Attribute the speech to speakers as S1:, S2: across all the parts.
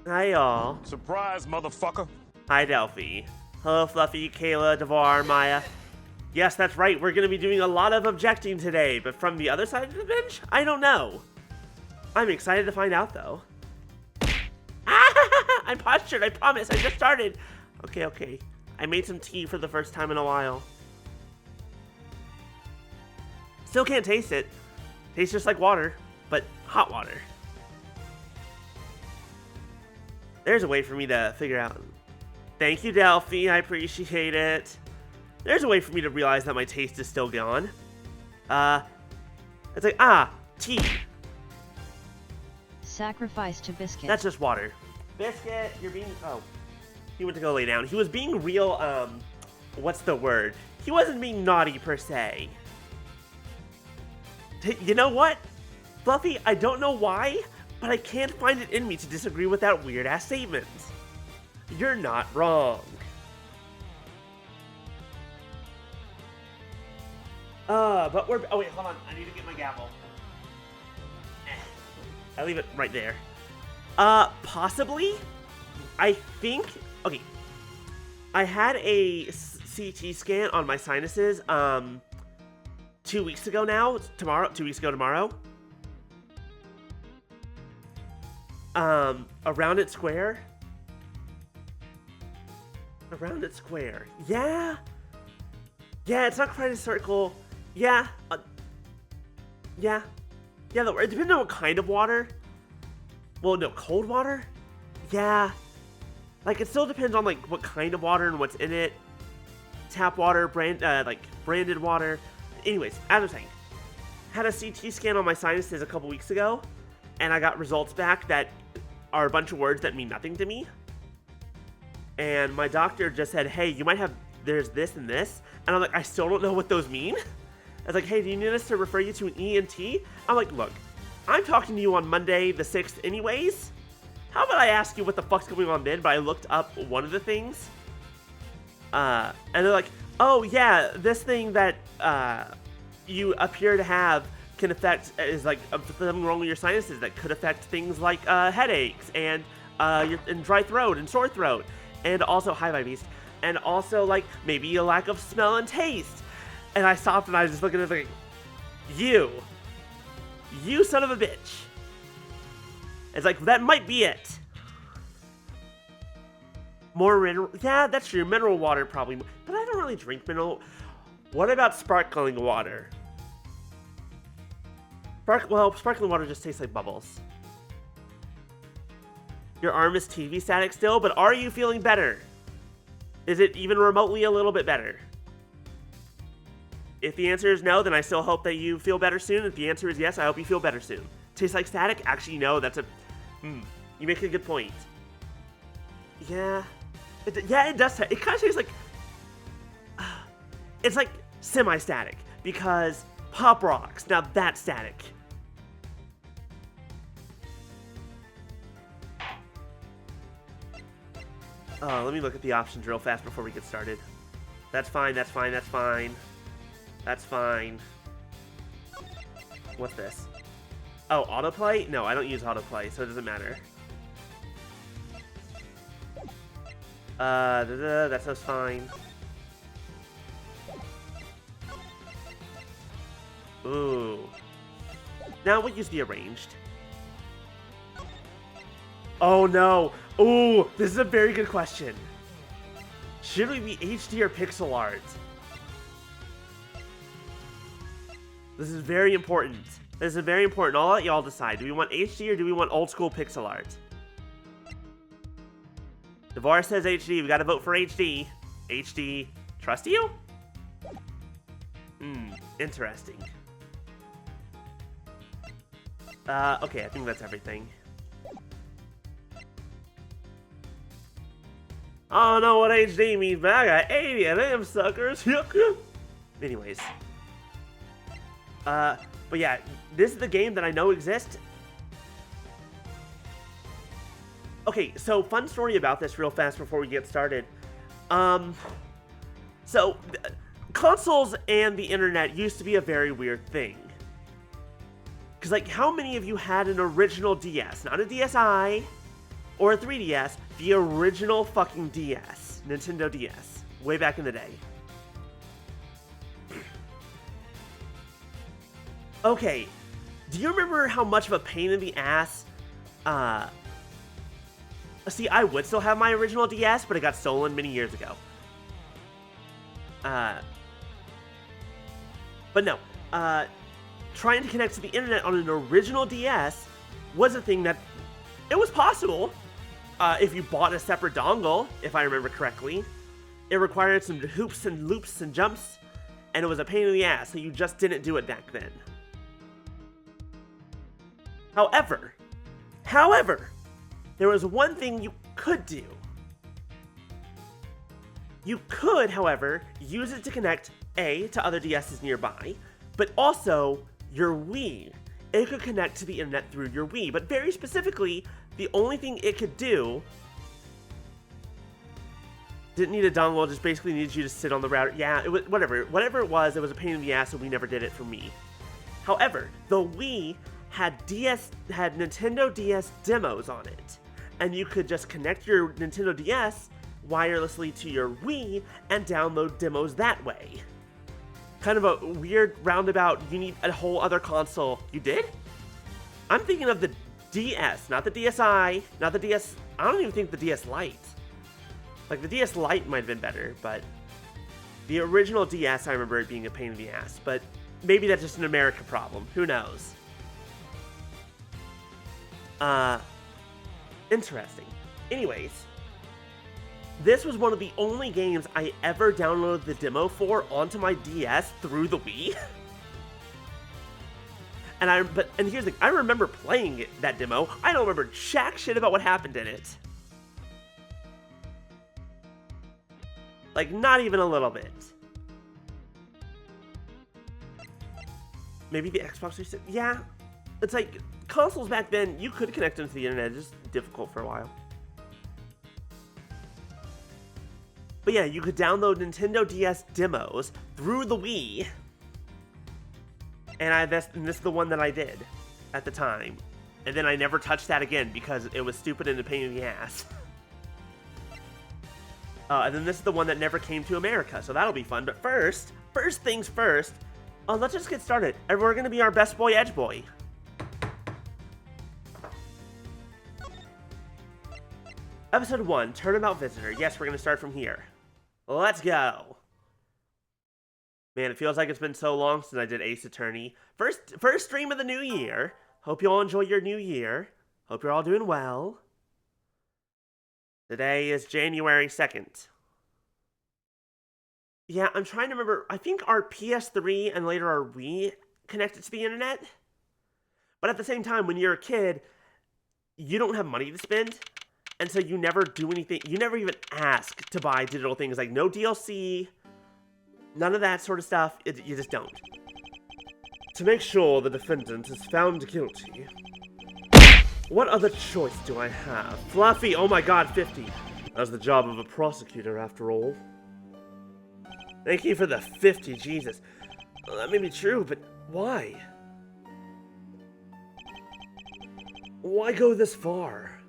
S1: Hi, y'all.
S2: Surprise, motherfucker.
S1: Hi, Delphi. Hello, Fluffy, Kayla, Devar, Maya. Yes, that's right. We're going to be doing a lot of objecting today, but from the other side of the bench, I don't know. I'm excited to find out, though. Ah, I'm postured. I promise. I just started. Okay. I made some tea for the first time in a while. Still can't taste it. Tastes just like water, but hot water. There's a way for me to figure out. Thank you, Delphi. I appreciate it. There's a way for me to realize that my taste is still gone. It's like, tea.
S3: Sacrifice to Biscuit.
S1: That's just water. Biscuit, you're being, he went to go lay down. He was being real, what's the word? He wasn't being naughty per se. You know what? Fluffy, I don't know why, but I can't find it in me to disagree with that weird-ass statement. You're not wrong. But we're... Oh, wait, hold on. I need to get my gavel. I leave it right there. Possibly? I think... Okay. I had a CT scan on my sinuses, 2 weeks ago now. Tomorrow. 2 weeks ago tomorrow. Around it square. Around it square. Yeah. Yeah, it's not quite a circle. Yeah. Yeah. Yeah, it depends on what kind of water. Well, no, cold water? Yeah. Like, it still depends on, like, what kind of water and what's in it. Tap water, branded water. Anyways, as I was saying, had a CT scan on my sinuses a couple weeks ago, and I got results back that are a bunch of words that mean nothing to me. And my doctor just said, hey, you might have, there's this and this. And I'm like, I still don't know what those mean. I was like, hey, do you need us to refer you to an ENT? I'm like, look, I'm talking to you on Monday the 6th anyways. How about I ask you what the fuck's going on then? But I looked up one of the things. And they're like, oh yeah, this thing that you appear to have can affect, is like something wrong with your sinuses that could affect things like headaches and dry throat and sore throat. And also, hi my beast. And also like maybe a lack of smell and taste. And I stopped and I was just looking at it like, you son of a bitch. It's like, that might be it. More mineral, yeah, that's true. Mineral water probably, but I don't really drink mineral. What about sparkling water? Sparkling water just tastes like bubbles. Your arm is TV static still, but are you feeling better? Is it even remotely a little bit better? If the answer is no, then I still hope that you feel better soon. If the answer is yes, I hope you feel better soon. Tastes like static? Actually, no, that's a... you make a good point. Yeah. It does. It kind of tastes like... it's like semi-static, because Pop Rocks, now that's static. Let me look at the options real fast before we get started. That's fine. What's this? Oh, autoplay? No, I don't use autoplay, so it doesn't matter. That sounds fine. Ooh. Now we'll use the arranged. Oh no! Ooh, this is a very good question. Should we be HD or pixel art? This is very important. I'll let y'all decide. Do we want HD or do we want old school pixel art? Devar says HD. We gotta vote for HD. HD. Trust you? Interesting. Okay, I think that's everything. I don't know what HD means, but I got 80 of them suckers. Anyways. But yeah, this is the game that I know exists. Okay, so fun story about this real fast before we get started. So, consoles and the internet used to be a very weird thing. Because, like, how many of you had an original DS? Not a DSi, or a 3DS, the original fucking DS, Nintendo DS, way back in the day. Okay, do you remember how much of a pain in the ass, see, I would still have my original DS, but it got stolen many years ago. But no, trying to connect to the internet on an original DS was a thing that, it was possible, if you bought a separate dongle, if I remember correctly. It required some hoops and loops and jumps, and it was a pain in the ass, so you just didn't do it back then. However, there was one thing you could do. You could, however, use it to connect, A, to other DSs nearby, but also your Wii. It could connect to the internet through your Wii, but very specifically, the only thing it could do didn't need a dongle, just basically needed you to sit on the router. Yeah, it was whatever it was a pain in the ass, and we never did it for me. However, the Wii had Nintendo DS demos on it, and you could just connect your Nintendo DS wirelessly to your Wii and download demos that way. Kind of a weird roundabout, you need a whole other console. You did? I'm thinking of the DS, not the DSi, not the DS, I don't even think the DS Lite. Like, the DS Lite might have been better, but the original DS, I remember it being a pain in the ass, but maybe that's just an America problem, who knows? Interesting. Anyways, this was one of the only games I ever downloaded the demo for onto my DS through the Wii. And here's the thing, I remember playing that demo. I don't remember jack shit about what happened in it. Like, not even a little bit. Maybe the Xbox 360, yeah. It's like, consoles back then, you could connect them to the internet, it's just difficult for a while. But yeah, you could download Nintendo DS demos through the Wii. And this is the one that I did at the time. And then I never touched that again because it was stupid and a pain in the ass. And then this is the one that never came to America, so that'll be fun. But first things first, let's just get started. And we're going to be our best boy, Edge Boy. Episode 1, Turnabout Visitor. Yes, we're going to start from here. Let's go. Man, it feels like it's been so long since I did Ace Attorney. First stream of the new year. Hope you all enjoy your new year. Hope you're all doing well. Today is January 2nd. Yeah, I'm trying to remember. I think our PS3 and later our Wii connected to the internet. But at the same time, when you're a kid, you don't have money to spend. And so you never do anything. You never even ask to buy digital things like no DLC, none of that sort of stuff. You just don't. To make sure the defendant is found guilty, what other choice do I have? Fluffy, oh my god, 50. That's the job of a prosecutor, after all. Thank you for the 50, Jesus. Well, that may be true, but why? Why go this far?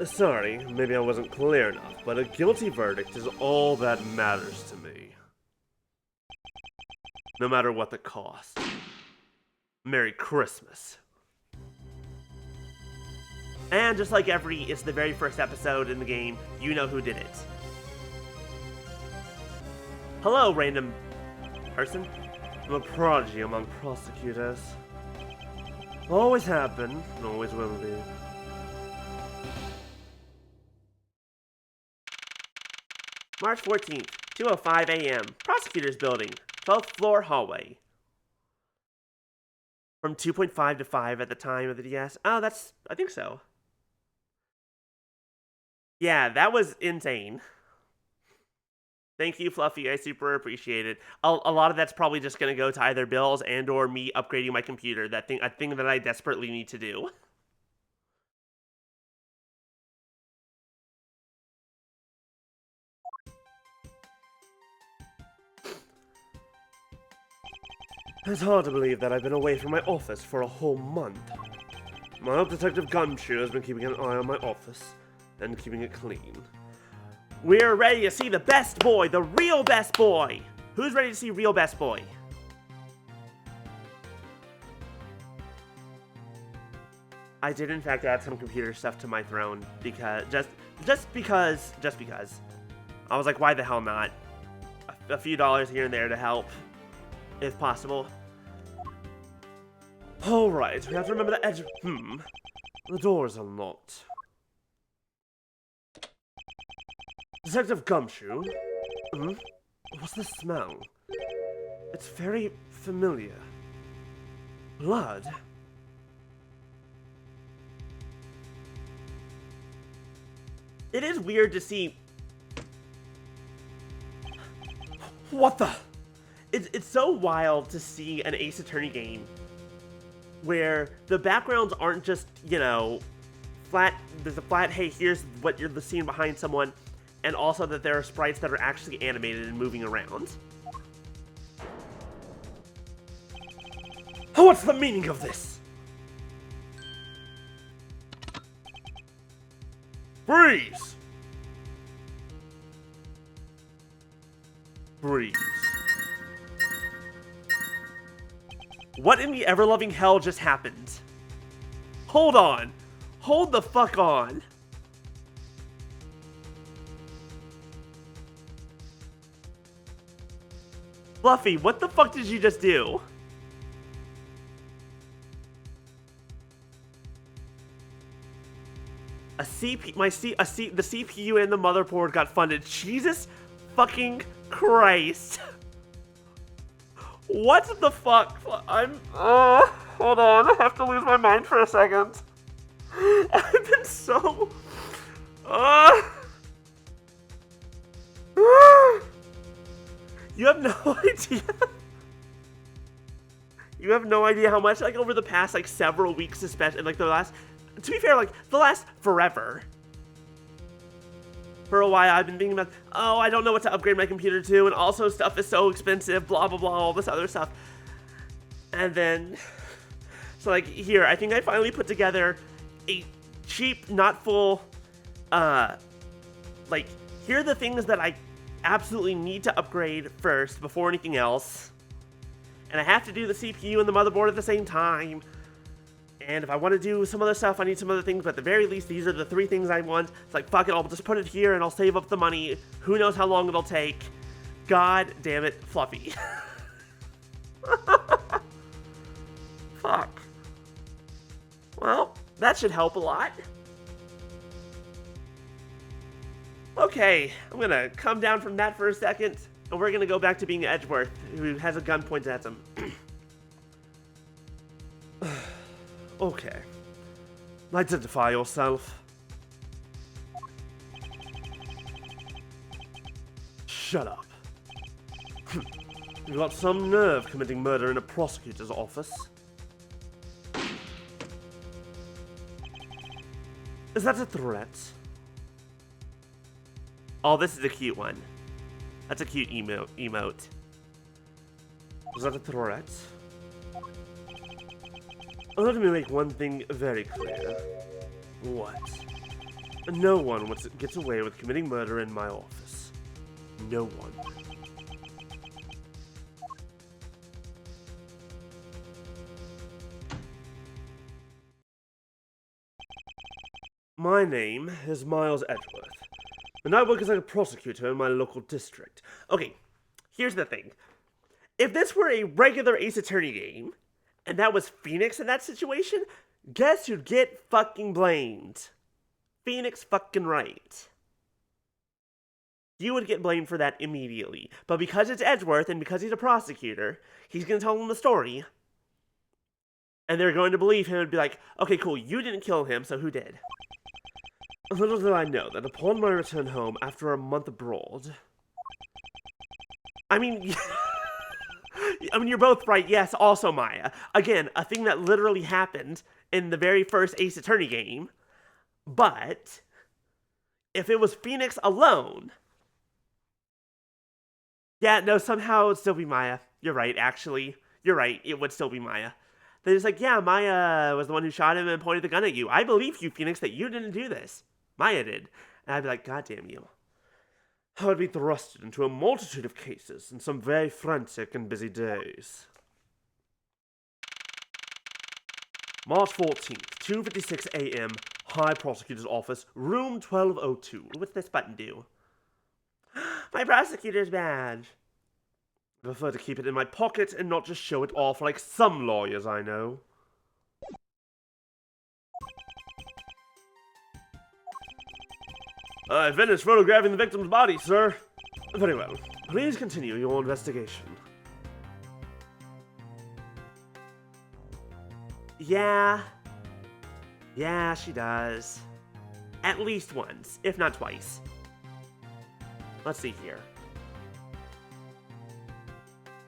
S1: Sorry, maybe I wasn't clear enough, but a guilty verdict is all that matters to me. No matter what the cost. Merry Christmas. And just like it's the very first episode in the game, you know who did it. Hello, random person. I'm a prodigy among prosecutors. Always have been, and always will be. March 14th, 2:05 a.m. Prosecutor's Building, 12th floor hallway. From 2.5 to 5 at the time of the DS. Oh, I think so. Yeah, that was insane. Thank you, Fluffy. I super appreciate it. A lot of that's probably just going to go to either bills and or me upgrading my computer. A thing that I desperately need to do. It's hard to believe that I've been away from my office for a whole month. My old Detective Gumshoe has been keeping an eye on my office and keeping it clean. We're ready to see the best boy, the real best boy! Who's ready to see real best boy? I did in fact add some computer stuff to my throne because just because. I was like, why the hell not? A few dollars here and there to help, if possible. Alright, we have to remember the edge. The door's unlocked. Detective Gumshoe? What's the smell? It's very familiar. Blood? It is weird to see... What the... It's so wild to see an Ace Attorney game where the backgrounds aren't just, you know, flat, there's a flat, hey, here's what you're the scene behind someone, and also that there are sprites that are actually animated and moving around. Oh, what's the meaning of this? Freeze! Freeze. What in the ever-loving hell just happened? Hold on. Hold the fuck on. Fluffy, what the fuck did you just do? The CPU and the motherboard got funded. Jesus fucking Christ. What the fuck? Hold on. I have to lose my mind for a second. I've been so... You have no idea. You have no idea how much, like, over the past, like, several weeks, especially, like, the last... To be fair, like, the last forever. For a while, I've been thinking about, oh, I don't know what to upgrade my computer to, and also stuff is so expensive, blah, blah, blah, all this other stuff. And then, so, like, here, I think I finally put together a cheap, not full, like, here are the things that I absolutely need to upgrade first before anything else. And I have to do the CPU and the motherboard at the same time. And if I want to do some other stuff, I need some other things, but at the very least, these are the 3 things I want. It's like, fuck it, I'll just put it here and I'll save up the money. Who knows how long it'll take. God damn it, Fluffy. Fuck. Well, that should help a lot. Okay, I'm gonna come down from that for a second, and we're gonna go back to being Edgeworth, who has a gun pointed at him. Okay. Identify yourself. Shut up. You've got some nerve committing murder in a prosecutor's office. Is that a threat? Oh, this is a cute one. That's a cute emote. Is that a threat? Let me make one thing very clear. What? No one gets away with committing murder in my office. No one. My name is Miles Edgeworth, and I work as a prosecutor in my local district. Okay, here's the thing. If this were a regular Ace Attorney game, and that was Phoenix in that situation, guess who'd get fucking blamed? Phoenix fucking right. You would get blamed for that immediately. But because it's Edgeworth and because he's a prosecutor, he's going to tell them the story. And they're going to believe him and be like, okay, cool, you didn't kill him, so who did? Little did I know that upon my return home after a month abroad... I mean, you're both right, yes, also Maya. Again, a thing that literally happened in the very first Ace Attorney game. But, if it was Phoenix alone... Yeah, no, somehow it'd still be Maya. You're right, actually. You're right, it would still be Maya. They're just like, yeah, Maya was the one who shot him and pointed the gun at you. I believe you, Phoenix, that you didn't do this. Maya did. And I'd be like, God damn you. I would be thrusted into a multitude of cases in some very frantic and busy days. March 14th, 2:56 a.m., High Prosecutor's Office, Room 1202. What's this button do? My prosecutor's badge. I prefer to keep it in my pocket and not just show it off like some lawyers I know. I finished photographing the victim's body, sir. Very well. Please continue your investigation. Yeah, she does. At least once, if not twice. Let's see here.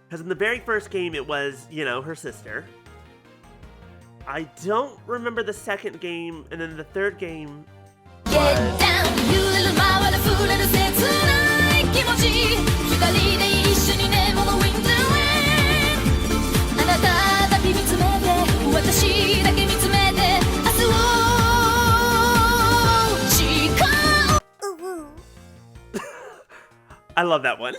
S1: Because in the very first game, it was, her sister. I don't remember the second game, and then the third game... Get down, you little little fool, I love that one.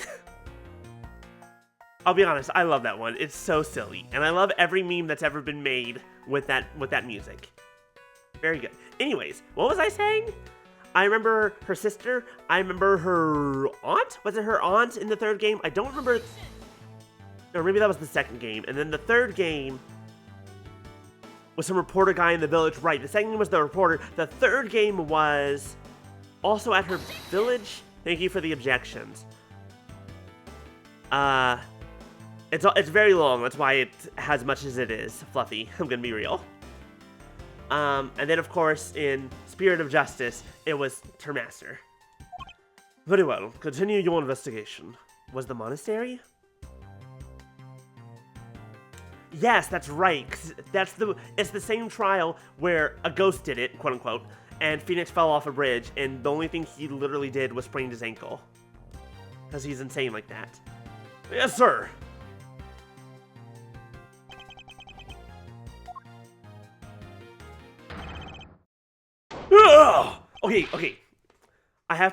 S1: I'll be honest, I love that one. It's so silly. And I love every meme that's ever been made with that music. Very good. Anyways, what was I saying? I remember her sister. I remember her aunt. Was it her aunt in the third game? I don't remember. Or maybe that was the second game. And then the third game was some reporter guy in the village. Right, the second game was the reporter. The third game was also at her village. Thank you for the objections. It's very long. That's why it has as much as it is fluffy. I'm gonna be real. And then, of course, in Spirit of Justice, it was Termaster. Very well. Continue your investigation. Was the monastery? Yes, that's right. It's the same trial where a ghost did it, quote unquote, and Phoenix fell off a bridge, and the only thing he literally did was sprained his ankle. Because he's insane like that. Yes, sir. Okay. I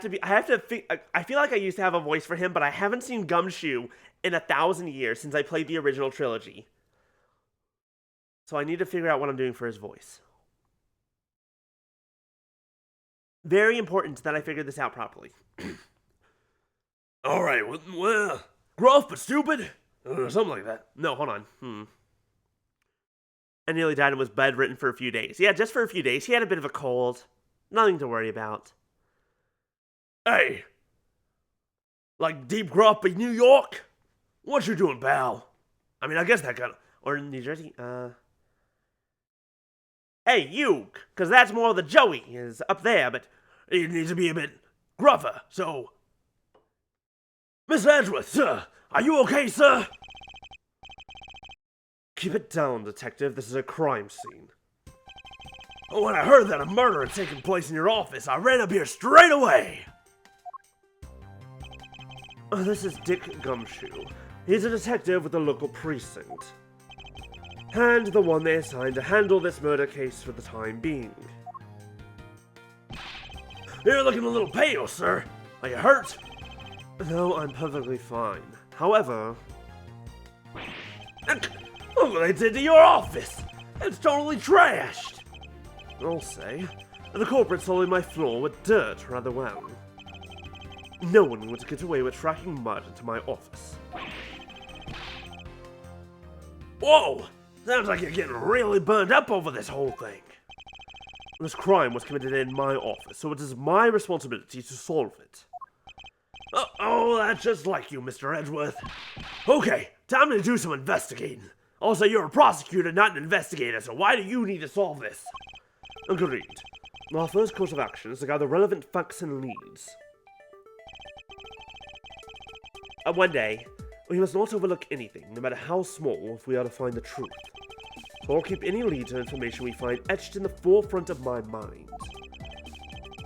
S1: feel like I used to have a voice for him, but I haven't seen Gumshoe in 1,000 years since I played the original trilogy. So I need to figure out what I'm doing for his voice. Very important that I figure this out properly. Alright, well, gruff but stupid? Something like that. No, hold on. I nearly died and was bedridden for a few days. Yeah, just for a few days. He had a bit of a cold. Nothing to worry about. Hey! Like Deep Gruff in New York? What you doing, pal? I mean, I guess that kind of... Or in New Jersey? Hey, you! Because that's more the Joey is up there, but it needs to be a bit gruffer, so... Mr. Edgeworth, sir! Are you okay, sir? Keep it down, detective. This is a crime scene. When I heard that a murder had taken place in your office, I ran up here straight away! This is Dick Gumshoe. He's a detective with the local precinct. And the one they assigned to handle this murder case for the time being. You're looking a little pale, sir. Are you hurt? No, I'm perfectly fine. However... Look what they did to your office! It's totally trashed! I'll say. The culprit soiling my floor with dirt rather well. No one would get away with tracking mud into my office. Whoa! Sounds like you're getting really burned up over this whole thing. This crime was committed in my office, so it is my responsibility to solve it. Oh, that's just like you, Mr. Edgeworth. Okay, time to do some investigating. Also, you're a prosecutor, not an investigator, so why do you need to solve this? Agreed. Our first course of action is to gather relevant facts and leads. One day, we must not overlook anything, no matter how small, if we are to find the truth. So I'll keep any leads or information we find etched in the forefront of my mind.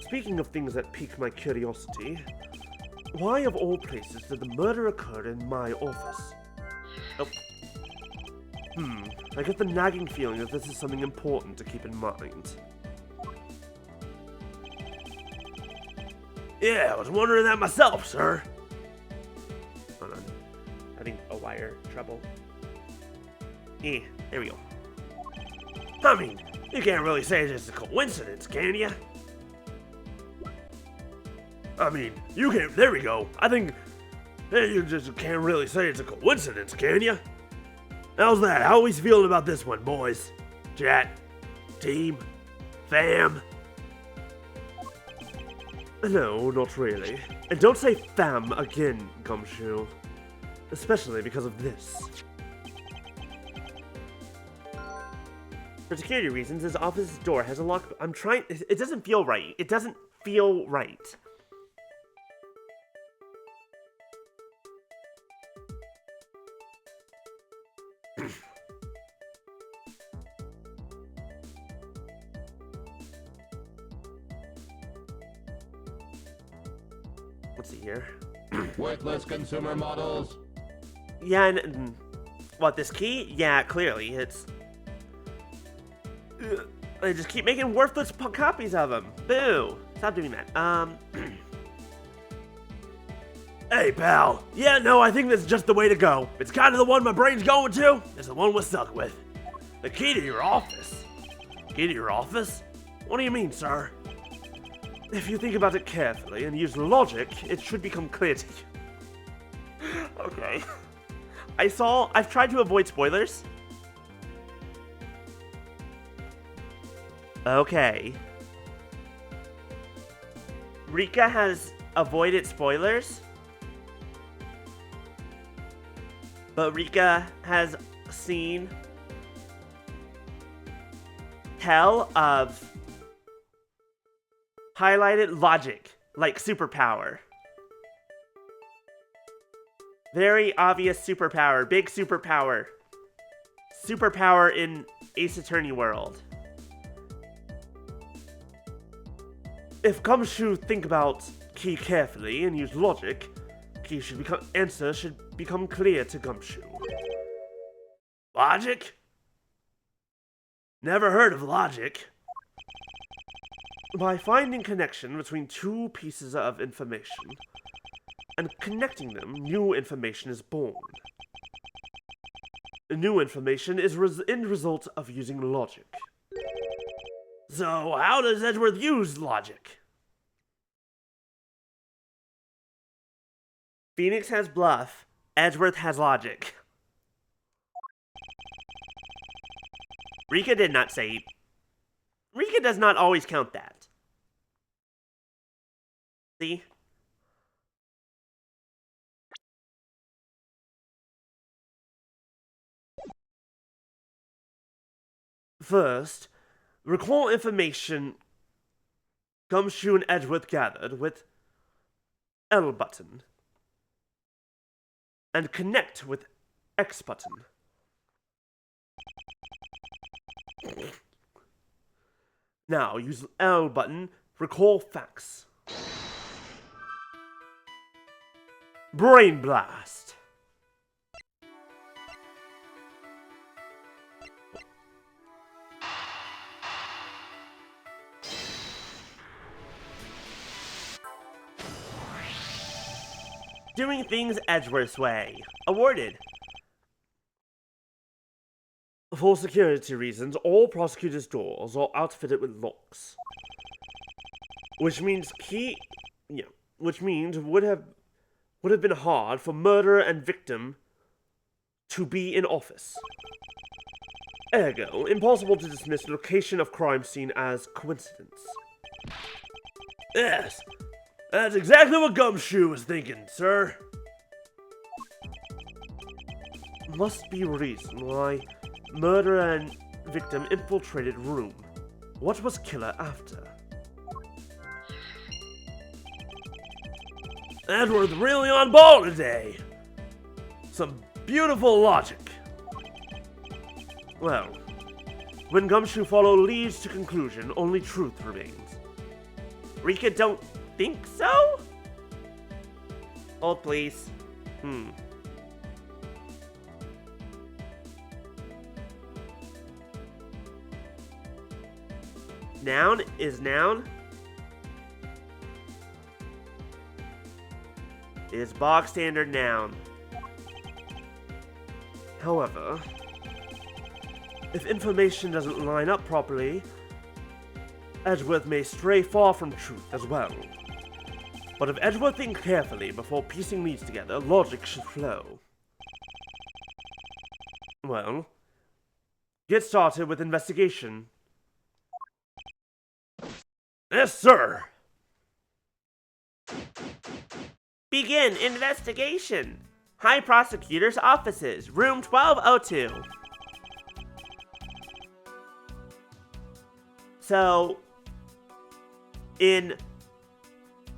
S1: Speaking of things that pique my curiosity, why of all places did the murder occur in my office? Oh. I get the nagging feeling that this is something important to keep in mind. Yeah, I was wondering that myself, sir. Hold on. Having a wire trouble. There we go. I mean, you can't really say it's just a coincidence, can you? I mean, you can't. There we go. I think you just can't really say it's a coincidence, can you? How's that? How are we feeling about this one, boys? Chat, team, fam. No, not really. And don't say fam again, Gumshoe. Especially because of this. For security reasons, his office door has a lock. I'm trying. It doesn't feel right. It doesn't feel right. Let's see here.
S2: Worthless consumer models.
S1: Yeah, and what, this key? Yeah, clearly, it's... They just keep making worthless copies of them. Boo! Stop doing that. Hey, pal. Yeah, no, I think that's just the way to go. It's kind of the one my brain's going to. It's the one we're stuck with. The key to your office. Key to your office? What do you mean, sir? If you think about it carefully and use logic, it should become clear to you. Okay. I've tried to avoid spoilers. Okay. Rika has avoided spoilers. But Rika has seen tell of highlighted logic, like superpower. Very obvious superpower, big superpower. Superpower in Ace Attorney world. If Gumshoe think about key carefully and use logic, answer should become clear to Gumshoe. Logic? Never heard of logic. By finding connection between two pieces of information and connecting them, new information is born. New information is end result of using logic. So, how does Edgeworth use logic? Phoenix has bluff, Edgeworth has logic. Rika did not say... Rika does not always count that. See? First, recall information Gumshoe and Edgeworth gathered with L button. And connect with X button. Now, use L button, recall facts. Brain Blast. Doing things Edgeworth's way. Awarded. For security reasons, all prosecutors' doors are outfitted with locks. Which means would have been hard for murderer and victim to be in office. Ergo, impossible to dismiss location of crime scene as coincidence. Yes, that's exactly what Gumshoe was thinking, sir. Must be reason why murderer and victim infiltrated room. What was killer after? Edgeworth really on ball today. Some beautiful logic. Well, when Gumshoe follow leads to conclusion, only truth remains. Rika don't think so? Hold please. Noun is noun. Is bog standard noun. However, if information doesn't line up properly, Edgeworth may stray far from truth as well. But if Edgeworth thinks carefully before piecing these together, logic should flow. Well, get started with investigation. Yes, sir! Begin investigation! High Prosecutor's Offices, Room 1202. So, in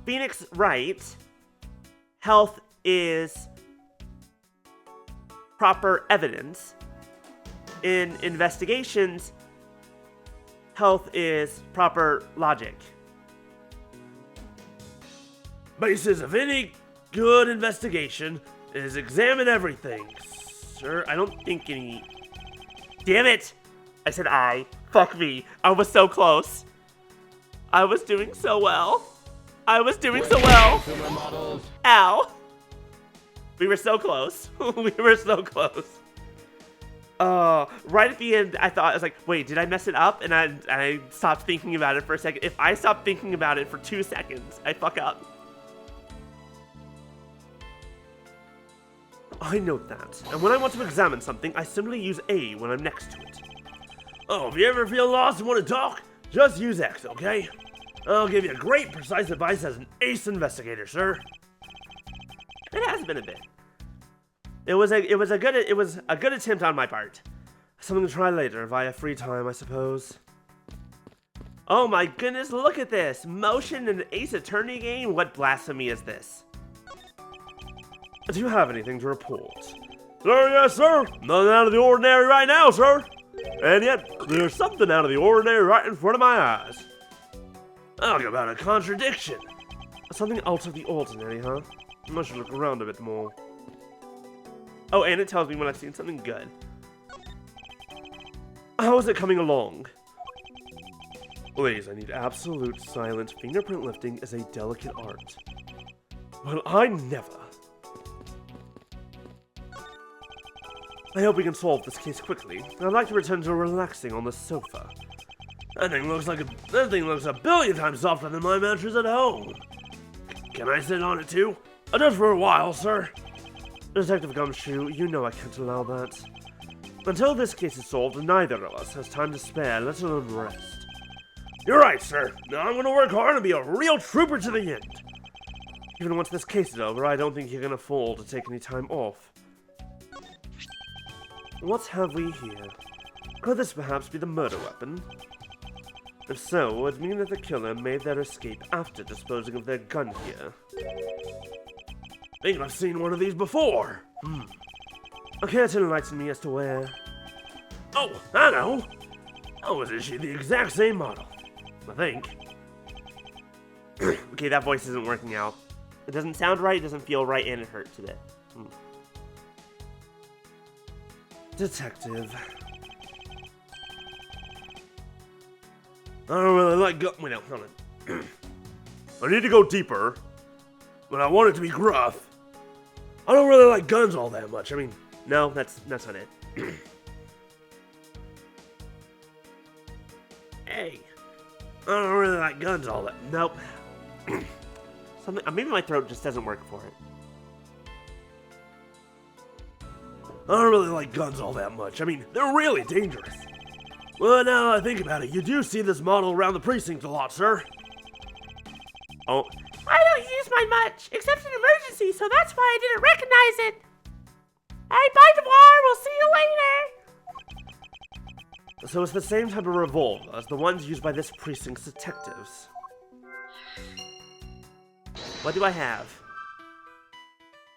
S1: Phoenix Wright, health is proper evidence. In investigations, health is proper logic. Basis of any good investigation is examine everything. Sir, I don't think any... Damn it! I said I. Fuck me. I was so close. I was doing so well. I was doing so well. Ow. We were so close. We were so close. Right at the end, I was like, wait, did I mess it up? And I stopped thinking about it for a second. If I stop thinking about it for 2 seconds, I fuck up. I note that, and when I want to examine something, I simply use A when I'm next to it. Oh, if you ever feel lost and want to talk, just use X, okay? I'll give you great, precise advice as an ace investigator, sir. It has been a bit. It was a good attempt on my part. Something to try later if I have free time, I suppose. Oh my goodness, look at this! Motion in an Ace Attorney game? What blasphemy is this? Do you have anything to report? Sir, yes, sir. Nothing out of the ordinary right now, sir. And yet, there's something out of the ordinary right in front of my eyes. Talk about a contradiction. Something out of the ordinary, huh? I should look around a bit more. Oh, and it tells me when I've seen something good. How is it coming along? Please, I need absolute silence. Fingerprint lifting is a delicate art. Well, I never. I hope we can solve this case quickly. I'd like to return to relaxing on the sofa. That thing looks a billion times softer than my mattress at home. Can I sit on it too? Just for a while, sir. Detective Gumshoe, you know I can't allow that. Until this case is solved, neither of us has time to spare, let alone rest. You're right, sir. Now I'm gonna work hard and be a real trooper to the end. Even once this case is over, I don't think you're gonna afford to take any time off. What have we here? Could this perhaps be the murder weapon? If so, it would mean that the killer made their escape after disposing of their gun here. I think I've seen one of these before. Care to enlighten me as to where? Oh, I know! I was issued the exact same model. I think. Okay, that voice isn't working out. It doesn't sound right, it doesn't feel right, and it hurts a bit. Detective. I don't really like wait, no, hold on. I need to go deeper, but I want it to be gruff. I don't really like guns all that much. I mean, no, that's not it. Hey, I don't really like guns all that. Nope. Maybe my throat just doesn't work for it. I don't really like guns all that much. I mean, they're really dangerous. Well, now I think about it, you do see this model around the precinct a lot, sir. Oh.
S3: I don't use mine much, except in emergency, so that's why I didn't recognize it. Alright, bye, Devoir. We'll see you later.
S1: So it's the same type of revolver as the ones used by this precinct's detectives. What do I have?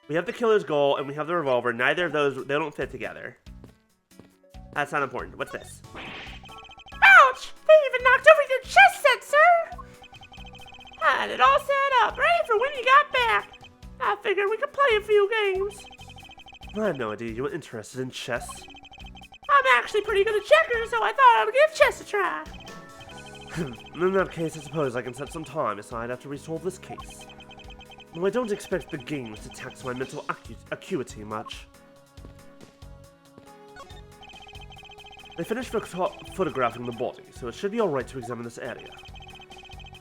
S1: We have the killer's goal, and we have the revolver. Neither of those, they don't fit together. That's not important. What's this?
S3: Ouch! They even knocked over your chess set, sir! Had it all set up, ready for when you got back. I figured we could play a few games.
S1: I had no idea you were interested in chess.
S3: I'm actually pretty good at checkers, so I thought I'd give chess a try.
S1: In that case, I suppose I can set some time aside after we solve this case. Though I don't expect the games to tax my mental acuity much. They finished photographing the body, so it should be alright to examine this area.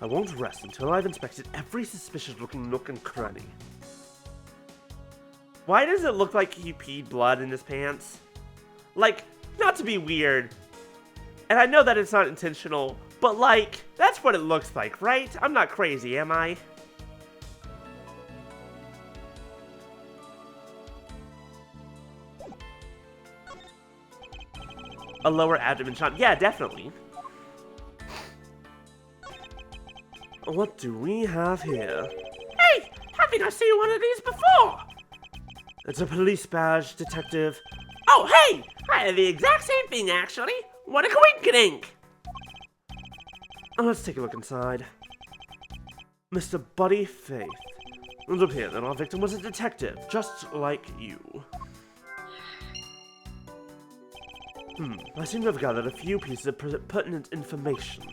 S1: I won't rest until I've inspected every suspicious-looking nook and cranny. Why does it look like he peed blood in his pants? Like, not to be weird, and I know that it's not intentional, but like, that's what it looks like, right? I'm not crazy, am I? A lower abdomen shot. Yeah, definitely. What do we have here?
S3: Hey, haven't I seen one of these before?
S1: It's a police badge, detective.
S3: Oh, hey, I have the exact same thing, actually. What a coinkydink.
S1: Let's take a look inside. Mr. Buddy Faith. It would appear that our victim was a detective, just like you. I seem to have gathered a few pieces of pertinent information.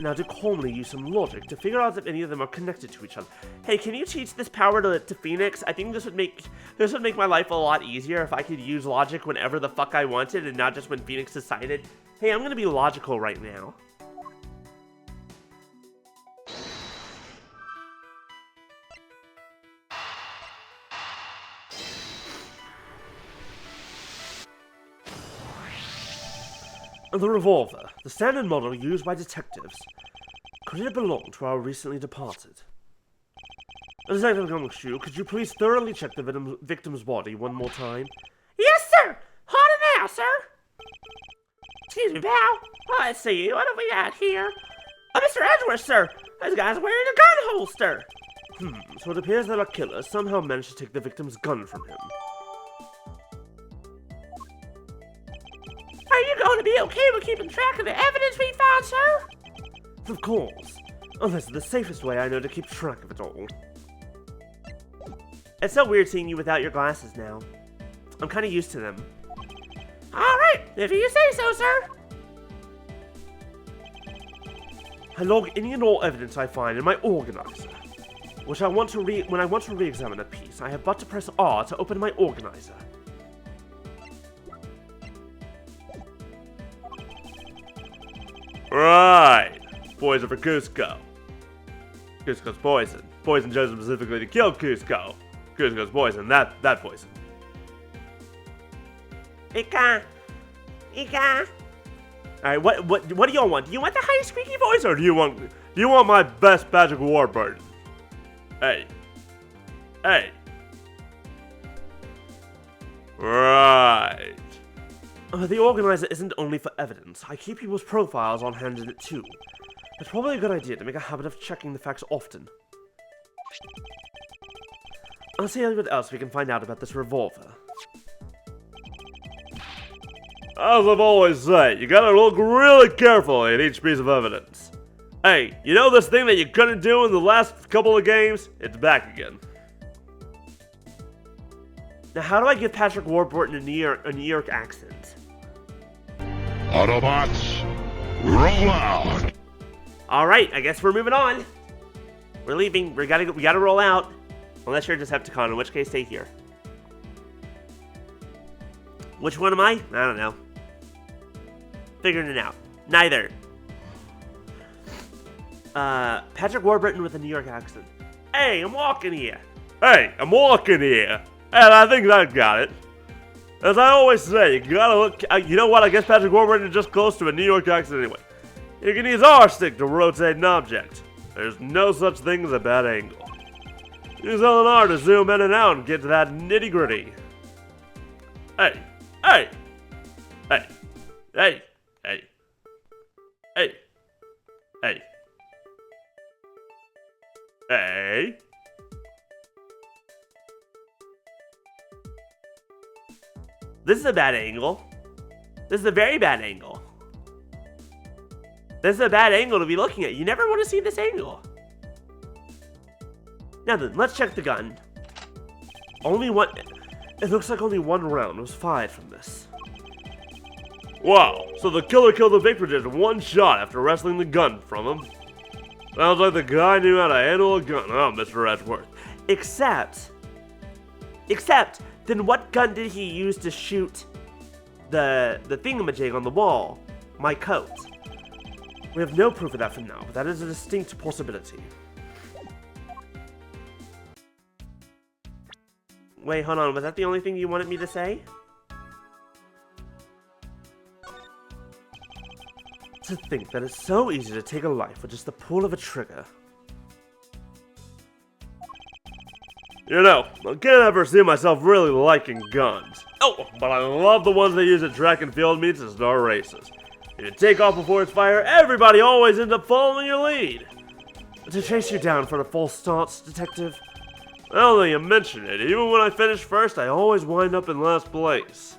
S1: Now to calmly use some logic to figure out if any of them are connected to each other. Hey, can you teach this power to Phoenix? I think this would make my life a lot easier if I could use logic whenever the fuck I wanted and not just when Phoenix decided, hey, I'm gonna be logical right now. The revolver, the standard model used by detectives. Could it belong to our recently departed? Detective Gumshoe, could you please thoroughly check the victim's body one more time?
S3: Yes, sir. On it now, sir. Excuse me, pal. Oh, let's see. What have we got here? Oh, Mr. Edgeworth, sir. This guy's wearing a gun holster.
S1: So it appears that our killer somehow managed to take the victim's gun from him.
S3: Are you going to be okay with keeping track of the evidence we found, sir?
S1: Of course. Oh, that's the safest way I know to keep track of it all. It's so weird seeing you without your glasses now. I'm kind of used to them.
S3: Alright, if you say so, sir.
S1: I log any and all evidence I find in my organizer. When I want to re-examine a piece, I have but to press R to open my organizer. Right! Poison for Cusco. Cusco's poison. Poison chosen specifically to kill Cusco. Cusco's poison. That poison.
S3: Ika.
S1: Alright, what do y'all want? Do you want the high squeaky voice or do you want my best Patrick Warburton? Hey. Right. The organizer isn't only for evidence. I keep people's profiles on hand in it too. It's probably a good idea to make a habit of checking the facts often. I'll see what else we can find out about this revolver. As I've always said, you gotta look really carefully at each piece of evidence. Hey, you know this thing that you couldn't do in the last couple of games? It's back again. Now, how do I give Patrick Warburton a New York accent?
S2: Autobots, roll out!
S1: Alright, I guess we're moving on. We're leaving. We gotta roll out. Unless you're a Decepticon, in which case stay here. Which one am I? I don't know. Figuring it out. Neither. Patrick Warburton with a New York accent. Hey, I'm walking here. Hey, I'm walking here. And I think I got it. As I always say, you gotta look. You know what? I guess Patrick Warburton is just close to a New York accent anyway. You can use R-stick to rotate an object. There's no such thing as a bad angle. Use L&R to zoom in and out and get to that nitty-gritty. Hey. This is a bad angle. This is a very bad angle. This is a bad angle to be looking at. You never want to see this angle. Now then, let's check the gun. It looks like only one round was fired from this. Wow,
S4: So the killer killed the victim just in one shot after wresting the gun from him. Sounds like the guy knew how to handle a gun, huh, Mr. Edgeworth?
S1: Except, then what gun did he use to shoot the thingamajig on the wall? My coat. We have no proof of that for now, but that is a distinct possibility. Wait, hold on, was that the only thing you wanted me to say? To think that it's so easy to take a life with just the pull of a trigger.
S4: You know, I can't ever see myself really liking guns. Oh, but I love the ones they use at track and field meets and star races. If you take off before it's fire, everybody always ends up following your lead.
S1: To chase you down for the false starts, Detective?
S4: Now that you mention it, even when I finish first, I always wind up in last place.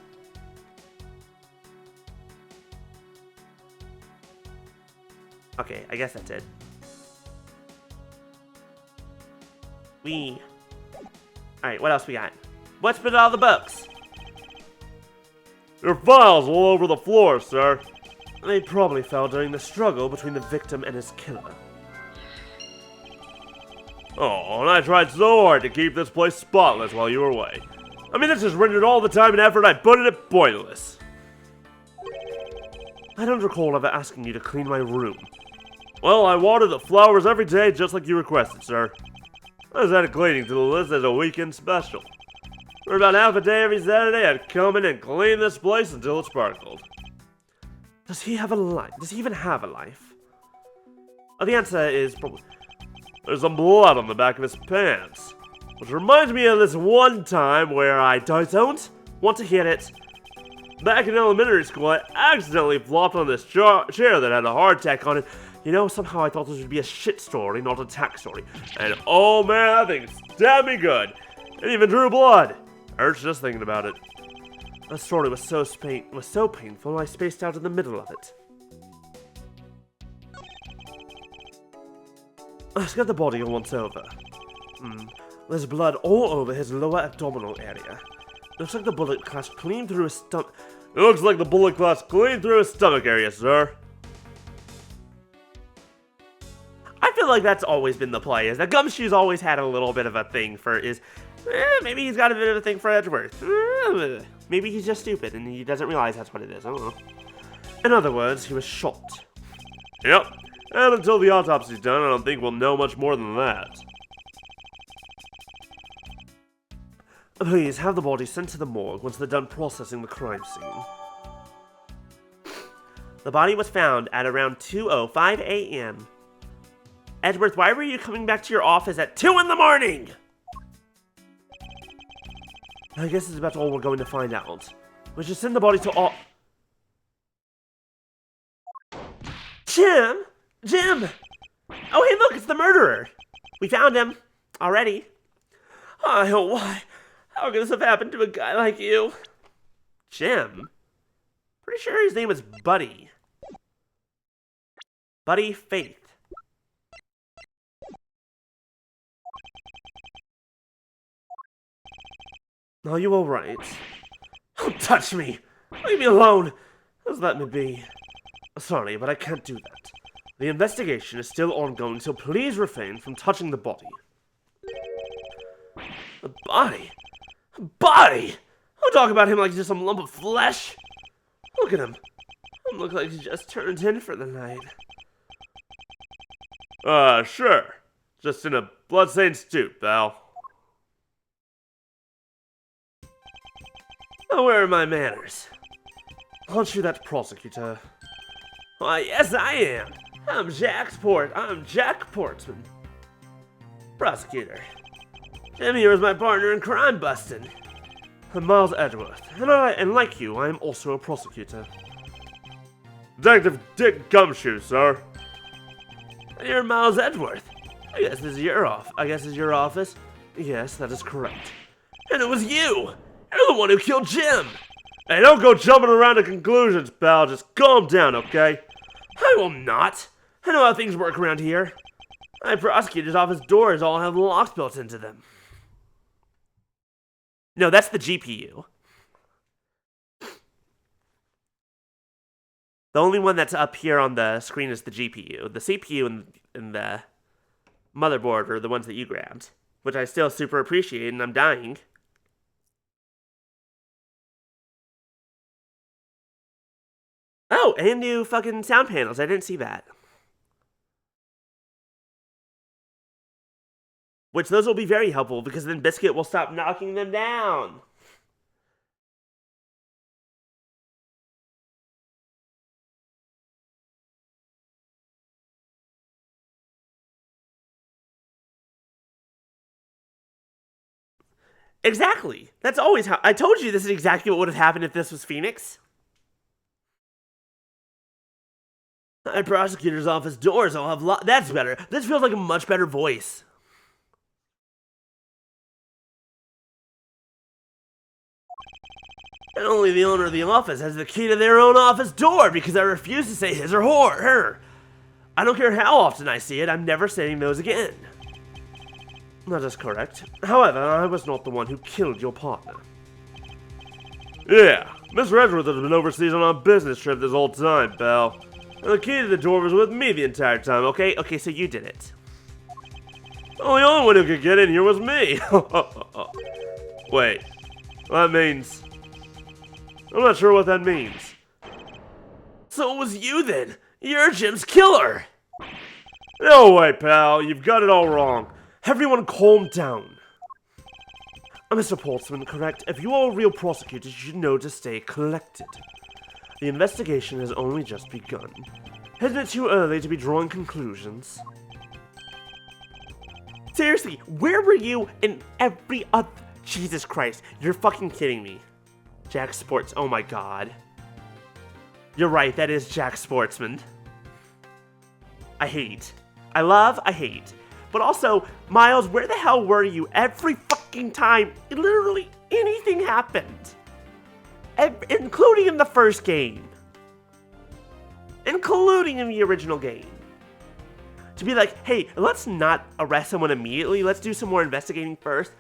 S1: Okay, I guess that's it. Alright, what else we got? What's with all the books?
S4: Your files all over the floor, sir.
S1: They probably fell during the struggle between the victim and his killer.
S4: Oh, and I tried so hard to keep this place spotless while you were away. I mean, this has rendered all the time and effort I put in it pointless.
S1: I don't recall ever asking you to clean my room.
S4: Well, I water the flowers every day just like you requested, sir. I just added cleaning to the list as a weekend special. For about half a day every Saturday, I'd come in and clean this place until it sparkled.
S1: Does he have a life? Does he even have a life? Oh, the answer is probably...
S4: There's some blood on the back of his pants. Which reminds me of this one time where I
S1: don't want to hear it.
S4: Back in elementary school, I accidentally flopped on this chair that had a hardtack on it.
S1: You know, somehow I thought this would be a shit story, not a tack story.
S4: And oh man, that thing stabbed me good. It even drew blood. Hurts just thinking about it.
S1: That story was so painful, I spaced out in the middle of it. Let's get the body once over. There's blood all over his lower abdominal area. Looks like the bullet clashed clean through his stomach.
S4: It looks like the bullet clashed clean through his stomach area, sir.
S1: I feel like that's always been the play, is that Gumshoe's always had a little bit of a thing for maybe he's got a bit of a thing for Edgeworth. Maybe he's just stupid and he doesn't realize that's what it is, I don't know. In other words, he was shot.
S4: Yep, and until the autopsy's done, I don't think we'll know much more than that.
S1: Please, have the body sent to the morgue once they're done processing the crime scene. The body was found at around 2:05 a.m. Edgeworth, why were you coming back to your office at 2 in the morning? I guess it's about all we're going to find out. We should send the body to all... Jim! Jim! Oh, hey, look, it's the murderer! We found him. Already. Oh, why? How could this have happened to a guy like you? Jim? Pretty sure his name was Buddy. Buddy Faith. Are you alright? Don't touch me! Leave me alone! Just let me be. Sorry, but I can't do that. The investigation is still ongoing, so please refrain from touching the body. The body? Body! Don't talk about him like he's just some lump of flesh! Look at him. He looks like he just turned in for the night.
S4: Sure. Just in a bloodstained stoop, pal.
S1: Oh, where are my manners? Aren't you that prosecutor? Why, yes, I am. I'm Jack Portman. Prosecutor. Jim here is my partner in crime busting. I'm Miles Edgeworth, and like you, I am also a prosecutor.
S4: Detective Dick Gumshoe, sir.
S1: You're Miles Edgeworth. I guess this is your office. Yes, that is correct. And it was you! You're the one who killed Jim!
S4: Hey, don't go jumping around to conclusions, pal. Just calm down, okay?
S1: I will not. I know how things work around here. My prosecutor's office doors all have locks built into them. No, that's the GPU. The only one that's up here on the screen is the GPU. The CPU and the motherboard are the ones that you grabbed, which I still super appreciate, and I'm dying. Oh, and new fucking sound panels. I didn't see that. Which those will be very helpful because then Biscuit will stop knocking them down. Exactly. That's always how. I told you this is exactly what would have happened if this was Phoenix. My prosecutor's office doors all have That's better. This feels like a much better voice. And only the owner of the office has the key to their own office door because I refuse to say his or her. I don't care how often I see it, I'm never saying those again. That is correct. However, I was not the one who killed your partner.
S4: Yeah, Mr. Edgeworth has been overseas on a business trip this whole time, pal. And the key to the door was with me the entire time, okay?
S1: Okay, so you did it.
S4: Well, the only one who could get in here was me. Wait, that means... I'm not sure what that means.
S1: So it was you then. You're Jim's killer.
S4: No way, pal. You've got it all wrong. Everyone calm down.
S1: Mr. Portsman, correct? If you are real prosecutors, you should know to stay collected. The investigation has only just begun. Isn't it too early to be drawing conclusions? Seriously, where were you in every other... Jesus Christ, you're fucking kidding me. Jack Sports, oh my god. You're right, that is Jack Sportsman. I hate. I love, I hate. But also, Miles, where the hell were you every fucking time literally anything happened? Including in the first game. Including in the original game. To be like, hey, let's not arrest someone immediately, let's do some more investigating first.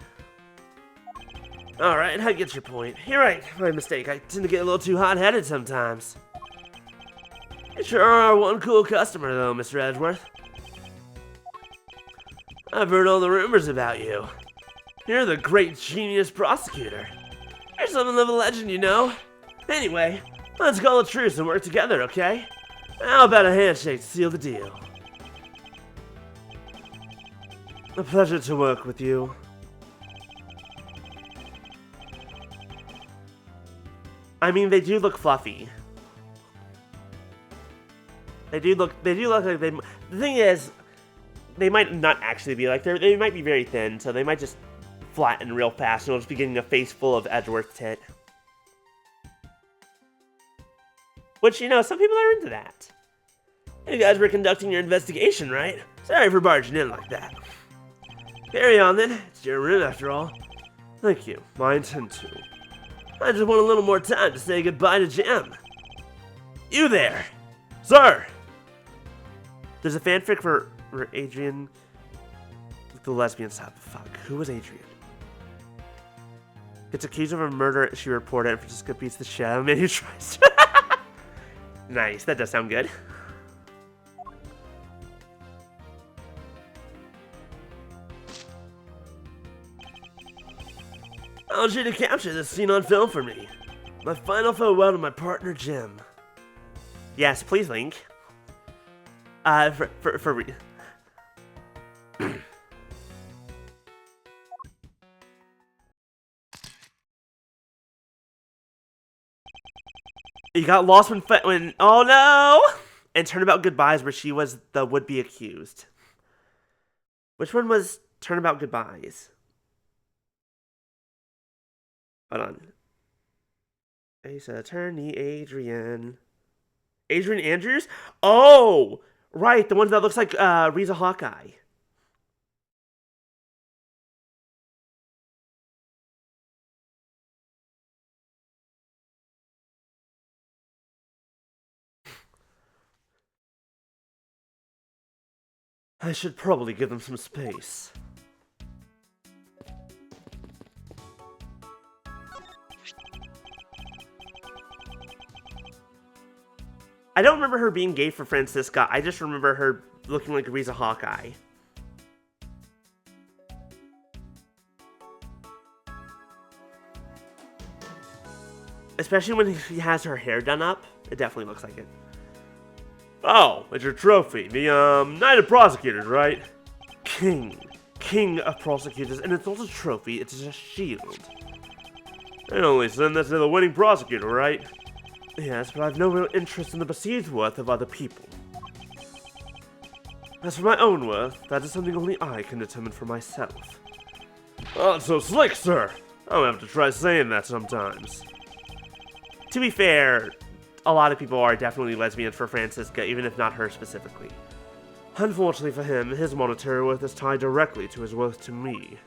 S1: Alright, I get your point. You're right, my mistake. I tend to get a little too hot-headed sometimes. You sure are one cool customer, though, Mr. Edgeworth. I've heard all the rumors about you. You're the great genius prosecutor. You're something of a legend, you know. Anyway, let's call a truce and work together, okay? How about a handshake to seal the deal? A pleasure to work with you. I mean, they do look fluffy. They do look like they... The thing is, they might not actually be like... They might be very thin, so they might just flatten real fast, and we'll just be getting a face full of Edgeworth tit. Which, you know, some people are into that. You guys were conducting your investigation, right? Sorry for barging in like that. Carry on, then. It's your room, after all. Thank you. I intend to. I just want a little more time to say goodbye to Jim. You there! Sir! There's a fanfic for Adrian with the lesbian side. Fuck, who was Adrian? Gets accused of a murder she reported and Francisca beats the shit out of a man who tries to... Nice, that does sound good. I want you to capture this scene on film for me. My final farewell to my partner, Jim. Yes, please, Link. You got lost when oh no! And Turnabout Goodbyes, where she was the would-be accused. Which one was Turnabout Goodbyes? Hold on. Ace Attorney Adrian. Adrian Andrews? Oh! Right, the one that looks like Riza Hawkeye. I should probably give them some space. I don't remember her being gay for Francisca. I just remember her looking like Riza Hawkeye. Especially when she has her hair done up. It definitely looks like it.
S4: Oh, it's your trophy. The, Knight of Prosecutors, right?
S1: King of Prosecutors, and it's not a trophy, it's a shield.
S4: They only send this to the winning prosecutor, right?
S1: Yes, but I've no real interest in the perceived worth of other people. As for my own worth, that is something only I can determine for myself.
S4: Oh, it's so slick, sir. I'm gonna have to try saying that sometimes.
S1: To be fair, a lot of people are definitely lesbians for Francisca, even if not her specifically. Unfortunately for him, his monetary worth is tied directly to his worth to me.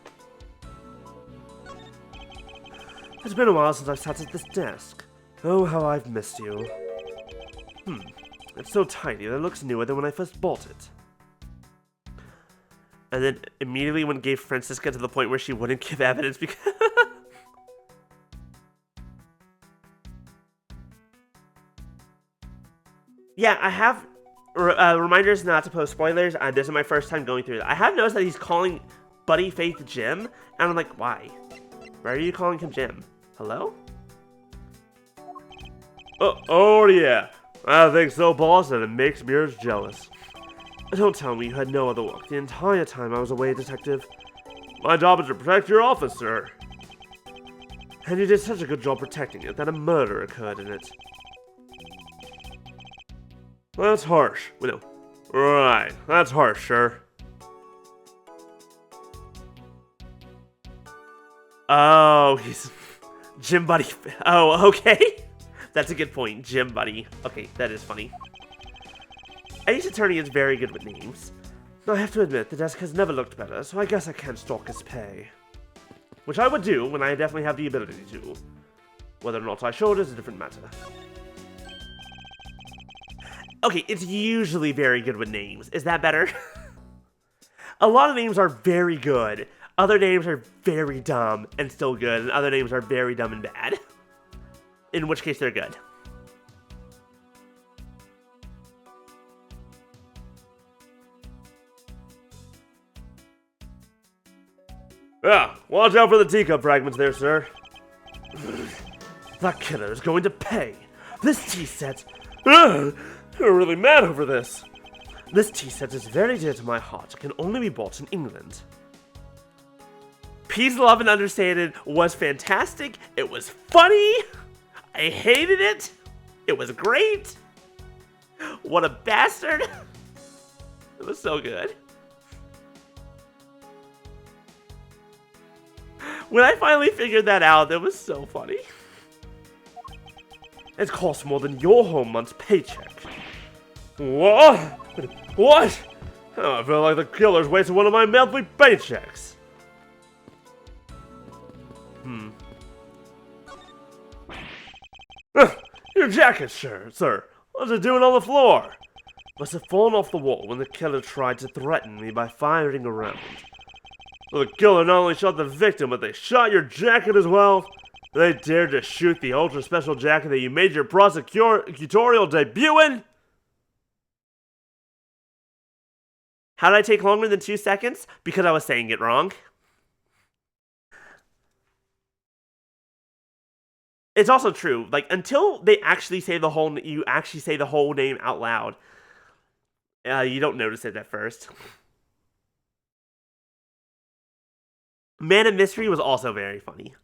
S1: It's been a while since I've sat at this desk. Oh, how I've missed you. It's so tiny that it looks newer than when I first bought it. And then immediately when gave Francisca to the point where she wouldn't give evidence because... Yeah, I have reminders not to post spoilers. This is my first time going through it. I have noticed that he's calling Buddy Faith Jim, and I'm like, why? Why are you calling him Jim? Hello?
S4: Oh yeah. I think so, boss, and it makes me jealous.
S1: Don't tell me you had no other work the entire time I was away, Detective.
S4: My job is to protect your office, sir.
S1: And you did such a good job protecting it that a murder occurred in it.
S4: That's harsh.
S1: No.
S4: Right, that's harsh, sir.
S1: Oh, he's... Jim Buddy. Oh, okay. That's a good point. Jim Buddy. Okay, that is funny. Ace Attorney is very good with names. I have to admit, the desk has never looked better, so I guess I can't stalk his pay. Which I would do when I definitely have the ability to. Whether or not I should is a different matter. Okay, it's usually very good with names. Is that better? A lot of names are very good. Other names are very dumb and still good, and other names are very dumb and bad. In which case they're good.
S4: Yeah, watch out for the teacup fragments there, sir.
S1: That killer is going to pay. This tea set...
S4: You're really mad over this.
S1: This tea set is very dear to my heart. It can only be bought in England. Peace, Love, and Understated was fantastic. It was funny. I hated it. It was great. What a bastard. It was so good. When I finally figured that out, it was so funny. It costs more than your whole month's paycheck.
S4: What? What? Oh, I feel like the killer's wasted one of my monthly paychecks. Your jacket, sir. What's it doing on the floor?
S1: Must have fallen off the wall when the killer tried to threaten me by firing a round.
S4: The killer not only shot the victim, but they shot your jacket as well. They dared to shoot the ultra special jacket that you made your prosecutorial debut in?
S1: How did I take longer than 2 seconds? Because I was saying it wrong. It's also true. Like, until they actually say the whole, you actually say the whole name out loud, you don't notice it at first. Man of Mystery was also very funny.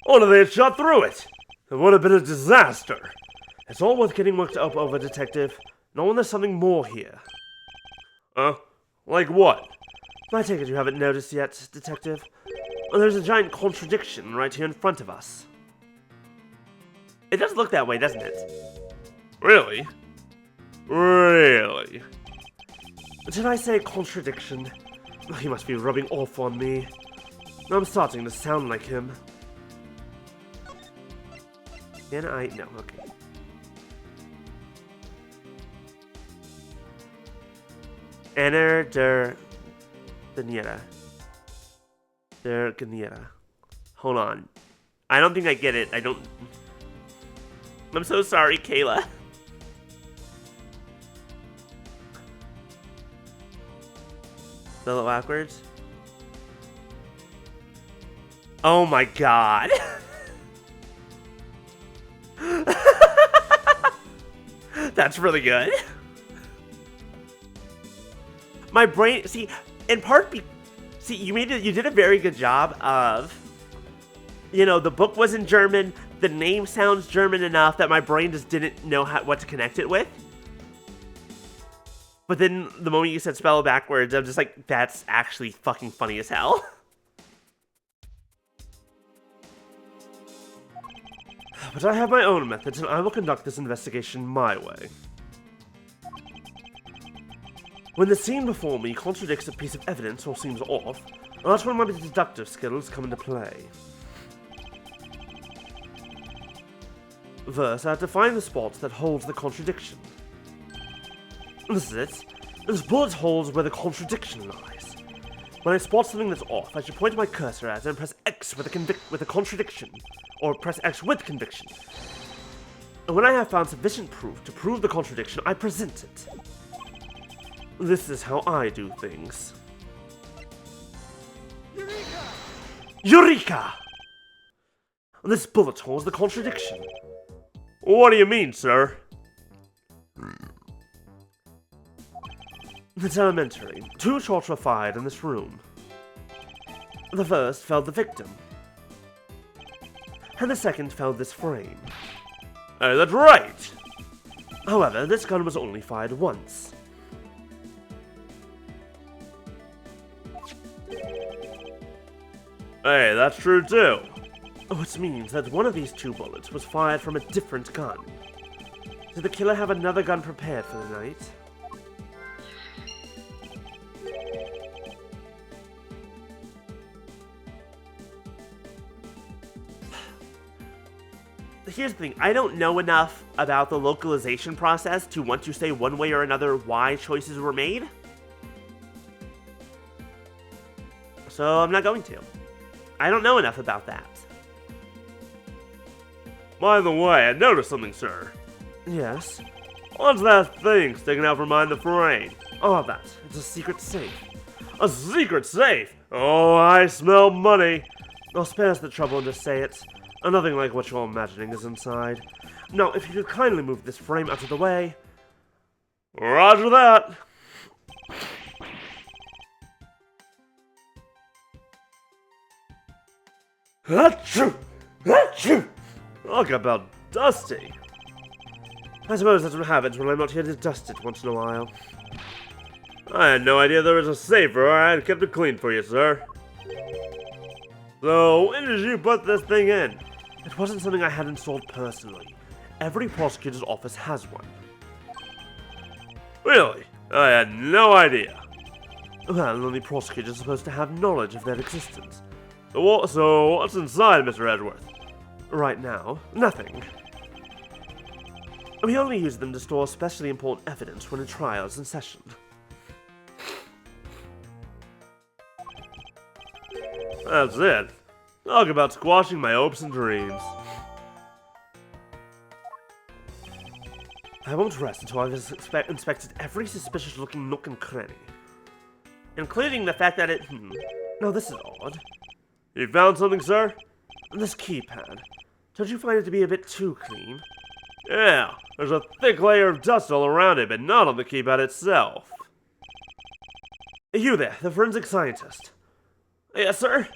S4: What if they had shot through it? It would have been a disaster.
S1: It's all worth getting worked up over, Detective. No one, there's something more here.
S4: Like what?
S1: I take it you haven't noticed yet, Detective. Well, there's a giant contradiction right here in front of us. It does look that way, doesn't it?
S4: Really? Really?
S1: Did I say contradiction? He must be rubbing off on me. I'm starting to sound like him. Can I? No, okay. Enter der Ganiera. Der Ganiera. Hold on. I don't think I get it. I don't... I'm so sorry, Kayla. Spell it backwards. Oh my god. That's really good. My brain, see, in part, see, you did a very good job of, you know, the book was in German, the name sounds German enough that my brain just didn't know what to connect it with. But then the moment you said spell it backwards, I'm just like, that's actually fucking funny as hell.
S4: But I have my own methods, and I will conduct this investigation my way. When the scene before me contradicts a piece of evidence or seems off, that's when my deductive skills come into play. First, I have to find the spot that holds the contradiction. This is it. This bullet holds where the contradiction lies. When I spot something that's off, I should point my cursor at it and press X with a contradiction, or press X with conviction. And when I have found sufficient proof to prove the contradiction, I present it. This is how I do things. Eureka! Eureka! This bullet holds the contradiction.
S2: What do you mean, sir?
S4: It's elementary. 2 shots were fired in this room. The first felled the victim, and the second felled this frame.
S2: Hey, that's right!
S4: However, this gun was only fired once.
S2: Hey, that's true too.
S4: Which means that one of these 2 bullets was fired from a different gun. Did the killer have another gun prepared for the night?
S1: Here's the thing, I don't know enough about the localization process to want to say one way or another why choices were made. So I'm not going to. I don't know enough about that.
S2: By the way, I noticed something, sir.
S4: Yes?
S2: What's that thing sticking out from behind the frame?
S4: Oh, that. It's a secret safe.
S2: A secret safe? Oh, I smell money.
S4: I'll spare us the trouble and just say it. Nothing like what you're imagining is inside. Now, if you could kindly move this frame out of the way.
S2: Roger that.
S4: Achoo! Achoo! Talk about dusty. I suppose that's what happens when I'm not here to dust it once in a while.
S2: I had no idea there was a safe, or I had kept it clean for you, sir. So, when did you put this thing in?
S4: It wasn't something I had installed personally. Every prosecutor's office has one.
S2: Really? I had no idea.
S4: Well, only prosecutors are supposed to have knowledge of their existence.
S2: So what's inside, Mr. Edgeworth?
S4: Right now, nothing. We only use them to store especially important evidence when a trial is in session.
S2: That's it. Talk about squashing my hopes and dreams.
S4: I won't rest until I've inspected every suspicious-looking nook and cranny.
S1: Including the fact that it...
S4: Now this is odd.
S2: You found something, sir?
S4: This keypad. Don't you find it to be a bit too clean?
S2: Yeah, there's a thick layer of dust all around it, but not on the keypad itself.
S4: You there, the forensic scientist.
S1: Yes, sir?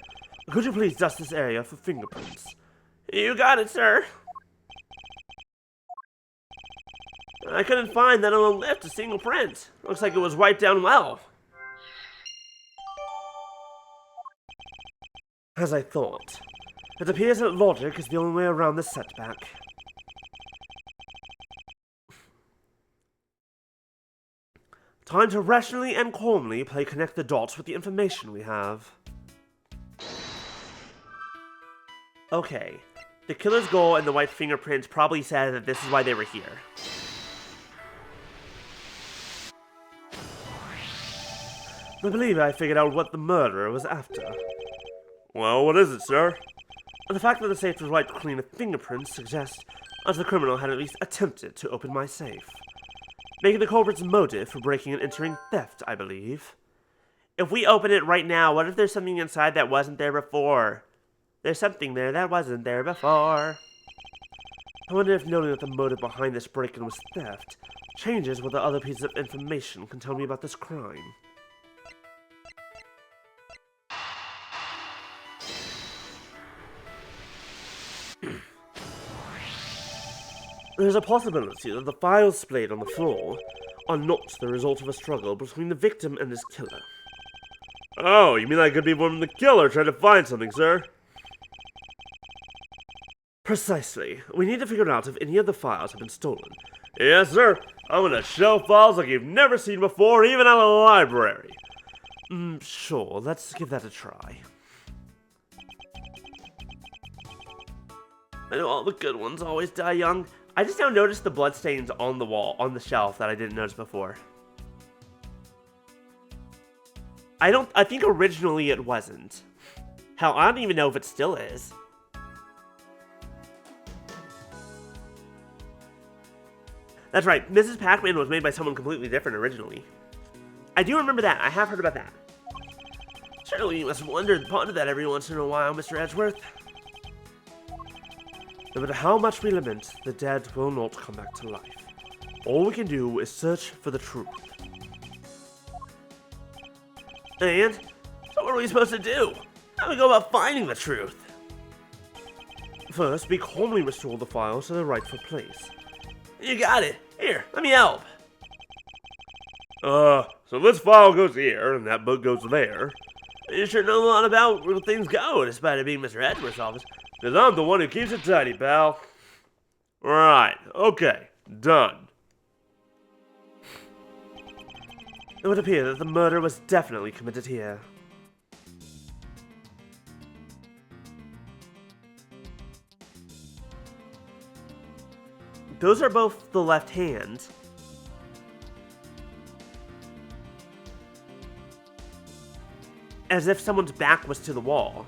S4: Could you please dust this area for fingerprints?
S1: You got it, sir. I couldn't find that on the left a single print. Looks like it was wiped down well.
S4: As I thought. It appears that logic is the only way around this setback. Time to rationally and calmly connect the dots with the information we have.
S1: Okay. The killer's goal and the white fingerprints probably said that this is why they were here.
S4: I believe I figured out what the murderer was after.
S2: Well, what is it, sir?
S1: The fact that the safe was wiped clean of fingerprints suggests that the criminal had at least attempted to open my safe, making the culprit's motive for breaking and entering theft, I believe. If we open it right now, what if there's something inside that wasn't there before? There's something there that wasn't there before. I wonder if knowing that the motive behind this break-in was theft changes what the other pieces of information can tell me about this crime. There's a possibility that the files splayed on the floor are not the result of a struggle between the victim and his killer.
S2: Oh, you mean that could be when the killer tried to find something, sir?
S1: Precisely. We need to figure out if any of the files have been stolen.
S2: Yes, sir. I'm gonna shelf files like you've never seen before, even at a library.
S1: Sure. Let's give that a try. I know all the good ones always die young. I just now noticed the bloodstains on the wall, on the shelf, that I didn't notice before. I think originally it wasn't. Hell, I don't even know if it still is. That's right, Mrs. Pac-Man was made by someone completely different originally. I do remember that. I have heard about that. Surely you must wonder and ponder that every once in a while, Mr. Edgeworth. No matter how much we lament, the dead will not come back to life. All we can do is search for the truth. And? So what are we supposed to do? How do we go about finding the truth? First, we calmly restore the files to their rightful place. You got it. Here, let me help.
S2: So this file goes here, and that book goes there.
S1: You sure know a lot about where things go, despite it being Mr. Edgeworth's office.
S2: Because I'm the one who keeps it tidy, pal. Right, okay, done.
S1: It would appear that the murder was definitely committed here. Those are both the left hand. As if someone's back was to the wall.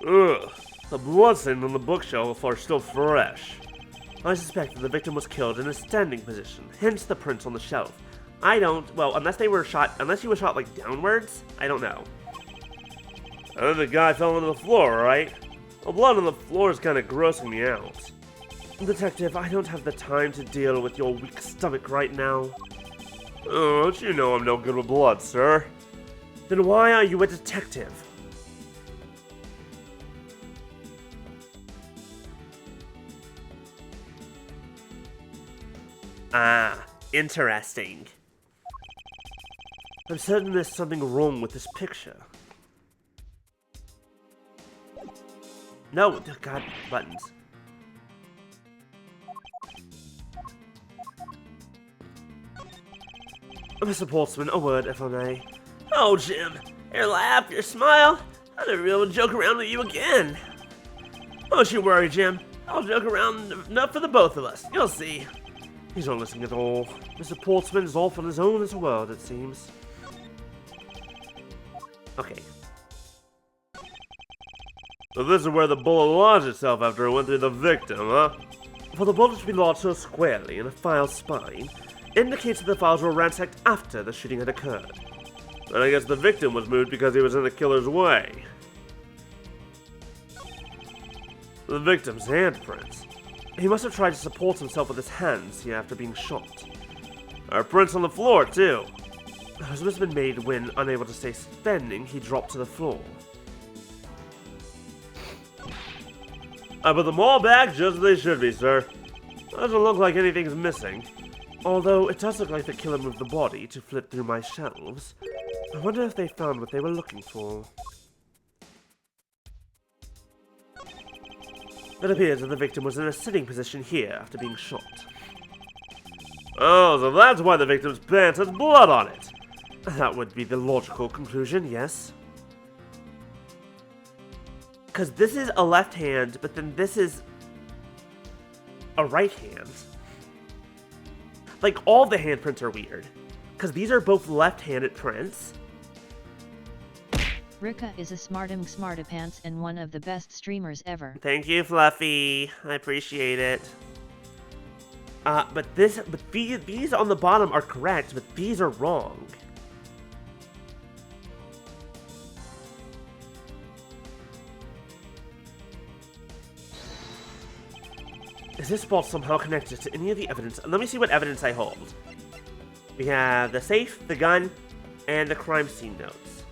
S2: Ugh, the bloodstains on the bookshelf are still fresh.
S1: I suspect that the victim was killed in a standing position, hence the prints on the shelf. I don't, well, unless he was shot like downwards, I don't know.
S2: And then the guy fell onto the floor, right? The blood on the floor is kind of grossing me out.
S1: Detective, I don't have the time to deal with your weak stomach right now.
S2: Oh, don't you know I'm no good with blood, sir?
S1: Then why are you a detective? Ah, interesting. I'm certain there's something wrong with this picture. No, God, buttons. Mr. Portsman, a word, if I may. Oh, Jim, your laugh, your smile. I'll never be able to joke around with you again. Don't you worry, Jim. I'll joke around enough for the both of us. You'll see. He's not listening at all. Mr. Portsman is off on his own little world, it seems. Okay.
S2: So this is where the bullet lodged itself after it went through the victim, huh?
S1: For the bullet to be lodged so squarely in a file's spine indicates that the files were ransacked after the shooting had occurred.
S2: But I guess the victim was moved because he was in the killer's way.
S1: The victim's handprints. He must have tried to support himself with his hands here after being shot.
S2: There are prints on the floor, too.
S1: Those must have been made when, unable to stay standing, he dropped to the floor.
S2: I put them all back just as they should be, sir. Doesn't look like anything's missing.
S1: Although it does look like the killer moved the body to flip through my shelves. I wonder if they found what they were looking for. It appears that the victim was in a sitting position here after being shot.
S2: Oh, so that's why the victim's pants has blood on it.
S1: That would be the logical conclusion, yes. Because this is a left hand, but then this is a right hand. Like, all the handprints are weird. Because these are both left-handed prints.
S5: Rika is a smartapants and one of the best streamers ever.
S1: Thank you, Fluffy. I appreciate it. But these on the bottom are correct, but these are wrong. Is this spot somehow connected to any of the evidence? Let me see what evidence I hold. We have the safe, the gun, and the crime scene notes.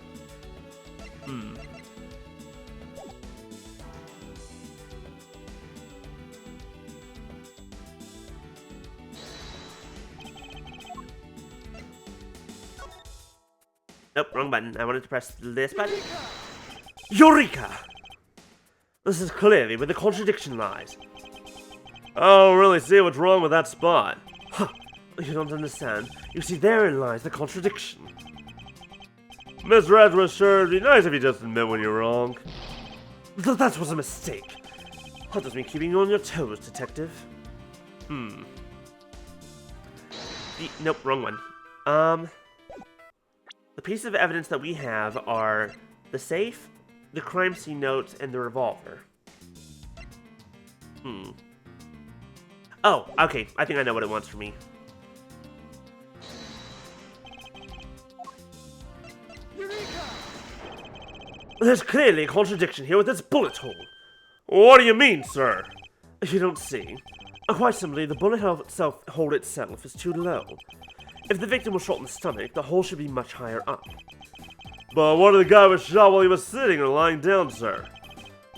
S1: Nope, wrong button. I wanted to press this button. Eureka! This is clearly where the contradiction lies.
S2: I don't really see what's wrong with that spot.
S1: Huh. You don't understand. You see, therein lies the contradiction.
S2: Mr. Edgeworth, sure, it'd be nice if you just admit when you're wrong.
S1: That was a mistake. That does mean keeping you on your toes, detective. Nope, wrong one. The pieces of evidence that we have are the safe, the crime scene notes, and the revolver. Oh, okay. I think I know what it wants from me. There's clearly a contradiction here with this bullet hole.
S2: What do you mean, sir?
S1: You don't see. Quite simply, the bullet hole itself is too low. If the victim was shot in the stomach, the hole should be much higher up.
S2: But what if the guy was shot while he was sitting or lying down, sir?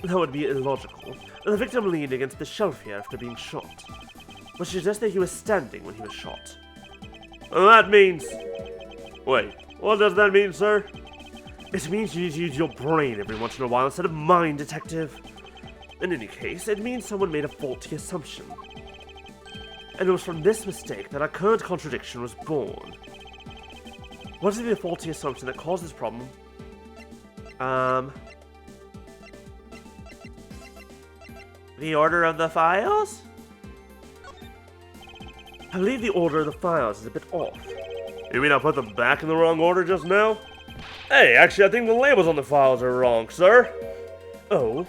S1: That would be illogical. The victim leaned against the shelf here after being shot, which suggests that he was standing when he was shot.
S2: And that means... Wait, what does that mean, sir?
S1: It means you need to use your brain every once in a while instead of mine, detective. In any case, it means someone made a faulty assumption. And it was from this mistake that our current contradiction was born. What is the faulty assumption that caused this problem? The order of the files? I believe the order of the files is a bit off.
S2: You mean I put them back in the wrong order just now? Hey, actually, I think the labels on the files are wrong, sir.
S1: Oh?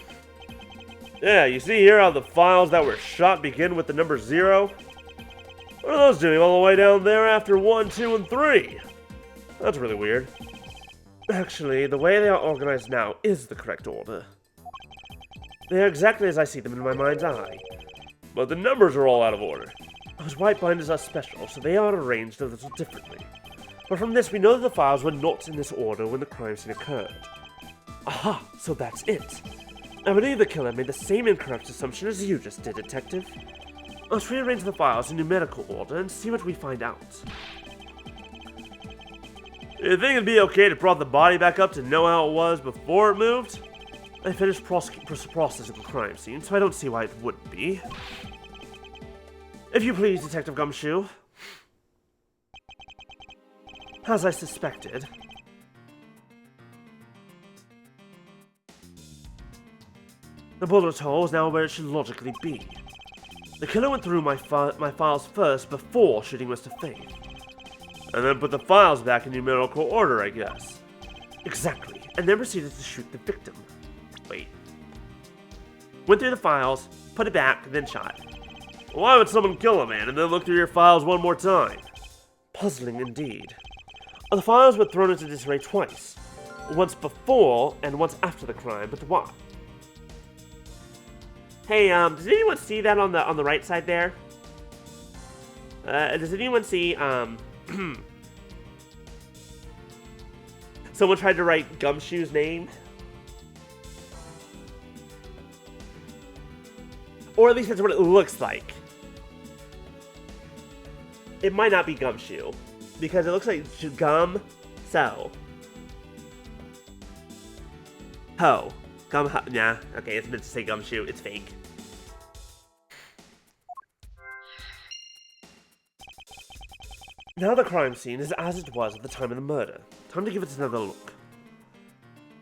S2: Yeah, you see here how the files that were shot begin with the number 0? What are those doing all the way down there after 1, 2, and 3? That's really weird.
S1: Actually, the way they are organized now is the correct order. They are exactly as I see them in my mind's eye.
S2: But the numbers are all out of order.
S1: Those white binders are special, so they are arranged a little differently. But from this, we know that the files were not in this order when the crime scene occurred. Aha, so that's it. I believe the killer made the same incorrect assumption as you just did, detective. Let's rearrange the files in numerical order and see what we find out.
S2: You think it'd be okay to prop the body back up to know how it was before it moved?
S1: I finished processing the crime scene, so I don't see why it wouldn't be. If you please, Detective Gumshoe. As I suspected. The bullet hole is now where it should logically be. The killer went through my files first before shooting Mr. Faith.
S2: And then put the files back in numerical order, I guess.
S1: Exactly, and then proceeded to shoot the victim. Wait. Went through the files, put it back, then shot.
S2: Why would someone kill a man and then look through your files one more time?
S1: Puzzling indeed. The files were thrown into disarray twice. Once before and once after the crime, but why? Hey, does anyone see that on the right side there? Does anyone see, someone tried to write Gumshoe's name? Or at least that's what it looks like. It might not be Gumshoe, because it looks like Gum So. Ho. Nah, okay, it's meant to say Gumshoe, it's fake. Now the crime scene is as it was at the time of the murder. Time to give it another look.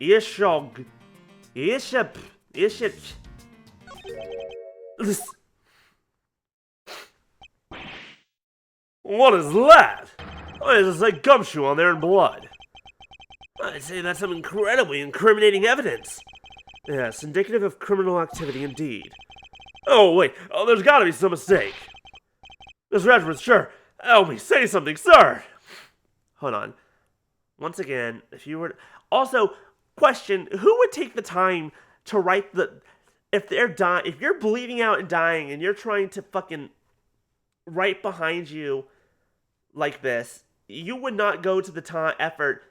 S1: Ishog. Iship. Iship.
S2: What is that? Why does it say Gumshoe on there in blood?
S1: I'd say that's some incredibly incriminating evidence.
S2: Yes, indicative of criminal activity indeed. Oh, wait. Oh, there's gotta be some mistake. Mr. Edgeworth, sure. Help me say something, sir.
S1: Hold on. Once again, if you were... Also, question, who would take the time to write the... If they're dying... If you're bleeding out and dying and you're trying to fucking write behind you like this, you would not go to the time effort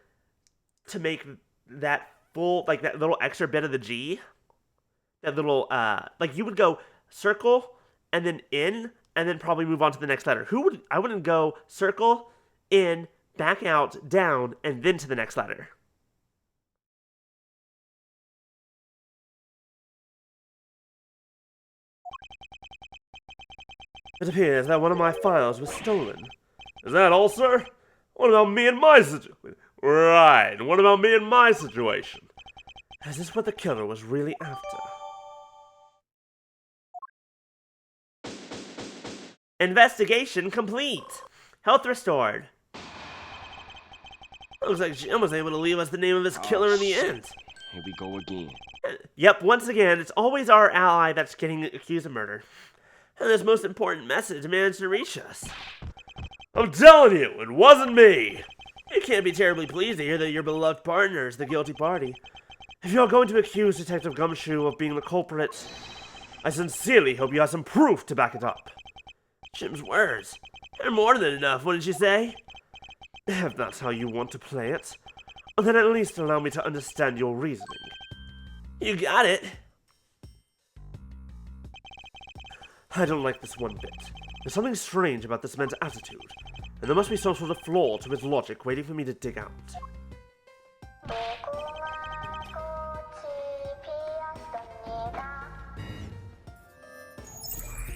S1: to make that full, like that little extra bit of the G. That little, like you would go circle and then in and then probably move on to the next letter. I wouldn't go circle, in, back out, down, and then to the next letter.
S2: It appears that one of my files was stolen. Is that all, sir? What about me and my situation? Right, what about me and my situation?
S1: Is this what the killer was really after? Investigation complete. Health restored. Looks like Jim was able to leave us the name of his killer in the end.
S6: Here we go again.
S1: Yep, once again, it's always our ally that's getting accused of murder. And this most important message managed to reach us.
S2: I'm telling you, it wasn't me.
S1: You can't be terribly pleased to hear that your beloved partner is the guilty party. If you're going to accuse Detective Gumshoe of being the culprit,
S2: I sincerely hope you have some proof to back it up.
S1: Jim's words are more than enough, wouldn't you say?
S2: If that's how you want to play it, then at least allow me to understand your reasoning.
S1: You got it.
S2: I don't like this one bit. There's something strange about this man's attitude, and there must be some sort of flaw to his logic waiting for me to dig out.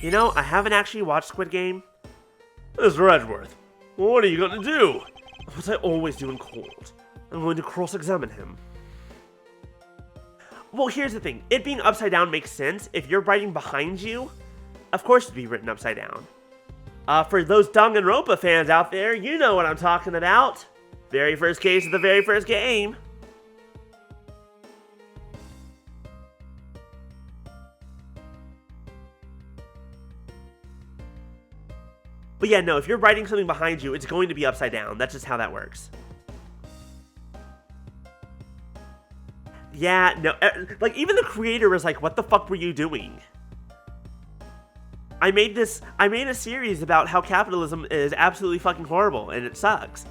S1: You know, I haven't actually watched Squid Game.
S2: Mr. Edgeworth, what are you going to do?
S1: What I always do in court.
S2: I'm going to cross-examine him.
S1: Well, here's the thing. It being upside down makes sense. If you're writing behind you, of course it'd be written upside down. For those Danganronpa fans out there, you know what I'm talking about. Very first case of the very first game. But yeah, no, if you're writing something behind you, it's going to be upside down. That's just how that works. Yeah, no, like, even the creator was like, what the fuck were you doing? I made a series about how capitalism is absolutely fucking horrible, and it sucks.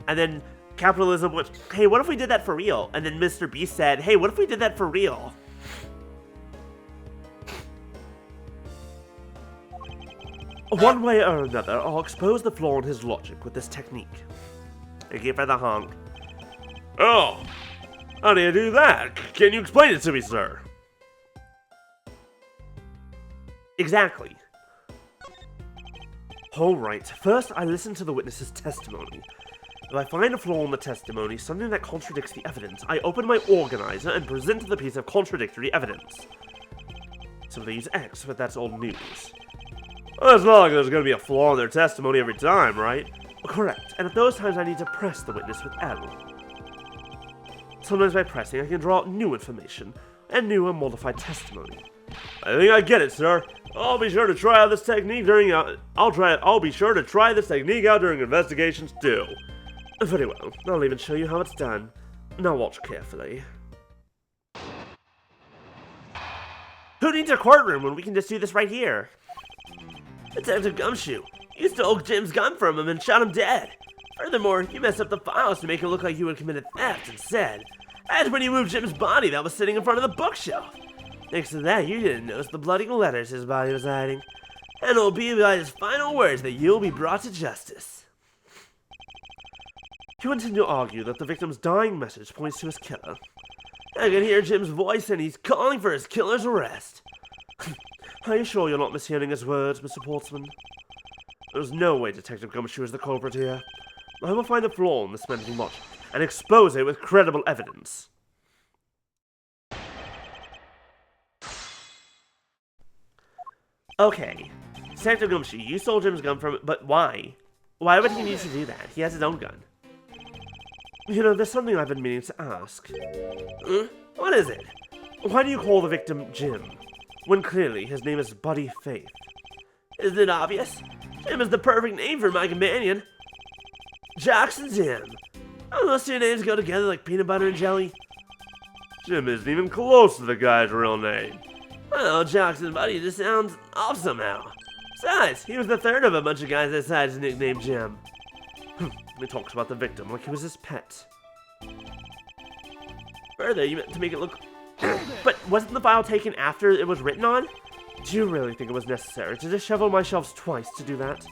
S1: And then capitalism went, hey, what if we did that for real? And then Mr. Beast said, hey, what if we did that for real?
S2: One way or another, I'll expose the flaw in his logic with this technique.
S1: Thank you for the honk.
S2: Oh, how do you do that? Can you explain it to me, sir?
S1: Exactly.
S2: Alright, first I listen to the witness's testimony. If I find a flaw in the testimony, something that contradicts the evidence, I open my organizer and present the piece of contradictory evidence. Simply use X, but that's old news.
S4: Well, it's not like there's going to be a flaw in their testimony every time, right?
S2: Correct, and at those times I need to press the witness with L. Sometimes by pressing I can draw out new information, and new and modified testimony.
S4: I think I get it, sir. I'll be sure to try out this technique during I'll be sure to try this technique out during investigations too.
S2: Very well, I'll even show you how it's done. Now watch carefully.
S1: Who needs a courtroom when we can just do this right here? Detective Gumshoe, you stole Jim's gun from him and shot him dead. Furthermore, you messed up the files to make it look like you had committed theft instead. That's when you moved Jim's body that was sitting in front of the bookshelf. Next to that, you didn't notice the bloody letters his body was hiding. And it'll be by his final words that you'll be brought to justice.
S2: You intend to argue that the victim's dying message points to his killer.
S1: I can hear Jim's voice and he's calling for his killer's arrest.
S2: Are you sure you're not mishearing his words, Mr. Portsman? There's no way Detective Gumshoe is the culprit here. I will find the flaw in this man's logic and expose it with credible evidence.
S1: Okay, Detective Gumshoe, you stole Jim's gun from it, but why? Why would he need to do that? He has his own gun.
S2: You know, there's something I've been meaning to ask.
S1: What is it?
S2: Why do you call the victim Jim, when clearly his name is Buddy Faith?
S1: Isn't it obvious? Jim is the perfect name for my companion. Jackson Jim. Oh, those two names go together like peanut butter and jelly.
S2: Jim isn't even close to the guy's real name.
S1: Well, Jackson Buddy just sounds off somehow. Besides, he was the third of a bunch of guys that decided to nickname Jim.
S2: He talks about the victim like he was his pet.
S1: Further, you meant to make it look... But wasn't the file taken after it was written on?
S2: Do you really think it was necessary to dishevel my shelves twice to do that?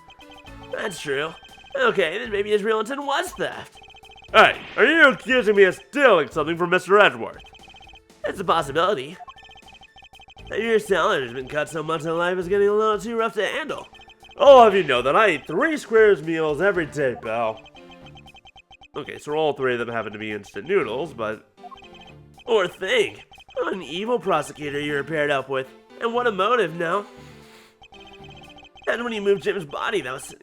S1: That's true. Okay, then maybe his real intent was theft.
S2: Hey, are you accusing me of stealing something from Mr. Edgeworth?
S1: It's a possibility. Your salad has been cut so much that life is getting a little too rough to handle.
S2: I'll have you know that I eat 3 squares meals every day, pal. Okay, so all 3 of them happen to be instant noodles, but...
S1: Or think, what an evil prosecutor you're paired up with. And what a motive, no? And when you moved Jim's body, that was...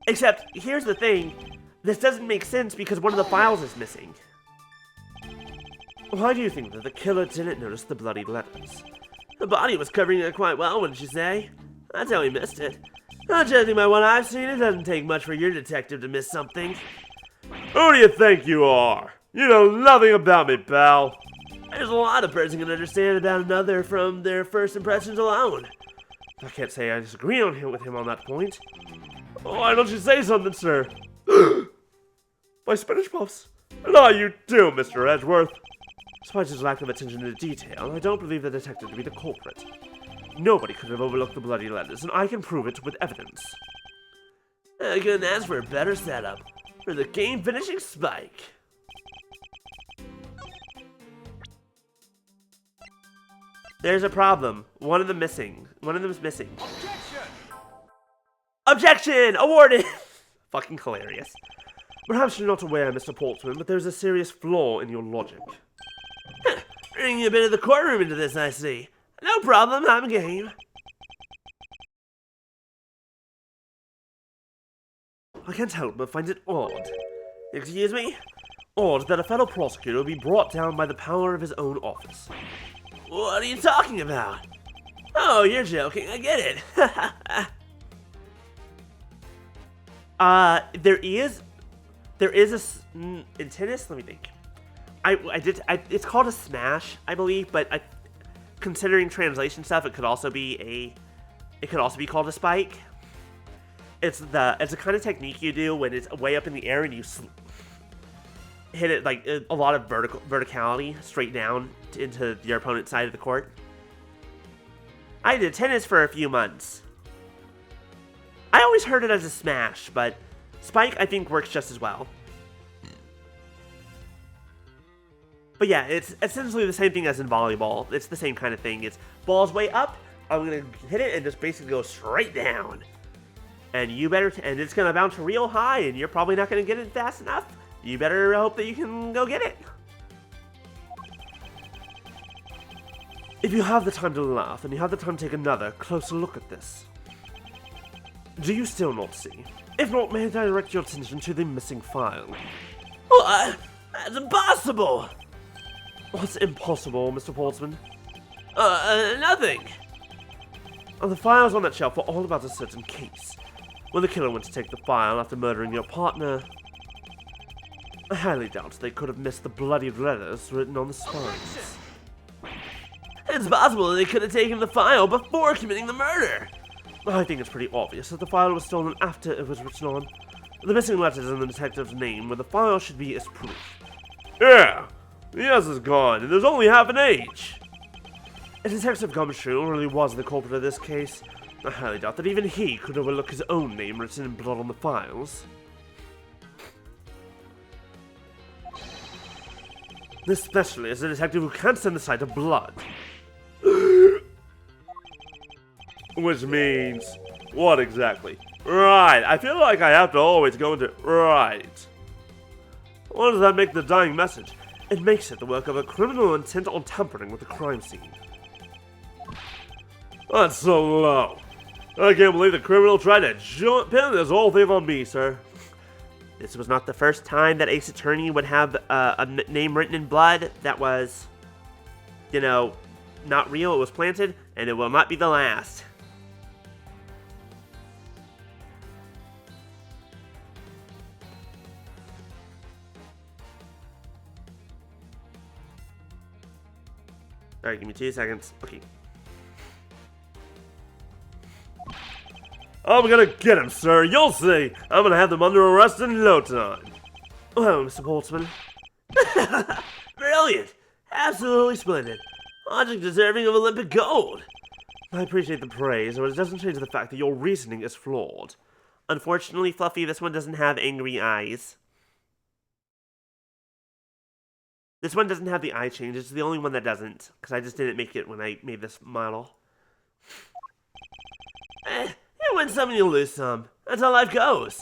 S1: Except, here's the thing. This doesn't make sense because one of the files is missing.
S2: Why do you think that the killer didn't notice the bloody letters?
S1: The body was covering it quite well, wouldn't you say? That's how he missed it. Not judging by what I've seen, it doesn't take much for your detective to miss something.
S2: Who do you think you are? You know nothing about me, pal.
S1: There's a lot a person can understand about another from their first impressions alone.
S2: I can't say I disagree with him on that point. Why don't you say something, sir? My spinach puffs. And you too, Mr. Edgeworth. Despite his lack of attention to detail, I don't believe the detective to be the culprit. Nobody could have overlooked the bloody letters, and I can prove it with evidence.
S1: I couldn't ask for a better setup for the game-finishing spike. There's a problem. One of them missing. One of them is missing. Objection! Awarded! Fucking hilarious.
S2: Perhaps you're not aware, Mr. Portsman, but there's a serious flaw in your logic.
S1: Bringing a bit of the courtroom into this, I see. No problem, I'm game.
S2: I can't help but find it odd.
S1: Excuse me?
S2: Odd that a fellow prosecutor will be brought down by the power of his own office.
S1: What are you talking about? Oh, you're joking, I get it. There is a, in tennis, let me think. It's called a smash, I believe, but considering translation stuff, it could also be called a spike. It's a kind of technique you do when it's way up in the air and you hit it like a lot of verticality straight down into your opponent's side of the court. I did tennis for a few months. I always heard it as a smash, but spike I think works just as well. But yeah, it's essentially the same thing as in volleyball. It's the same kind of thing. It's ball's way up, I'm gonna hit it and just basically go straight down. And and it's gonna bounce real high and you're probably not gonna get it fast enough. You better hope that you can go get it.
S2: If you have the time to laugh and you have the time to take another closer look at this, do you still not see? If not, may I direct your attention to the missing file?
S1: What? That's impossible!
S2: What's impossible, Mr. Portsman?
S1: Nothing.
S2: The files on that shelf were all about a certain case. When the killer went to take the file after murdering your partner, I highly doubt they could have missed the bloody letters written on the spines.
S1: It's possible they could have taken the file before committing the murder.
S2: I think it's pretty obvious that the file was stolen after it was written on. The missing letters in the detective's name where the file should be as proof.
S4: Yeah, the S is gone, and there's only half an H.
S2: If Detective Gumshoe really was the culprit of this case, I highly doubt that even he could overlook his own name written in blood on the files. Especially as a detective who can't stand the sight of blood.
S4: Which means, what exactly? Right, I feel like I have to always go into right.
S2: What does that make the dying message? It makes it the work of a criminal intent on tampering with the crime scene.
S4: That's so low. I can't believe the criminal tried to pin this whole thing on me, sir.
S1: This was not the first time that Ace Attorney would have a name written in blood that was, you know, not real. It was planted, and it will not be the last. Alright, give me 2 seconds. Okay.
S4: I'm gonna get him, sir. You'll see. I'm gonna have them under arrest in no time.
S1: Well, Mr. Boltzmann. Brilliant! Absolutely splendid. Logic deserving of Olympic gold.
S4: I appreciate the praise, but it doesn't change the fact that your reasoning is flawed.
S1: Unfortunately, Fluffy, this one doesn't have angry eyes. This one doesn't have the eye change. It's the only one that doesn't, because I just didn't make it when I made this model. You win some and you lose some. That's how life goes.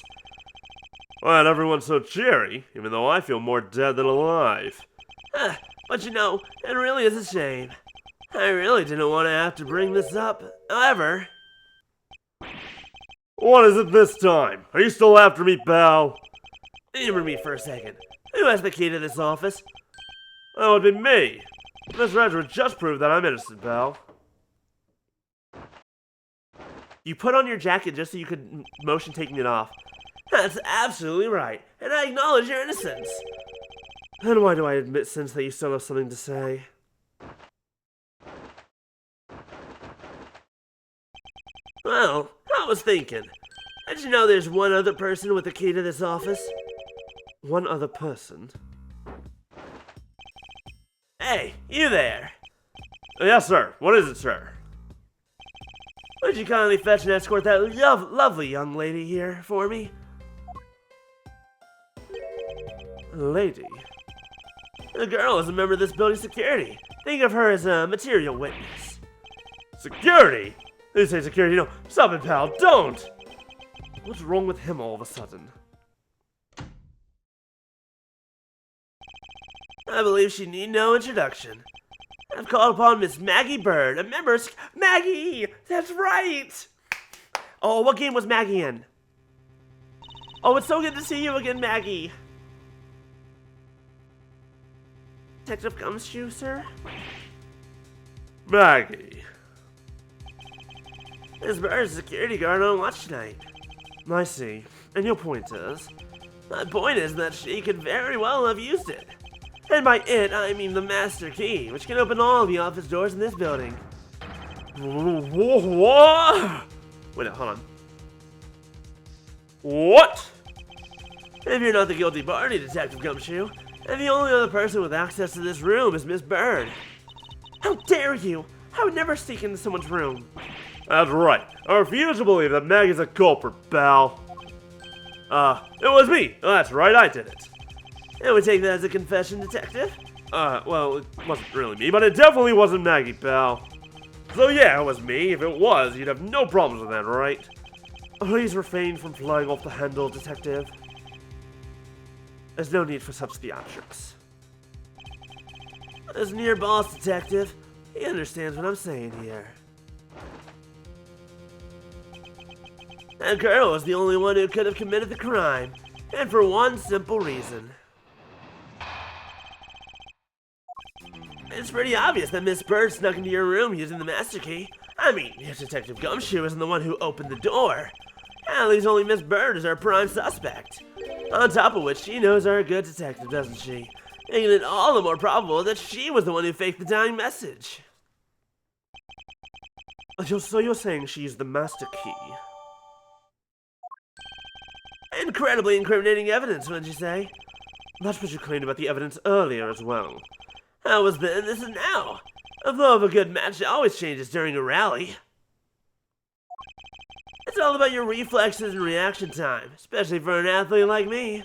S4: Why, everyone's so cheery, even though I feel more dead than alive.
S1: But you know, it really is a shame. I really didn't want to have to bring this up. However...
S4: What is it this time? Are you still after me, pal?
S1: Humor me for a second. Who has the key to this office?
S4: That would be me. Mr. Edgeworth just proved that I'm innocent, pal.
S1: You put on your jacket just so you could motion taking it off. That's absolutely right, and I acknowledge your innocence.
S4: And why do I admit since that you still have something to say?
S1: Well, I was thinking. Did you know there's one other person with the key to this office?
S4: One other person?
S1: Hey, you there.
S4: Yes, sir. What is it, sir?
S1: Would you kindly fetch and escort that lovely young lady here for me?
S4: Lady?
S1: The girl is a member of this building's security. Think of her as a material witness.
S4: Security? You say security? No, stop it, pal. Don't! What's wrong with him all of a sudden?
S1: I believe she need no introduction. I've called upon Miss Maggie Bird, a member of... Maggie! That's right! Oh, what game was Maggie in? Oh, it's so good to see you again, Maggie. Detective Gumshoe, sir?
S4: Maggie.
S1: Miss Bird is a security guard on watch tonight.
S4: I see. And your point is?
S1: My point is that she could very well have used it. And by it, I mean the master key, which can open all the office doors in this building.
S4: What?
S1: Wait, hold on.
S4: What?
S1: If you're not the guilty party, Detective Gumshoe, and the only other person with access to this room is Miss Bird. How dare you! I would never sneak into someone's room.
S4: That's right. I refuse to believe that Maggie's a culprit, pal. It was me. That's right, I did it.
S1: And we take that as a confession, Detective?
S4: Well, it wasn't really me, but it definitely wasn't Maggie, pal. So yeah, it was me. If it was, you'd have no problems with that, right?
S1: Please refrain from flying off the handle, Detective. There's no need for such theatrics. Listen to your boss, Detective. He understands what I'm saying here. That girl was the only one who could have committed the crime, and for one simple reason. It's pretty obvious that Miss Bird snuck into your room using the master key. I mean, if Detective Gumshoe isn't the one who opened the door, at least only Miss Bird is our prime suspect. On top of which, she knows our good detective, doesn't she? Making it all the more probable that she was the one who faked the dying message.
S4: So you're saying she's the master key?
S1: Incredibly incriminating evidence, wouldn't you say?
S4: That's what you claimed about the evidence earlier as well.
S1: How was then, this is now. A flow of a good match always changes during a rally. It's all about your reflexes and reaction time, especially for an athlete like me.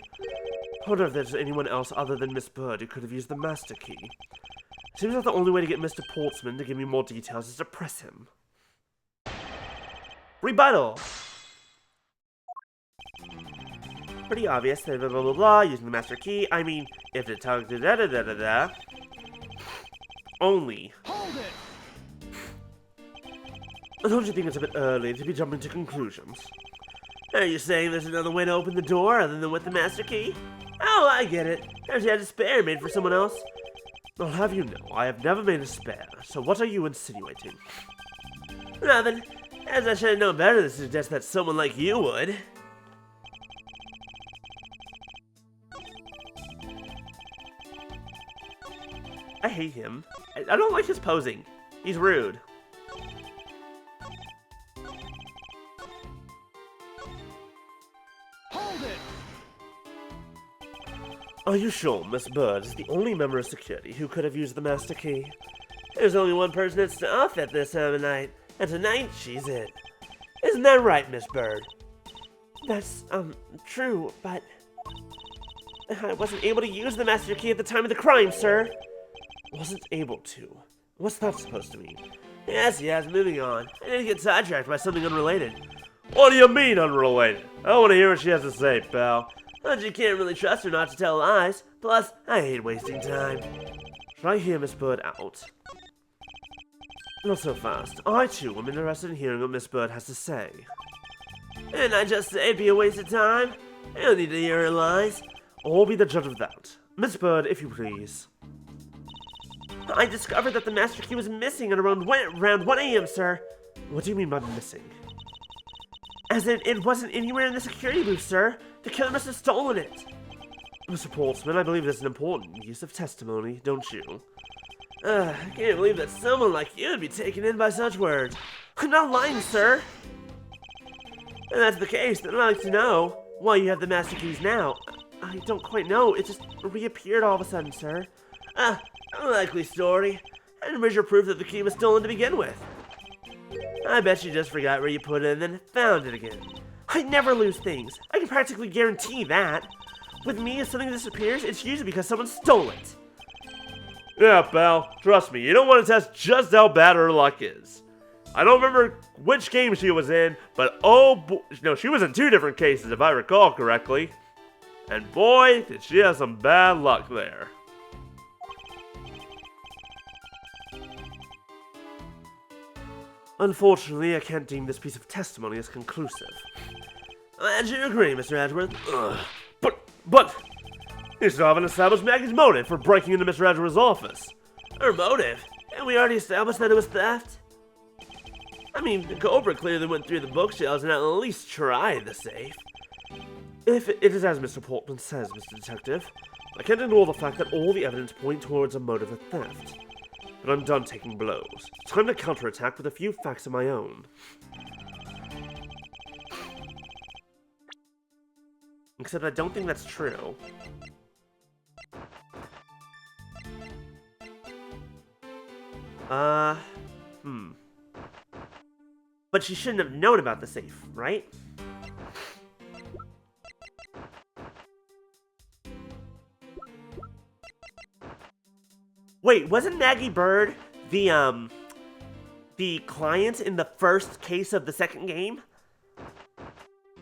S4: I wonder if there's anyone else other than Miss Bird who could have used the master key. Seems like the only way to get Mr. Portsman to give me more details is to press him.
S1: Rebuttal. Pretty obvious, blah blah blah blah, using the master key. I mean, if the tongue da da da da da da. Only.
S3: Hold it!
S2: Don't you think it's a bit early to be jumping to conclusions?
S1: Are you saying there's another way to open the door other than with the master key? Oh, I get it. Perhaps you had a spare made for someone else.
S2: I'll have you know, I have never made a spare, so what are you insinuating?
S1: Nothing. As I should have known better to suggest that someone like you would.
S2: I hate him. I don't like his posing. He's rude.
S6: Hold it!
S2: Are you sure Miss Bird is the only member of security who could have used the master key?
S1: There's only one person at staff at this time of night, and tonight she's it. Isn't that right, Miss Bird?
S2: That's, true, but I wasn't able to use the master key at the time of the crime, sir. Wasn't able to? What's that supposed to mean?
S1: Yes, moving on. I didn't get sidetracked by something unrelated.
S4: What do you mean unrelated? I want to hear what she has to say, pal.
S1: But you can't really trust her not to tell lies. Plus, I hate wasting time.
S2: Should I hear Miss Bird out? Not so fast. I, too, am interested in hearing what Miss Bird has to say.
S1: Didn't I just say it'd be a waste of time? You don't need to hear her lies.
S2: I'll be the judge of that. Miss Bird, if you please.
S1: I discovered that the master key was missing at around 1 a.m., sir.
S2: What do you mean by missing?
S1: As in, it wasn't anywhere in the security booth, sir. The killer must have stolen it.
S2: Mr. Portsman, I believe that's an important use of testimony, don't you?
S1: I can't believe that someone like you would be taken in by such words. I'm not lying, sir. If that's the case, then I'd like to know why you have the master keys now.
S2: I don't quite know. It just reappeared all of a sudden, sir.
S1: Unlikely story. And where's your proof that the key was stolen to begin with? I bet you just forgot where you put it and then found it again.
S2: I never lose things. I can practically guarantee that. With me, if something disappears, it's usually because someone stole it.
S4: Yeah, pal. Trust me, you don't want to test just how bad her luck is. I don't remember which game she was in, but oh boy, no, she was in 2 different cases if I recall correctly. And boy, did she have some bad luck there.
S2: Unfortunately, I can't deem this piece of testimony as conclusive.
S1: Glad you agree, Mr. Edgeworth.
S4: But, you still haven't established Maggie's motive for breaking into Mr. Edgeworth's office.
S1: Her motive? And we already established that it was theft? I mean, the culprit clearly went through the bookshelves and at least tried the safe.
S2: If it is as Mr. Portman says, Mr. Detective, I can't ignore the fact that all the evidence point towards a motive of theft. But I'm done taking blows. It's time to counterattack with a few facts of my own. Except I don't think that's true. But she shouldn't have known about the safe, right? Wait, wasn't Maggie Bird the client in the first case of the second game?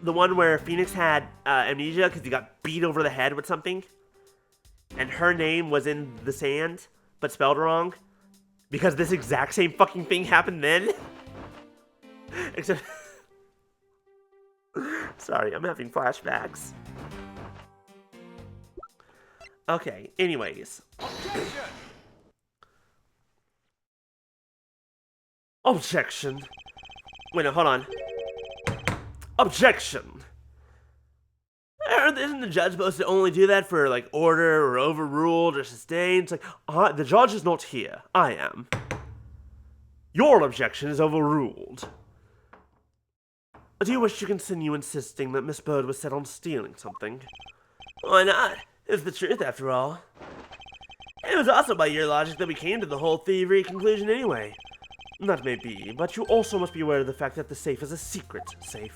S2: The one where Phoenix had amnesia because he got beat over the head with something? And her name was in the sand, but spelled wrong? Because this exact same fucking thing happened then? Except... Sorry, I'm having flashbacks. Okay, anyways. Objection. Wait, no, hold on. Objection. Isn't the judge supposed to only do that for, like, order or overruled or sustained? It's like, the judge is not here. I am. Your objection is overruled. Do you wish to continue insisting that Miss Bird was set on stealing something? Why not? It's the truth, after all. It was also by your logic that we came to the whole thievery conclusion anyway. That may be, but you also must be aware of the fact that the safe is a secret safe.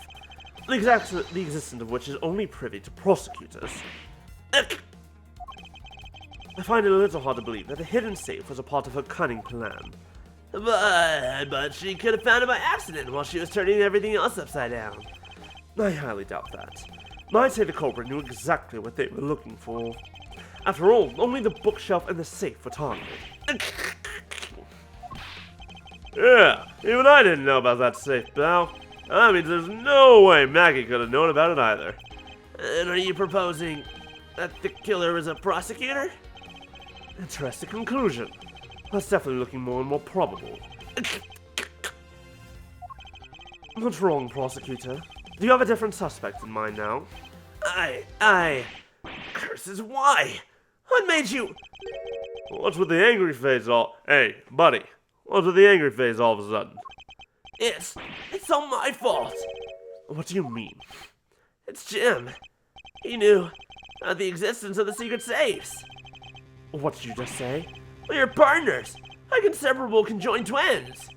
S2: The existence of which is only privy to prosecutors. I find it a little hard to believe that the hidden safe was a part of her cunning plan. But she could have found it by accident while she was turning everything else upside down. I highly doubt that. I'd say the culprit knew exactly what they were looking for. After all, only the bookshelf and the safe were targeted.
S4: Yeah, even I didn't know about that safe, pal. That means there's no way Maggie could have known about it either.
S3: And are you proposing that the killer is a prosecutor?
S4: Interesting conclusion. That's definitely looking more and more probable. What's wrong, prosecutor? Do you have a different suspect in mind now?
S3: Curses, why? What made you...
S4: What's with the angry face all... Hey, buddy. What's with the angry face all of a sudden?
S3: It's all my fault.
S4: What do you mean?
S3: It's Jim. He knew the existence of the secret safes.
S4: What did you just say?
S3: We're partners, like inseparable conjoined twins.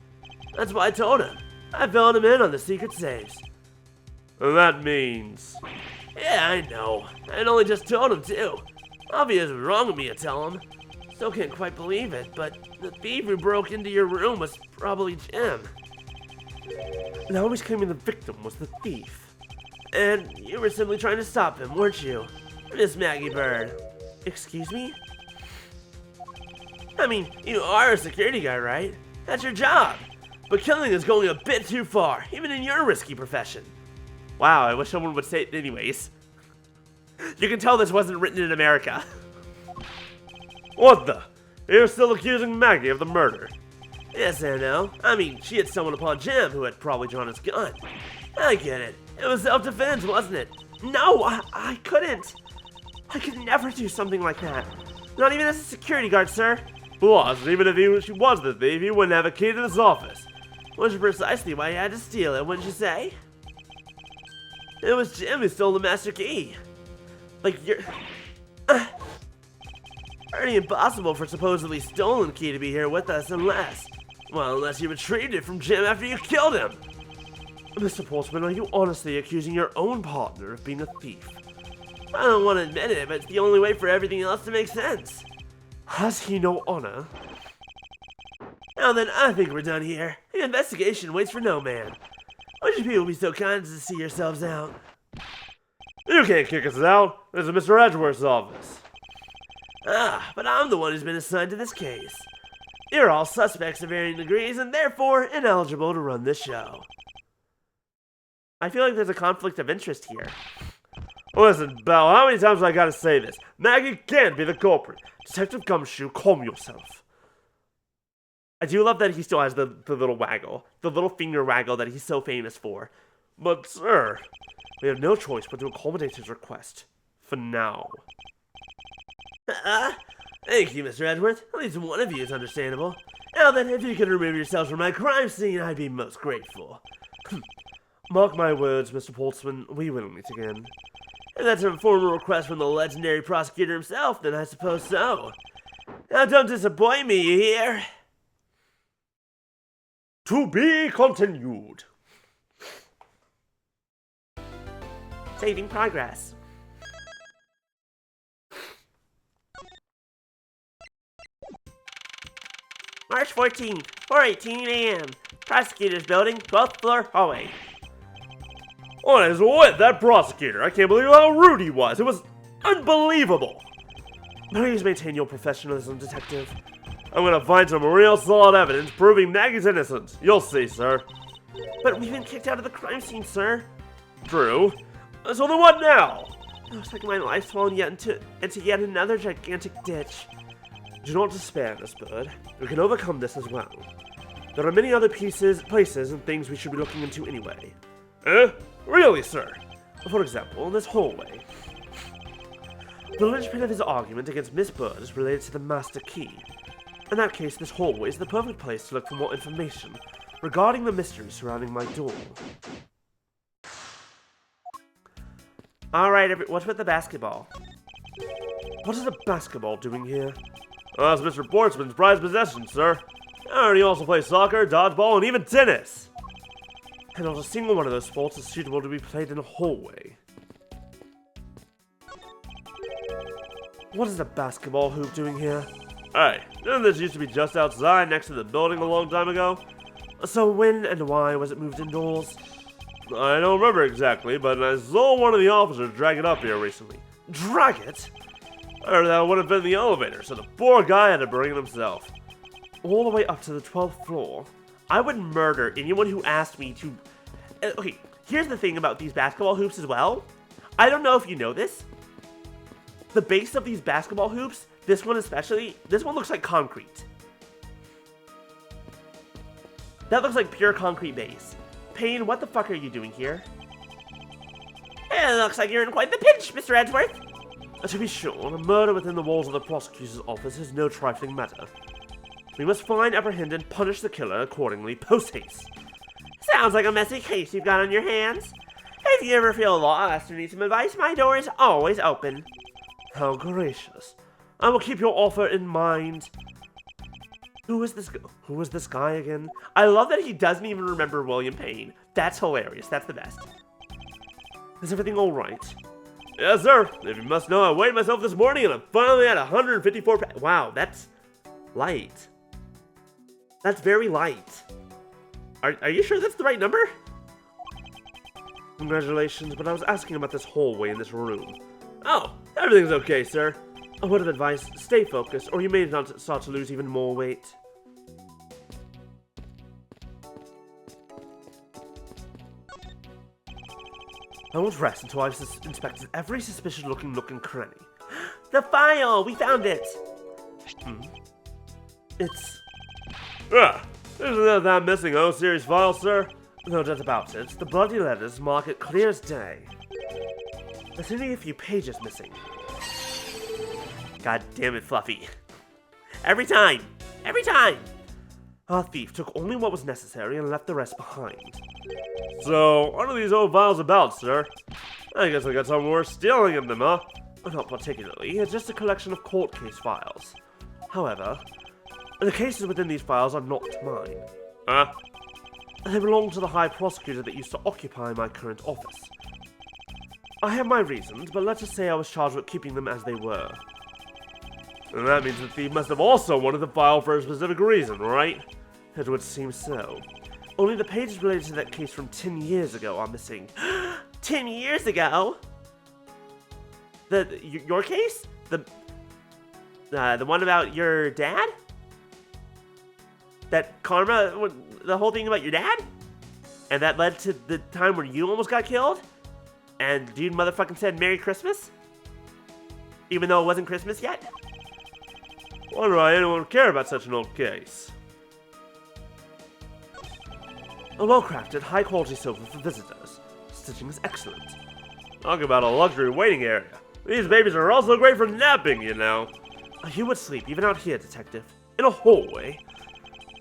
S3: That's why I told him. I filled him in on the secret safes.
S4: That means...
S3: Yeah, I know. I'd only just told him, too. Obvious wrong of me to tell him. Still can't quite believe it, but the thief who broke into your room was probably Jim.
S4: Now he's claiming the victim was the thief.
S3: And you were simply trying to stop him, weren't you, Miss Maggie Bird?
S4: Excuse me?
S3: I mean, you are a security guard, right? That's your job. But killing is going a bit too far, even in your risky profession.
S1: Wow, I wish someone would say it anyways. You can tell this wasn't written in America.
S4: What the? You're still accusing Maggie of the murder?
S3: Yes, I know. I mean, she had stumbled upon Jim, who had probably drawn his gun. I get it. It was self-defense, wasn't it?
S1: No, I couldn't. I could never do something like that. Not even as a security guard, sir.
S4: Plus, even if she was the thief, he wouldn't have a key to this office.
S3: Which is precisely why you had to steal it, wouldn't you say? It was Jim who stole the master key. Like, you're... Pretty impossible for supposedly stolen key to be here with us unless... Well, unless you retrieved it from Jim after you killed him.
S4: Mr. Portsman, are you honestly accusing your own partner of being a thief?
S3: I don't want to admit it, but it's the only way for everything else to make sense.
S4: Has he no honor?
S3: Now then, I think we're done here. The investigation waits for no man. Would you people be so kind as to see yourselves out?
S4: You can't kick us out. This is Mr. Edgeworth's office.
S3: Ah, but I'm the one who's been assigned to this case. You're all suspects of varying degrees and therefore ineligible to run this show.
S1: I feel like there's a conflict of interest here.
S4: Listen, Belle, how many times I gotta say this? Maggie can't be the culprit. Detective Gumshoe, calm yourself.
S1: I do love that he still has the little waggle. The little finger waggle that he's so famous for.
S4: But, sir, we have no choice but to accommodate his request. For now.
S3: Thank you, Mr. Edgeworth. At least one of you is understandable. Now then, if you could remove yourselves from my crime scene, I'd be most grateful.
S4: Mark my words, Mr. Portsman, we will meet again.
S3: If that's a formal request from the legendary prosecutor himself, then I suppose so. Now don't disappoint me, you hear?
S4: To be continued.
S1: Saving progress. March 14th, 4:18 a.m. Prosecutor's building, 12th floor hallway.
S4: What is with that prosecutor? I can't believe how rude he was. It was unbelievable.
S1: Please maintain your professionalism, detective.
S4: I'm gonna find some real solid evidence proving Maggie's innocence. You'll see, sir.
S1: But we've been kicked out of the crime scene, sir.
S4: True. So then what now?
S1: Looks like my life's fallen into yet another gigantic ditch.
S4: Do not despair, Miss Bird. We can overcome this as well. There are many other places, and things we should be looking into anyway. Really, sir? For example, this hallway. The linchpin of his argument against Miss Bird is related to the master key. In that case, this hallway is the perfect place to look for more information regarding the mystery surrounding my door.
S1: Alright, what's with the basketball?
S4: What is a basketball doing here? That's Mr. Portsman's prized possession, sir. And he also plays soccer, dodgeball, and even tennis. And not a single one of those sports is suitable to be played in a hallway. What is the basketball hoop doing here? Hey, didn't this used to be just outside next to the building a long time ago?
S1: So when and why was it moved indoors?
S4: I don't remember exactly, but I saw one of the officers drag it up here recently.
S1: Drag it?
S4: Or that would have been the elevator, so the poor guy had to bring it himself.
S1: All the way up to the 12th floor? I would murder anyone who asked me to... Okay, here's the thing about these basketball hoops as well. I don't know if you know this. The base of these basketball hoops, this one especially, this one looks like concrete. That looks like pure concrete base. Payne, what the fuck are you doing here?
S3: It looks like you're in quite the pinch, Mr. Edgeworth.
S2: To be sure, a murder within the walls of the prosecutor's office is no trifling matter. We must find, apprehend, and punish the killer accordingly, post-haste.
S3: Sounds like a messy case you've got on your hands. If you ever feel lost or need some advice, my door is always open.
S2: How gracious. I will keep your offer in mind. Who is this guy again?
S1: I love that he doesn't even remember William Payne. That's hilarious. That's the best.
S2: Is everything alright?
S4: Yes, sir. If you must know, I weighed myself this morning and I'm finally at 154 pounds.
S1: Wow, that's light. That's very light. Are you sure that's the right number?
S2: Congratulations, but I was asking about this hallway in this room.
S4: Oh, everything's okay, sir.
S2: A word of advice, stay focused, or you may not start to lose even more weight. I won't rest until I've inspected every suspicious-looking nook and cranny.
S1: The file! We found it!
S2: It's...
S4: Isn't that missing O-Series file, sir?
S2: No doubt about it. The bloody letters mark it clear as day. There's only a few pages missing.
S1: God damn it, Fluffy. Every time! Every time!
S2: Our thief took only what was necessary and left the rest behind.
S4: So, what are these old files about, sir? I guess I got something worth stealing in them, huh?
S2: Not particularly, it's just a collection of court case files. However, the cases within these files are not mine.
S4: Huh?
S2: They belong to the High Prosecutor that used to occupy my current office. I have my reasons, but let's just say I was charged with keeping them as they were.
S4: And that means the thief must have also wanted the file for a specific reason, right?
S2: It would seem so. Only the pages related to that case from 10 years ago are missing.
S1: 10 years ago? Your case? The one about your dad? That karma, the whole thing about your dad? And that led to the time where you almost got killed? And dude motherfucking said Merry Christmas? Even though it wasn't Christmas yet?
S4: Wonder why anyone would care about such an old case.
S2: A well-crafted, high-quality sofa for visitors. Stitching is excellent.
S4: Talk about a luxury waiting area. These babies are also great for napping, you know.
S2: You would sleep even out here, Detective. In a hallway.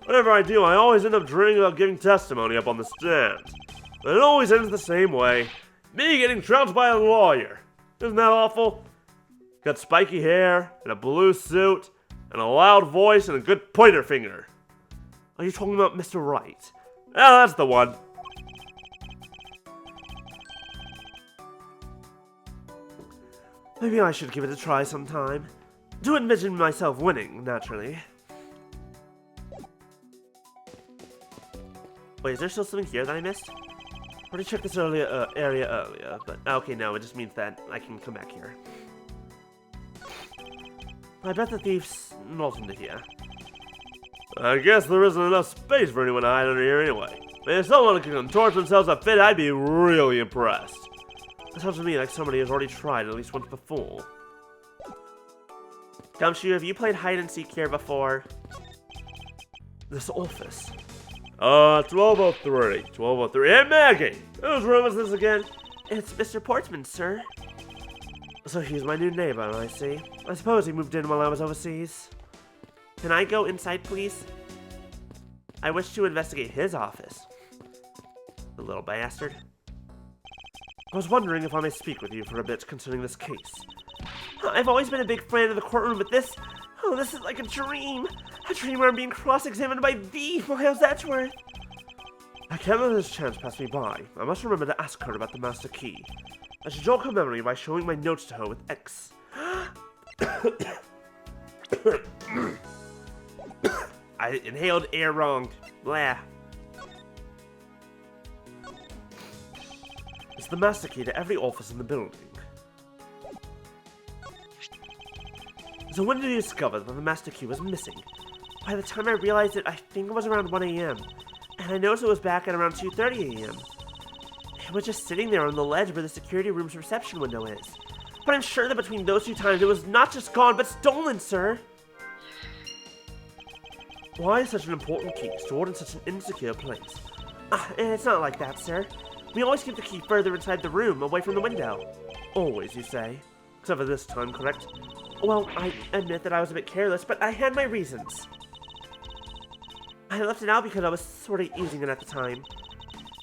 S4: Whatever I do, I always end up dreaming about giving testimony up on the stand. But it always ends the same way. Me getting trounced by a lawyer. Isn't that awful? Got spiky hair, and a blue suit, and a loud voice, and a good pointer finger.
S2: Are you talking about Mr. Wright?
S4: Ah, that's the one.
S2: Maybe I should give it a try sometime. Do envision myself winning, naturally.
S1: Wait, is there still something here that I missed?
S2: Already checked this area earlier, but okay, no, it just means that I can come back here. I bet the thief's not into here.
S4: I guess there isn't enough space for anyone to hide under here anyway. If someone can contort themselves a fit, I'd be really impressed.
S2: It sounds to me like somebody has already tried at least once before.
S1: Gumshoe, have you played hide and seek here before?
S2: This office.
S4: 1203. 1203. Hey, Maggie! Whose room is this again?
S1: It's Mr. Portsman, sir.
S2: So he's my new neighbor, I see. I suppose he moved in while I was overseas.
S1: Can I go inside, please? I wish to investigate his office. The little bastard.
S2: I was wondering if I may speak with you for a bit concerning this case.
S1: I've always been a big fan of the courtroom, but this is like a dream. A dream where I'm being cross-examined by the Miles Edgeworth.
S2: I can't let this chance pass me by. I must remember to ask her about the master key. I should jog her memory by showing my notes to her with X.
S1: I inhaled air wrong. Blah.
S2: It's the master key to every office in the building. So when did you discover that the master key was missing?
S1: By the time I realized it, I think it was around 1 a.m. and I noticed it was back at around 2:30 a.m. It was just sitting there on the ledge where the security room's reception window is. But I'm sure that between those 2 times, it was not just gone, but stolen, sir.
S2: Why is such an important key stored in such an insecure place?
S1: It's not like that, sir. We always keep the key further inside the room, away from the window.
S2: Always, you say? Except for this time, correct?
S1: Well, I admit that I was a bit careless, but I had my reasons. I left it out because I was sort of using it at the time.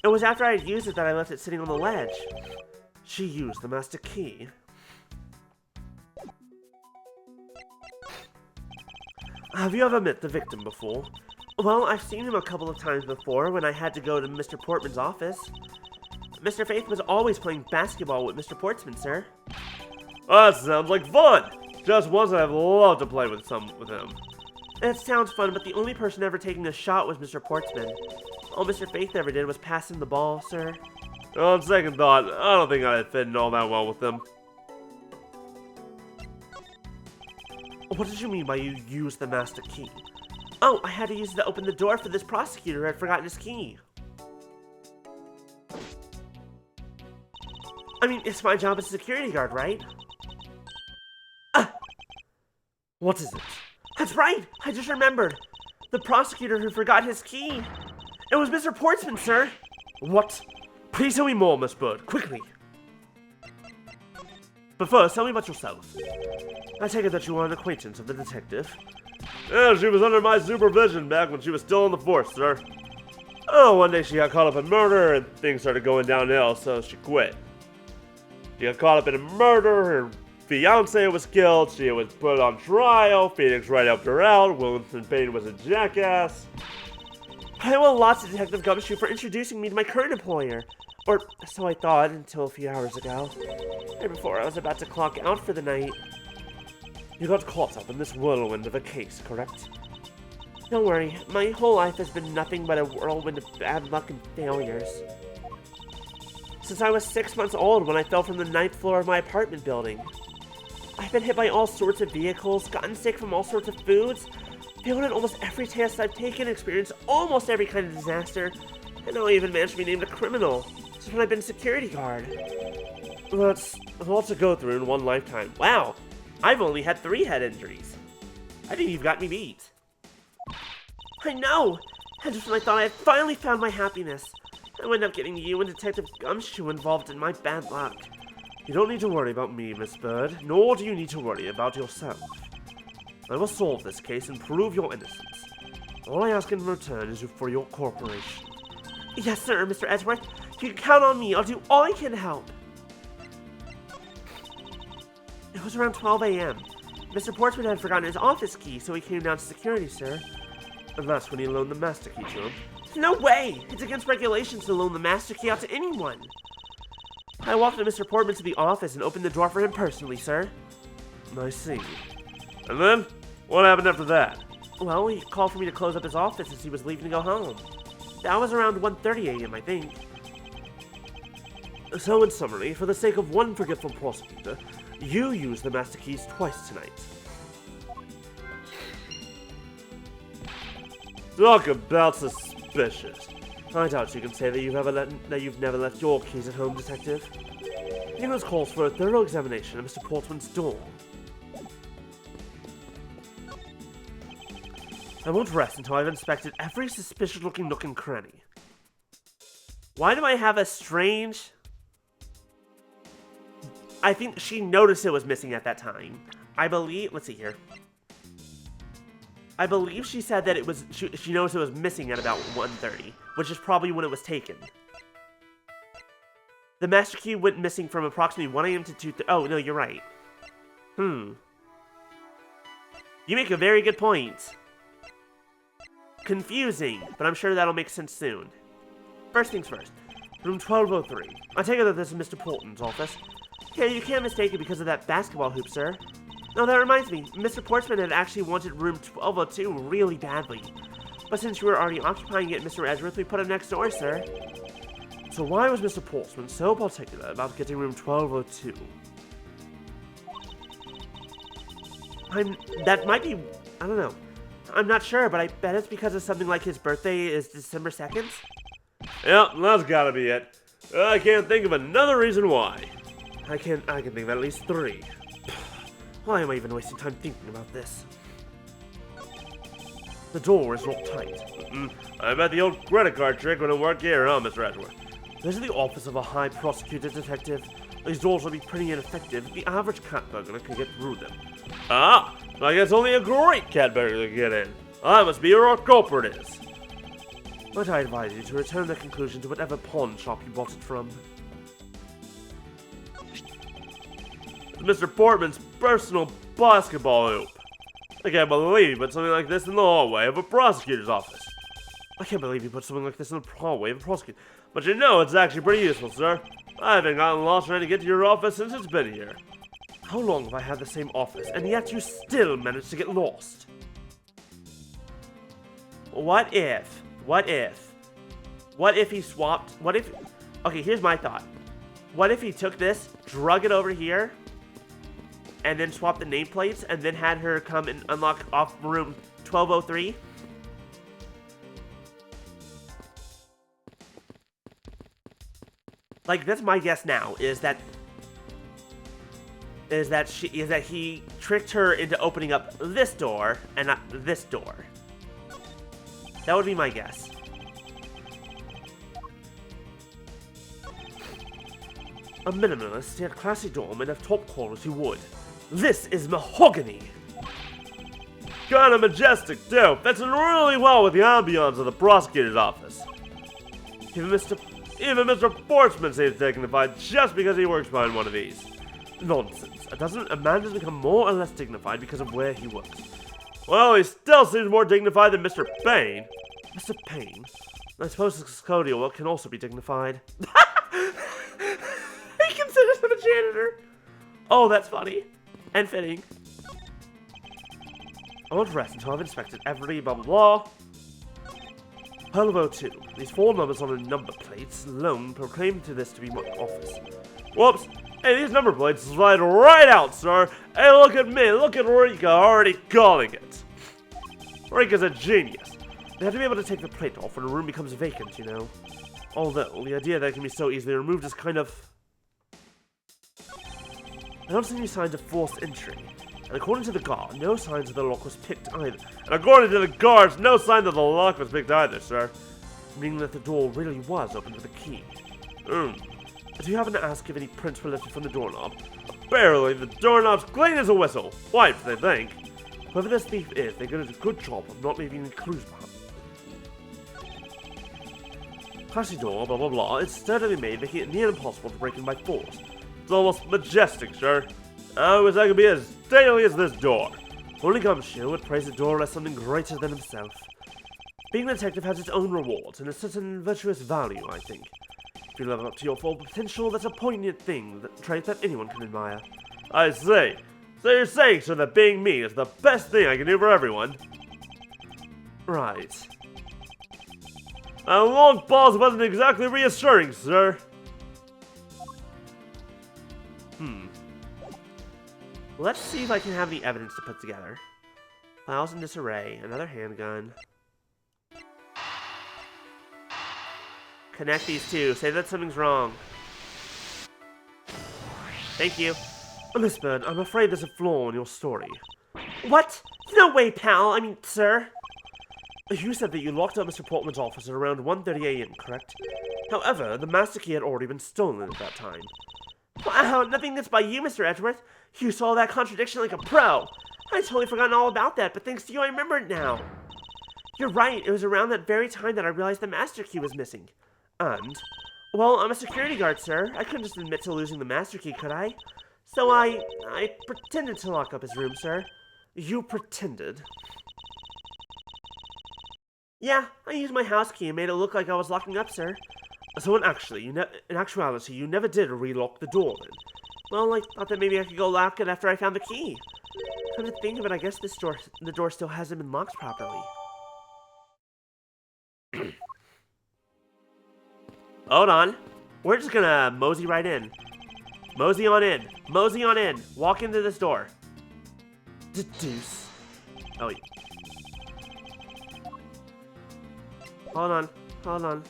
S1: It was after I had used it that I left it sitting on the ledge.
S2: She used the master key. Have you ever met the victim before?
S1: Well, I've seen him a couple of times before when I had to go to Mr. Portman's office. Mr. Faith was always playing basketball with Mr. Portsman, sir.
S2: That sounds like fun! Just once I'd love to play with him.
S1: It sounds fun, but the only person ever taking a shot was Mr. Portsman. All Mr. Faith ever did was pass him the ball, sir.
S2: On second thought, I don't think I'd fit in all that well with them.
S1: What did you mean by you used the master key? Oh, I had to use it to open the door for this prosecutor who had forgotten his key. I mean, it's my job as a security guard, right?
S2: What is it?
S1: That's right! I just remembered! The prosecutor who forgot his key! It was Mr. Portsman, sir!
S2: What? Please tell me more, Miss Bird, quickly!
S1: But first, tell me about yourself.
S2: I take it that you are an acquaintance of the detective. Yeah, she was under my supervision back when she was still in the force, sir. Oh, one day she got caught up in murder and things started going downhill, so she quit. She got caught up in a murder, her fiance was killed, she was put on trial, Phoenix Wright helped her out, Williamson Payne was a jackass.
S1: I owe lots of Detective Gumshoe for introducing me to my current employer. Or so I thought until a few hours ago. Right before I was about to clock out for the night.
S2: You got caught up in this whirlwind of a case, correct?
S1: Don't worry, my whole life has been nothing but a whirlwind of bad luck and failures. Since I was 6 months old when I fell from the 9th floor of my apartment building. I've been hit by all sorts of vehicles, gotten sick from all sorts of foods, failed in almost every test I've taken, experienced almost every kind of disaster, and now I even managed to be named a criminal. Since when I've been security guard.
S2: That's a lot to go through in one lifetime.
S1: Wow, I've only had 3 head injuries. I think you've got me beat. I know! And just when I thought I had finally found my happiness, I wound up getting you and Detective Gumshoe involved in my bad luck.
S2: You don't need to worry about me, Miss Bird, nor do you need to worry about yourself. I will solve this case and prove your innocence. All I ask in return is for your cooperation.
S1: Yes, sir, Mr. Edgeworth. You can count on me. I'll do all I can to help. It was around 12 a.m. Mr. Portsman had forgotten his office key, so he came down to security, sir.
S2: And that's when he loaned the master key to him?
S1: No way! It's against regulations to loan the master key out to anyone. I walked to Mr. Portman to the office and opened the door for him personally, sir.
S2: I see. And then? What happened after that?
S1: Well, he called for me to close up his office as he was leaving to go home. That was around 1:30 a.m., I think.
S2: So, in summary, for the sake of one forgetful prosecutor, you used the master keys twice tonight. Talk about suspicious. I doubt you can say that you've never left your keys at home, Detective. This calls for a thorough examination of Mr. Portman's door. I won't rest until I've inspected every suspicious-looking nook and cranny.
S1: Why do I have a strange... I think she noticed it was missing at that time. I believe... Let's see here. I believe she said that it was... She noticed it was missing at about 1:30, which is probably when it was taken. The master key went missing from approximately 1 a.m. to 2:30. Oh, no, you're right. You make a very good point. Confusing, but I'm sure that'll make sense soon. First things first.
S2: Room 1203. I take it that this is Mr. Portman's office.
S1: Yeah, you can't mistake it because of that basketball hoop, sir. No, that reminds me. Mr. Portsman had actually wanted room 1202 really badly. But since you were already occupying it, Mr. Edgeworth, we put him next door, sir.
S2: So why was Mr. Portsman so particular about getting room 1202?
S1: That might be... I don't know. I'm not sure, but I bet it's because of something like his birthday is December 2nd.
S4: Yep, that's gotta be it. I can't think of another reason why.
S1: I can think of at least 3. Why am I even wasting time thinking about this? The door is locked tight.
S4: I bet the old credit card trick wouldn't work here, huh, Mr. Edgeworth?
S1: This is the office of a high prosecutor detective. These doors will be pretty ineffective if the average cat burglar can get through them.
S4: Ah, I guess only a great cat burglar can get in. I must be where our culprit is.
S1: But I advise you to return the conclusion to whatever pawn shop you bought it from.
S4: Mr. Portman's personal basketball hoop. I can't believe he put something like this in the hallway of a prosecutor's office.
S1: I can't believe you put something like this in the hallway of a prosecutor.
S4: But you know it's actually pretty useful, sir. I haven't gotten lost trying to get to your office since it's been here.
S1: How long have I had the same office, and yet you still managed to get lost? What if he swapped, okay, here's my thought. What if he took this, drug it over here, and then swapped the nameplates, and then had her come and unlock off room 1203? Like, that's my guess now, is that he tricked her into opening up this door and not this door. That would be my guess. A minimalist yet classy door made of top quality wood. This is mahogany!
S4: Kinda majestic, too. Fits in really well with the ambiance of the prosecutor's office. Even Mr. Portsman seems dignified just because he works behind one of these.
S1: Nonsense. A man doesn't become more or less dignified because of where he works.
S4: Well, he still seems more dignified than Mr. Payne.
S1: Mr. Payne? I suppose the custodial work can also be dignified. He considers him a janitor. Oh, that's funny. And fitting. I won't rest until I've inspected every blah blah blah. Pearl 02. These 4 numbers on the number plates alone proclaim to this to be my office.
S4: Whoops. Hey, these number plates slide right out, sir. Hey, look at me. Look at Rika already calling it. Rika's a genius.
S1: They have to be able to take the plate off when a room becomes vacant, you know. Although, the idea that it can be so easily removed is kind of... I don't see any signs of forced entry. And according to the guard, no signs of the lock was picked either.
S4: And according to the guards, no sign that the lock was picked either, sir.
S1: Meaning that the door really was opened with a key. But do you happen to ask if any prints were lifted from the doorknob?
S4: Barely. The doorknob's clean as a whistle. Wiped, they think.
S1: Whoever this thief is, they did a good job of not leaving any clues behind. Classy door, blah blah blah. It's sturdily made, making it near impossible to break in by force.
S4: It's almost majestic, sir. I wish I could be as stately as this door.
S1: Only Gumshoe would praise a door as something greater than himself. Being a detective has its own rewards and a certain virtuous value, I think. If you live up to your full potential, that's a poignant trait that anyone can admire.
S4: I see. So you're saying, sir, that being me is the best thing I can do for everyone?
S1: Right.
S4: A long pause wasn't exactly reassuring, sir.
S1: Let's see if I can have the evidence to put together. Files in disarray, another handgun. Connect these two, say that something's wrong. Thank you. Miss Bird, I'm afraid there's a flaw in your story. What? No way, pal. I mean, sir. You said that you locked up Mr. Portman's office at around 1:30 a.m., correct? However, the master key had already been stolen at that time. Wow, nothing gets by you, Mr. Edgeworth. You saw that contradiction like a pro. I'd totally forgotten all about that, but thanks to you, I remember it now. You're right, it was around that very time that I realized the master key was missing. And, well, I'm a security guard, sir. I couldn't just admit to losing the master key, could I? So I pretended to lock up his room, sir. You pretended? Yeah, I used my house key and made it look like I was locking up, sir. So in actuality, you never did relock the door, then? Well, I thought that maybe I could go lock it after I found the key. Come to think of it, I guess the door still hasn't been locked properly. Hold on. We're just gonna mosey right in. Mosey on in. Mosey on in. Walk into this door. Deduce. Oh, yeah. Hold on. Hold on.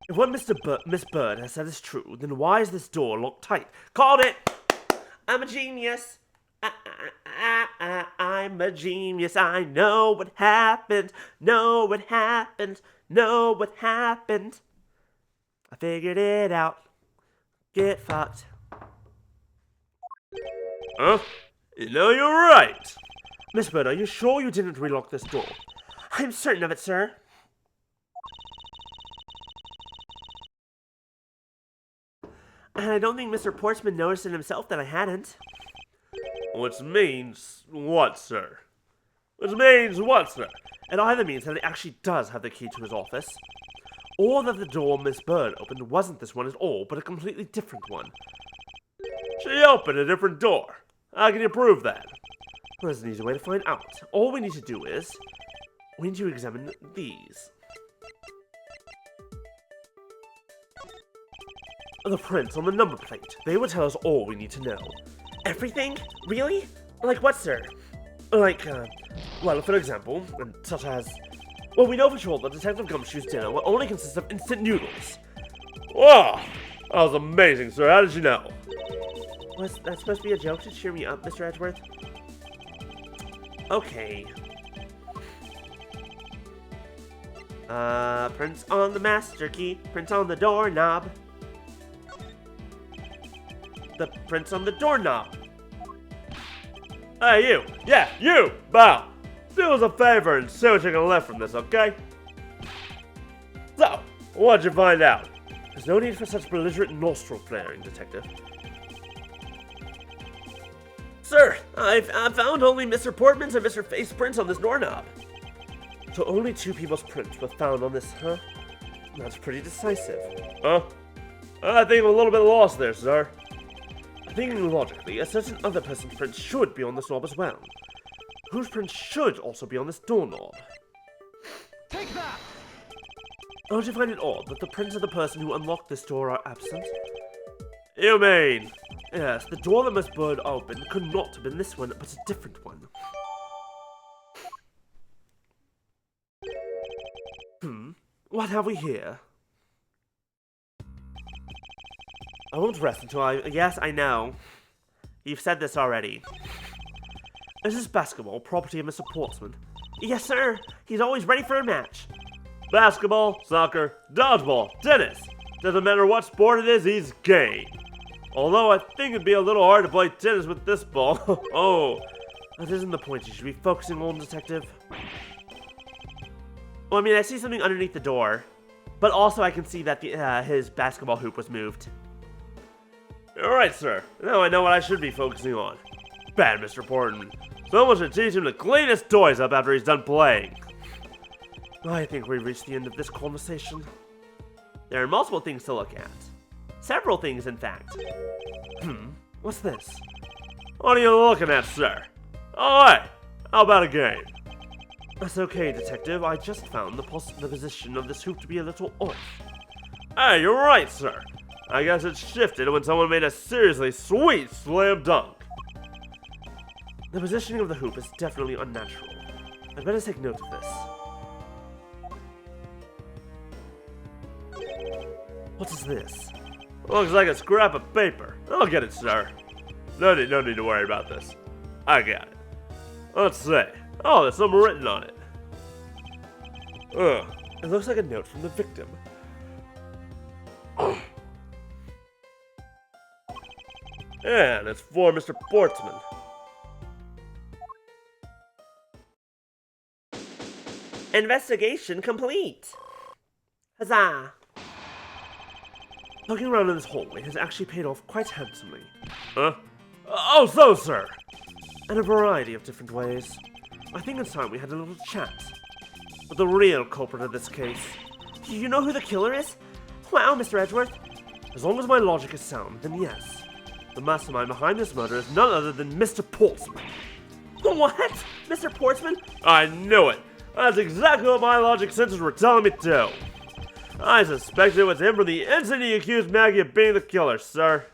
S1: If what Miss Bird has said is true, then why is this door locked tight? Called it! I'm a genius. I'm a genius. I know what happened. Know what happened. Know what happened. I figured it out. Get fucked.
S4: Huh? You know you're right.
S1: Miss Bird, are you sure you didn't relock this door? I'm certain of it, sir. And I don't think Mr. Portsman noticed it himself that I hadn't.
S4: Which means what, sir? Which means what, sir?
S1: It either means that he actually does have the key to his office, or that the door Miss Bird opened wasn't this one at all, but a completely different one.
S4: She opened a different door. How can you prove that?
S1: Well, there's an easy way to find out. All we need to do is, we need to examine these. The prints on the number plate. They will tell us all we need to know. Everything? Really? Like what, sir? Like, well, for example, such as... Well, we know for sure that Detective Gumshoe's dinner will only consist of instant noodles.
S4: Wow! That was amazing, sir. How did you know?
S1: Was that supposed to be a joke to cheer me up, Mr. Edgeworth? Okay. Prints on the master key. Prints on the doorknob. The prints on the doorknob.
S4: Hey, you! Yeah, you! Bow! Do us a favor and see what you can lift from this, okay? So, what'd you find out?
S1: There's no need for such belligerent nostril flaring, Detective. Sir, I've found only Mr. Portman's and Mr. Face's prints on this doorknob. So only two people's prints were found on this, huh? That's pretty decisive.
S4: Huh? I think I'm a little bit lost there, sir.
S1: Thinking logically, a certain other person's print should be on this knob as well. Whose print should also be on this doorknob?
S3: Take that!
S1: Don't you find it odd that the prints of the person who unlocked this door are absent?
S4: You mean?
S1: Yes, the door that Miss Bird opened could not have been this one, but a different one. What have we here? I won't rest until I... Yes, I know. You've said this already. Is this basketball property of Mr. Portsman? Yes, sir. He's always ready for a match.
S4: Basketball, soccer, dodgeball, tennis. Doesn't matter what sport it is, he's game. Although I think it'd be a little hard to play tennis with this ball. Oh,
S1: that isn't the point you should be focusing on, Detective. Well, I mean, I see something underneath the door. But also I can see that his basketball hoop was moved.
S4: You're right, sir. Now I know what I should be focusing on. Bad Mr. Portman. Someone should teach him to clean his toys up after he's done playing.
S1: I think we've reached the end of this conversation. There are multiple things to look at. Several things, in fact. What's this?
S4: What are you looking at, sir? Oh, hey, how about a game?
S1: That's okay, Detective. I just found the position of this hoop to be a little off.
S4: Hey, you're right, sir. I guess it shifted when someone made a seriously sweet slam dunk.
S1: The positioning of the hoop is definitely unnatural. I'd better take note of this. What is this?
S4: Looks like a scrap of paper. I'll get it, sir. No need to worry about this. I got it. Let's see. Oh, there's something written on it.
S1: It looks like a note from the victim.
S4: And it's for Mr. Portsman.
S1: Investigation complete! Huzzah! Looking around in this hallway has actually paid off quite handsomely.
S4: Huh? Oh, so, sir!
S1: In a variety of different ways. I think it's time we had a little chat. But the real culprit of this case. Do you know who the killer is? Wow, Mr. Edgeworth. As long as my logic is sound, then yes. The mastermind behind this murder is none other than Mr. Portsman. What? Mr. Portsman?
S4: I knew it! That's exactly what my logic sensors were telling me to. I suspected it was him from the instant he accused Maggie of being the killer, sir.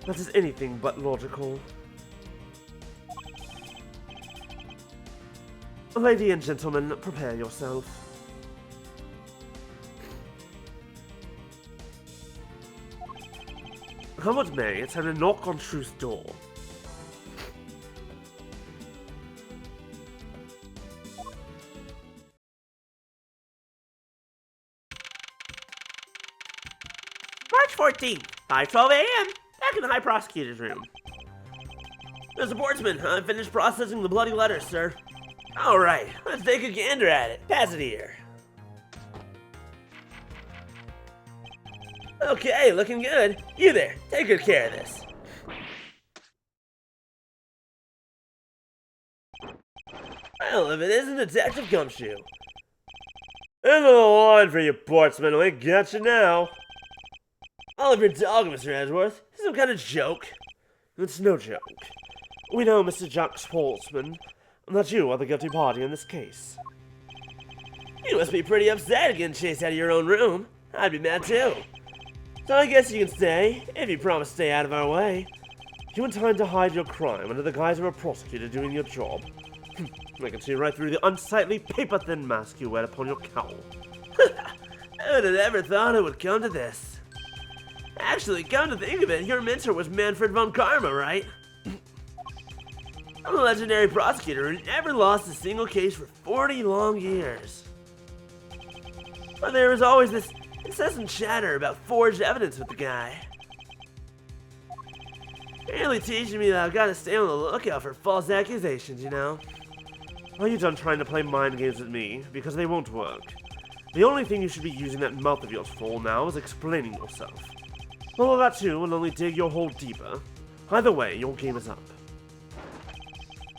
S2: That is anything but logical. Lady and gentlemen, prepare yourself. Come what may, it's time to knock on truth's door.
S3: March 14th, 5:12 a.m. Back in the High Prosecutor's room. Mr. Portsman, I finished processing the bloody letters, sir. All right, let's take a gander at it. Pass it here. Okay, looking good. You there, take good care of this. Well, if it isn't Detective Gumshoe.
S4: End of the line for you, Portsman. We got you now.
S3: Oliver Dog, Mr. Edgeworth. Some kind of joke.
S2: It's no joke. We know, Mr. Jack Portsman, that you are the guilty party in this case.
S3: You must be pretty upset getting chased out of your own room. I'd be mad too. So I guess you can stay, if you promise to stay out of our way.
S2: You intend to hide your crime under the guise of a prosecutor doing your job. I can see right through the unsightly paper-thin mask you wear upon your cowl.
S3: Who would have ever thought it would come to this? Actually, come to think of it, your mentor was Manfred von Karma, right? I'm a legendary prosecutor who never lost a single case for 40 long years. But there was always this incessant chatter about forged evidence with the guy. Really teaching me that I've got to stay on the lookout for false accusations, you know?
S2: Are you done trying to play mind games with me? Because they won't work. The only thing you should be using that mouth of yours for now is explaining yourself. Although that too will only dig your hole deeper. Either way, your game is up.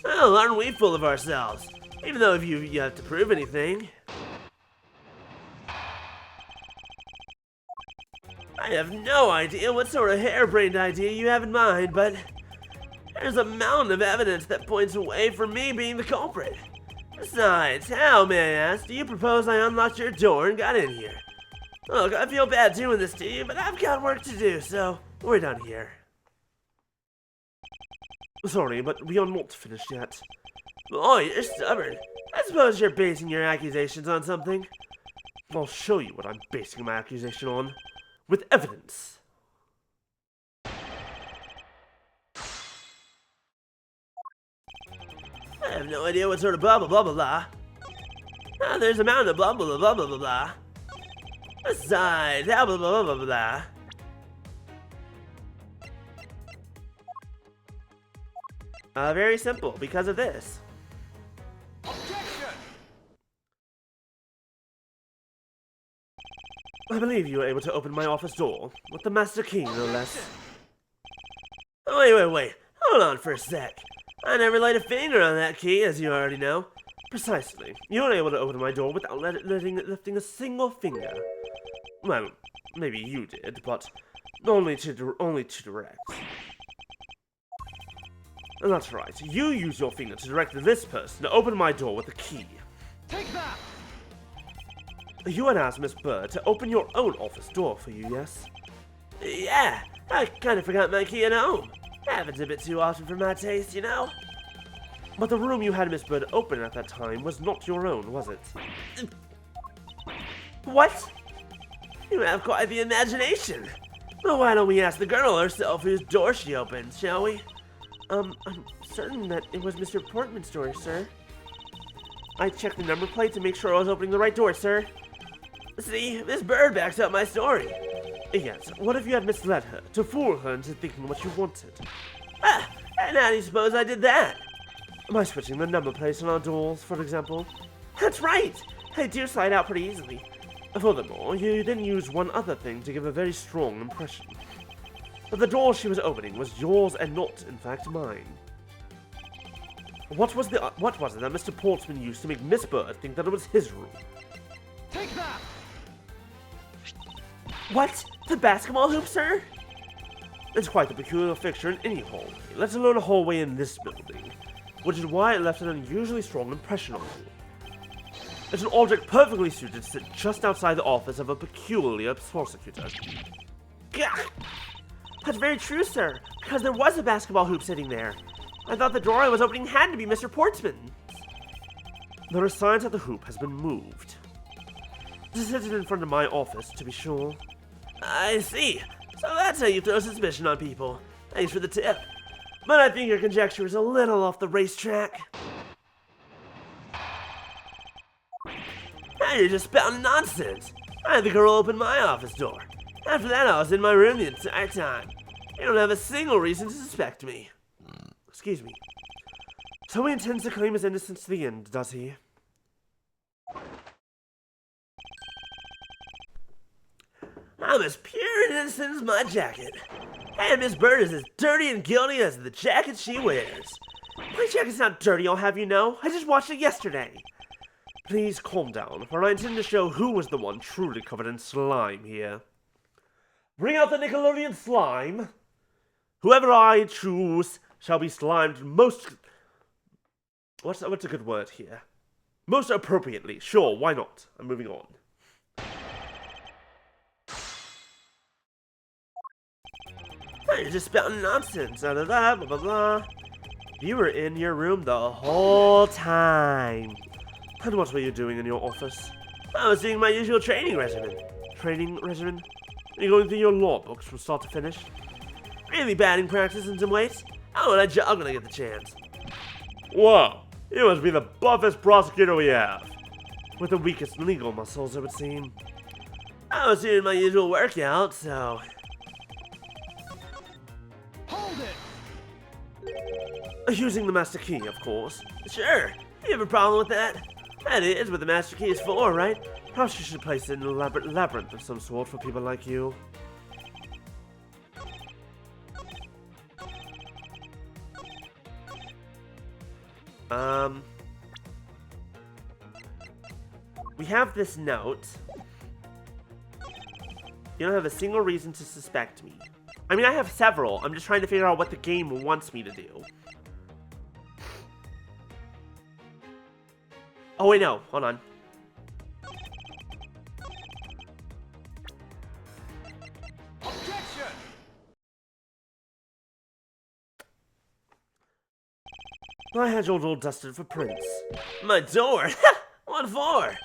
S3: Well, aren't we full of ourselves? Even though you've yet to prove anything. I have no idea what sort of harebrained idea you have in mind, but there's a mountain of evidence that points away from me being the culprit. Besides, how, may I ask, do you propose I unlocked your door and got in here? Look, I feel bad doing this to you, but I've got work to do, so we're done here.
S2: Sorry, but we are not finished yet.
S3: Oh, you're stubborn. I suppose you're basing your accusations on something.
S2: I'll show you what I'm basing my accusation on. With evidence.
S3: I have no idea what sort of blah blah blah blah blah. Ah, there's a mountain of blah blah blah blah blah blah. Besides, blah blah blah blah blah blah. Very simple, because of this.
S2: I believe you were able to open my office door, with the master key, no less.
S3: Wait. Hold on for a sec. I never laid a finger on that key, as you already know.
S2: Precisely. You were able to open my door without lifting a single finger. Well, maybe you did, but only to direct. And that's right. You used your finger to direct this person to open my door with the key.
S3: Take that!
S2: You had asked Miss Bird to open your own office door for you, yes?
S3: Yeah, I kind of forgot my key at home. Happens a bit too often for my taste, you know?
S2: But the room you had Miss Bird open at that time was not your own, was it?
S3: What? You have quite the imagination. Well, why don't we ask the girl herself whose door she opened, shall we?
S2: I'm certain that it was Mr. Portman's door, sir. I checked the number plate to make sure I was opening the right door, sir.
S3: See, Miss Bird backs up my story.
S2: Yes, what if you had misled her, to fool her into thinking what you wanted?
S3: Ah, and how do you suppose I did that?
S2: By switching the number plates on our doors, for example.
S3: That's right! They do slide out pretty easily.
S2: Furthermore, you then used one other thing to give a very strong impression. That the door she was opening was yours and not, in fact, mine. What was it that Mr. Portsman used to make Miss Bird think that it was his room?
S3: Take that! What? The basketball hoop, sir?
S2: It's quite the peculiar fixture in any hallway, let alone a hallway in this building, which is why it left an unusually strong impression on you. It's an object perfectly suited to sit just outside the office of a peculiar prosecutor.
S1: Gah! That's very true, sir, because there was a basketball hoop sitting there. I thought the door I was opening had to be Mr. Portsman's.
S2: There are signs that the hoop has been moved. This is in front of my office, to be sure.
S1: I see. So that's how you throw suspicion on people. Thanks for the tip. But I think your conjecture is a little off the racetrack. Now you're just spouting nonsense. I had the girl open my office door. After that, I was in my room the entire time. You don't have a single reason to suspect me.
S2: Excuse me. So he intends to claim his innocence to the end, does he?
S1: I'm as pure and innocent as my jacket. And Miss Bird is as dirty and guilty as the jacket she wears.
S2: My jacket's not dirty, I'll have you know. I just washed it yesterday. Please calm down, for I intend to show who was the one truly covered in slime here. Bring out the Nickelodeon slime. Whoever I choose shall be slimed most... What's a good word here? Most appropriately. Sure, why not? I'm moving on.
S1: You're just spouting nonsense. Blah, blah, blah, blah.
S2: You were in your room the whole time. And what were you doing in your office?
S1: I was doing my usual training regimen.
S2: Training regimen? Are you going through your law books from start to finish?
S1: Really batting practice in some weights. Oh, and I jog when I get the chance.
S2: Whoa, you must be the buffest prosecutor we have. With the weakest legal muscles, it would seem.
S1: I was doing my usual workout, so...
S3: Hold it!
S2: Using the master key, of course.
S1: Sure. You have a problem with that? That is what the master key is for, right?
S2: Perhaps you should place it in an elaborate labyrinth of some sort for people like you.
S1: We have this note. You don't have a single reason to suspect me. I mean, I have several. I'm just trying to figure out what the game wants me to do. Oh, wait, no. Hold on.
S3: Objection!
S2: I had your door dusted for prints.
S1: My door? What for?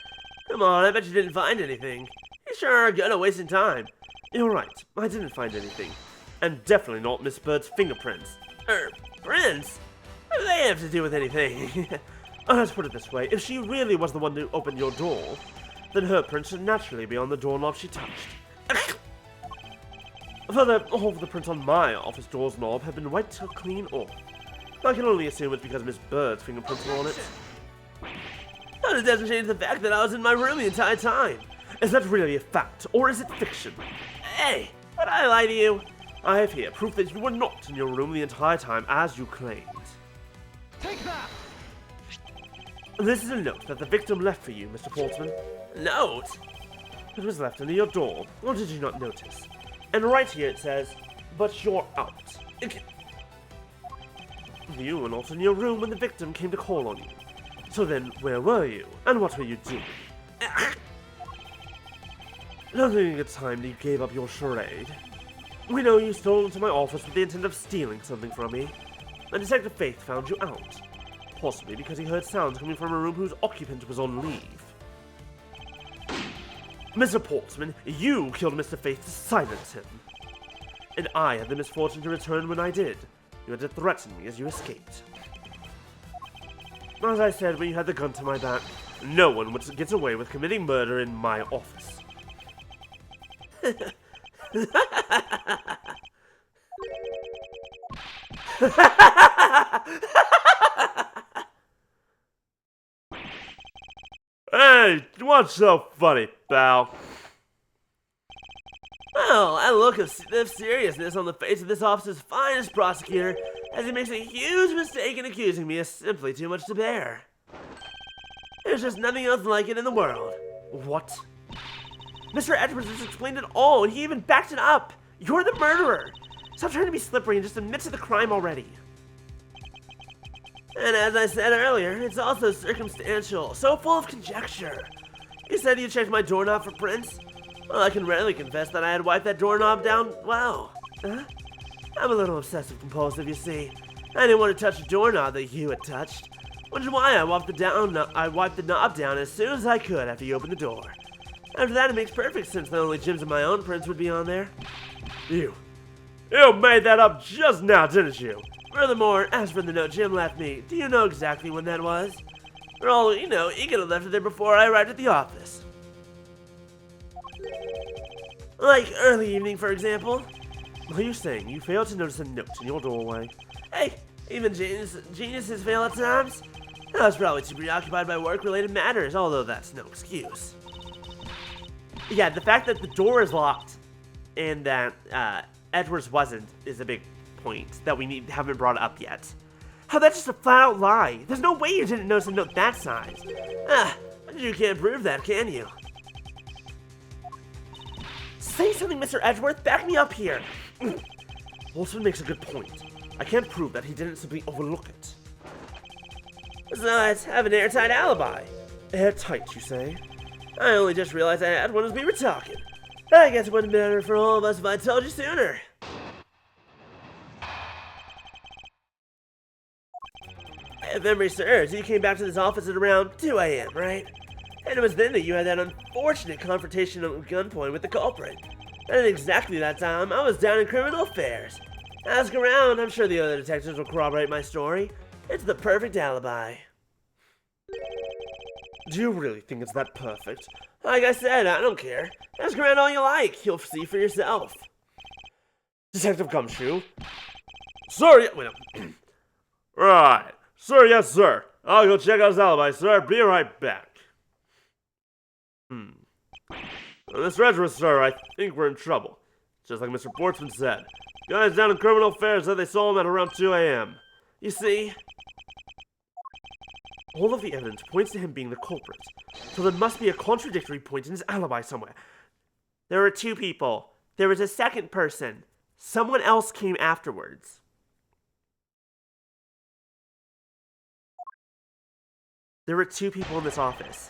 S1: Come on, I bet you didn't find anything. You sure are good at wasting time.
S2: You're right, I didn't find anything. And definitely not Miss Bird's fingerprints.
S1: Prints? What do they have to do with anything?
S2: Let's put it this way, if she really was the one who opened your door, then her print should naturally be on the doorknob she touched. Further, all of the prints on my office door's knob have been wiped clean off. I can only assume it's because Miss Bird's fingerprints were on it.
S1: But it doesn't change the fact that I was in my room the entire time.
S2: Is that really a fact, or is it fiction?
S1: Hey, would I lie to you?
S2: I have here proof that you were not in your room the entire time, as you claimed.
S3: Take that!
S2: This is a note that the victim left for you, Mr. Portsman.
S1: Note?
S2: It was left under your door, or did you not notice? And right here it says, "But you're out." You were not in your room when the victim came to call on you. So then, where were you, and what were you doing? Not thinking it's time that you gave up your charade. We know you stole into my office with the intent of stealing something from me, and Detective Faith found you out. Possibly because he heard sounds coming from a room whose occupant was on leave. Mr. Portsman, you killed Mr. Faith to silence him. And I had the misfortune to return when I did. You had to threaten me as you escaped. As I said when you had the gun to my back, no one would get away with committing murder in my office. Hey, what's so funny, pal?
S1: Well, I look of seriousness on the face of this office's finest prosecutor as he makes a huge mistake in accusing me is simply too much to bear. There's just nothing else like it in the world.
S2: What?
S1: Mr. Edgeworth has explained it all, and he even backed it up. You're the murderer. Stop trying to be slippery and just admit to the crime already.
S3: And as I said earlier, it's also circumstantial, so full of conjecture. You said you checked my doorknob for prints? Well, I can readily confess that I had wiped that doorknob down well. Huh? I'm a little obsessive-compulsive, you see. I didn't want to touch a doorknob that you had touched, which is why I wiped the knob down as soon as I could after you opened the door. After that, it makes perfect sense that only Jim's and my own prints would be on there.
S4: You made that up just now, didn't you?
S3: Furthermore, as for the note Jim left me, do you know exactly when that was? For all you know, he could have left it there before I arrived at the office. Like early evening, for example.
S4: Are you saying you failed to notice a note in your doorway?
S3: Hey, even geniuses fail at times. I was probably too preoccupied by work-related matters, although that's no excuse.
S1: Yeah, the fact that the door is locked and that Edgeworth wasn't is a big point that we haven't brought up yet. How that's just a flat-out lie. There's no way you didn't notice a note that size.
S3: But you can't prove that, can you?
S1: Say something, Mr. Edgeworth. Back me up here.
S4: Wolfson makes a good point. I can't prove that he didn't simply overlook it.
S3: Besides, I have an airtight alibi.
S4: Airtight, you say?
S3: I only just realized I had one as we were talking. I guess it would have been better for all of us if I told you sooner. If memory serves, you came back to this office at around 2 a.m., right? And it was then that you had that unfortunate confrontation at gunpoint with the culprit. And at exactly that time, I was down in criminal affairs. Ask around, I'm sure the other detectives will corroborate my story. It's the perfect alibi.
S4: Do you really think it's that perfect?
S3: Like I said, I don't care. Ask around all you like. You'll see for yourself.
S4: Detective Gumshoe? Sir, wait up. Right. Sir, yes, sir. I'll go check out his alibi, sir. Be right back. Mr. Edgeworth, sir, I think we're in trouble. Just like Mr. Portsman said. Guys down in criminal affairs said they saw him at around 2 a.m.
S3: You see?
S1: All of the evidence points to him being the culprit, so there must be a contradictory point in his alibi somewhere. There were two people. There was a second person. Someone else came afterwards. There were two people in this office.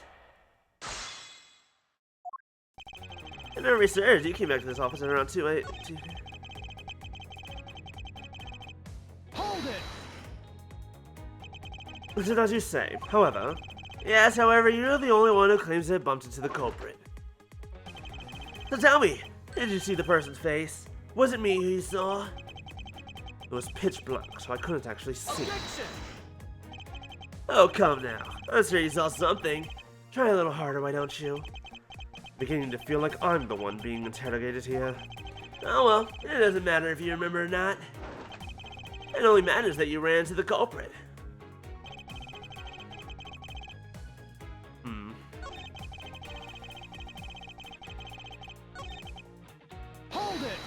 S3: If memory serves, you came back to this office at around 2 a.m.
S2: Hold it!
S1: Is it as you say? However,
S3: Yes, however, you're the only one who claims to have bumped into the culprit. So tell me, did you see the person's face? Was it me who you saw?
S1: it was pitch black, so I couldn't actually see.
S2: Objection!
S3: Oh, come now. I'm sure you saw something. Try a little harder, why don't you?
S1: Beginning to feel like I'm the one being interrogated here.
S3: Oh well, it doesn't matter if you remember or not. It only matters that you ran into the culprit.
S2: Hold it!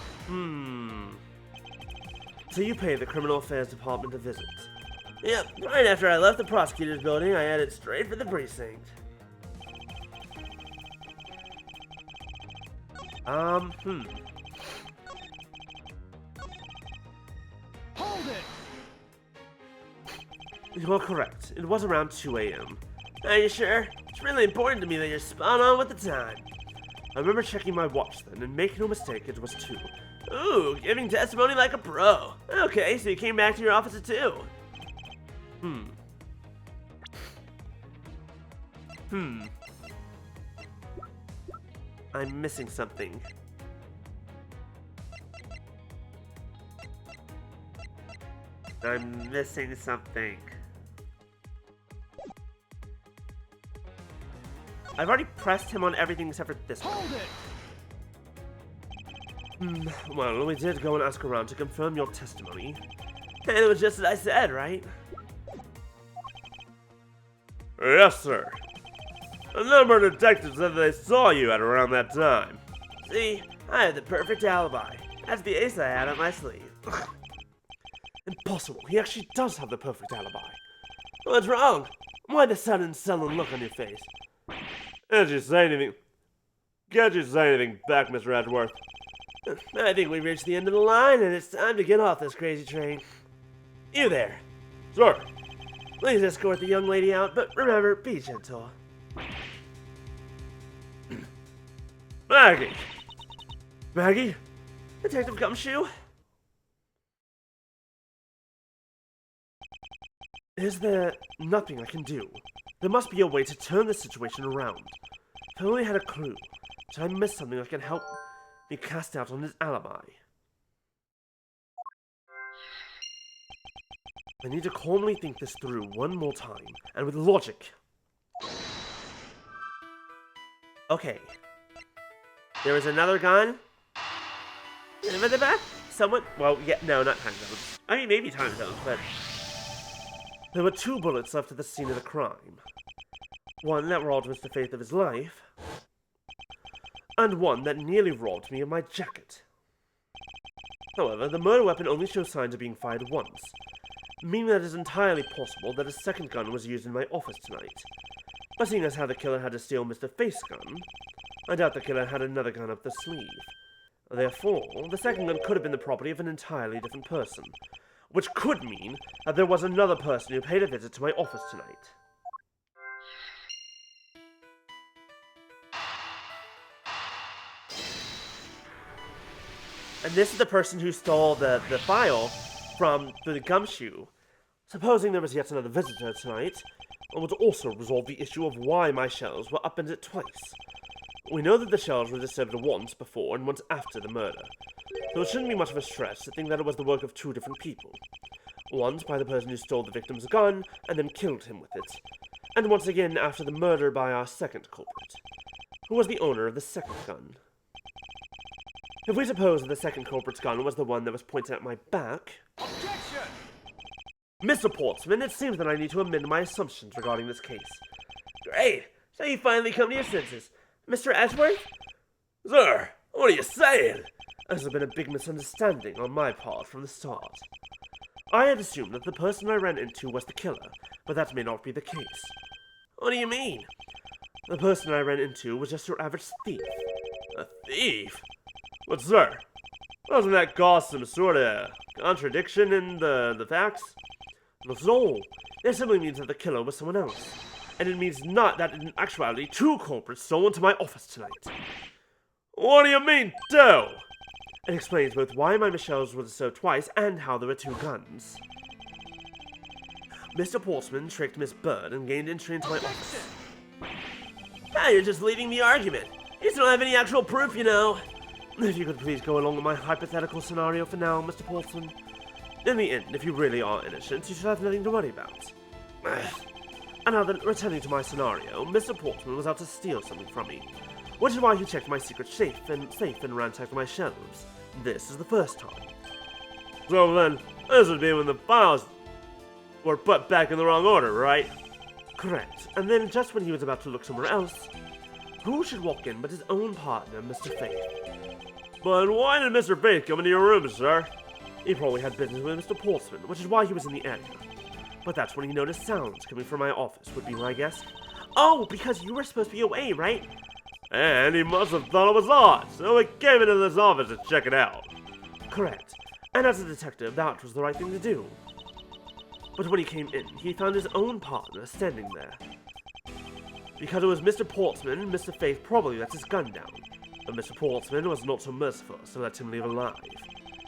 S1: So you paid the Criminal Affairs Department a visit.
S3: Yep, right after I left the prosecutor's building, I headed straight for the precinct.
S2: Hold it!
S1: You are correct. It was around 2 a.m.
S3: Are you sure? It's really important to me that you're spot on with the time.
S1: I remember checking my watch then, and make no mistake, it was 2.
S3: Ooh, giving testimony like a pro. Okay, so you came back to your office at 2.
S1: I'm missing something. I'm missing something. I've already pressed him on everything except for this one.
S2: Hold it!
S1: Well, we did go and ask around to confirm your testimony.
S3: And it was just as I said, right?
S4: Yes, sir. A number of detectives said they saw you at around that time.
S3: See, I have the perfect alibi. That's the ace I had up my sleeve.
S1: Impossible. He actually does have the perfect alibi.
S3: What's wrong? Why the sudden sullen look on your face?
S4: Can't you say anything back, Mr. Edgeworth?
S3: I think we've reached the end of the line, and it's time to get off this crazy train. You there.
S4: Sir.
S1: Please escort the young lady out, but remember, be gentle.
S4: Maggie! Maggie?
S1: Detective Gumshoe?
S2: Is there nothing I can do? There must be a way to turn this situation around. If I only had a clue. Did I miss something that can help me cast doubt on his alibi? I need to calmly think this through one more time, and with logic.
S1: Okay. There is another gun. Over the back? Someone? Well, yeah, no, not time zones. I mean, maybe time zones, but...
S2: There were 2 bullets left at the scene of the crime. One that robbed Mr. Faith of his life, and one that nearly robbed me of my jacket. However, the murder weapon only shows signs of being fired once, meaning that it is entirely possible that a second gun was used in my office tonight. But seeing as how the killer had to steal Mr. Faith's gun, I doubt the killer had another gun up the sleeve. Therefore, the second gun could have been the property of an entirely different person, which could mean that there was another person who paid a visit to my office tonight.
S1: And this is the person who stole the file from the Gumshoe.
S2: Supposing there was yet another visitor tonight, it would also resolve the issue of why my shelves were upended twice. We know that the shelves were disturbed once before and once after the murder, so it shouldn't be much of a stretch to think that it was the work of 2 different people. Once by the person who stole the victim's gun and then killed him with it, and once again after the murder by our second culprit, who was the owner of the second gun. If we suppose that the second culprit's gun was the one that was pointed at my back...
S6: Objection!
S2: Mr. Portsman, it seems that I need to amend my assumptions regarding this case.
S1: Great! So you finally come to your senses. Mr. Edgeworth?
S4: Sir, what are you saying?
S2: There's been a big misunderstanding on my part from the start. I had assumed that the person I ran into was the killer, but that may not be the case.
S1: What do you mean?
S2: The person I ran into was just your average thief.
S4: A thief? But sir, doesn't that cause some sort of contradiction in the facts?
S2: Not at all. It simply means that the killer was someone else. And it means not that in actuality 2 culprits stole into my office tonight.
S4: What do you mean, do?
S2: It explains both why my Michelles were disturbed twice and how there were 2 guns. Mr. Portsman tricked Miss Bird and gained entry into my office.
S1: Ah, you're just leading the argument. You still don't have any actual proof, you know.
S2: If you could please go along with my hypothetical scenario for now, Mr. Portsman. In the end, if you really are innocent, you should have nothing to worry about. And now then, returning to my scenario, Mr. Portsman was out to steal something from me, which is why he checked my secret safe and ransacked my shelves. This is the first time.
S4: So then, this would be when the files were put back in the wrong order, right?
S2: Correct. And then, just when he was about to look somewhere else, who should walk in but his own partner, Mr. Faith?
S4: But why did Mr. Faith come into your room, sir?
S2: He probably had business with Mr. Portsman, which is why he was in the area. But that's when he noticed sounds coming from my office, would be my guess.
S1: Oh, because you were supposed to be away, right?
S4: And he must have thought it was odd, so he came into this office to check it out.
S2: Correct. And as a detective, that was the right thing to do. But when he came in, he found his own partner standing there. Because it was Mr. Portsman, Mr. Faith probably let his gun down. But Mr. Portsman was not so merciful as to let him leave alive.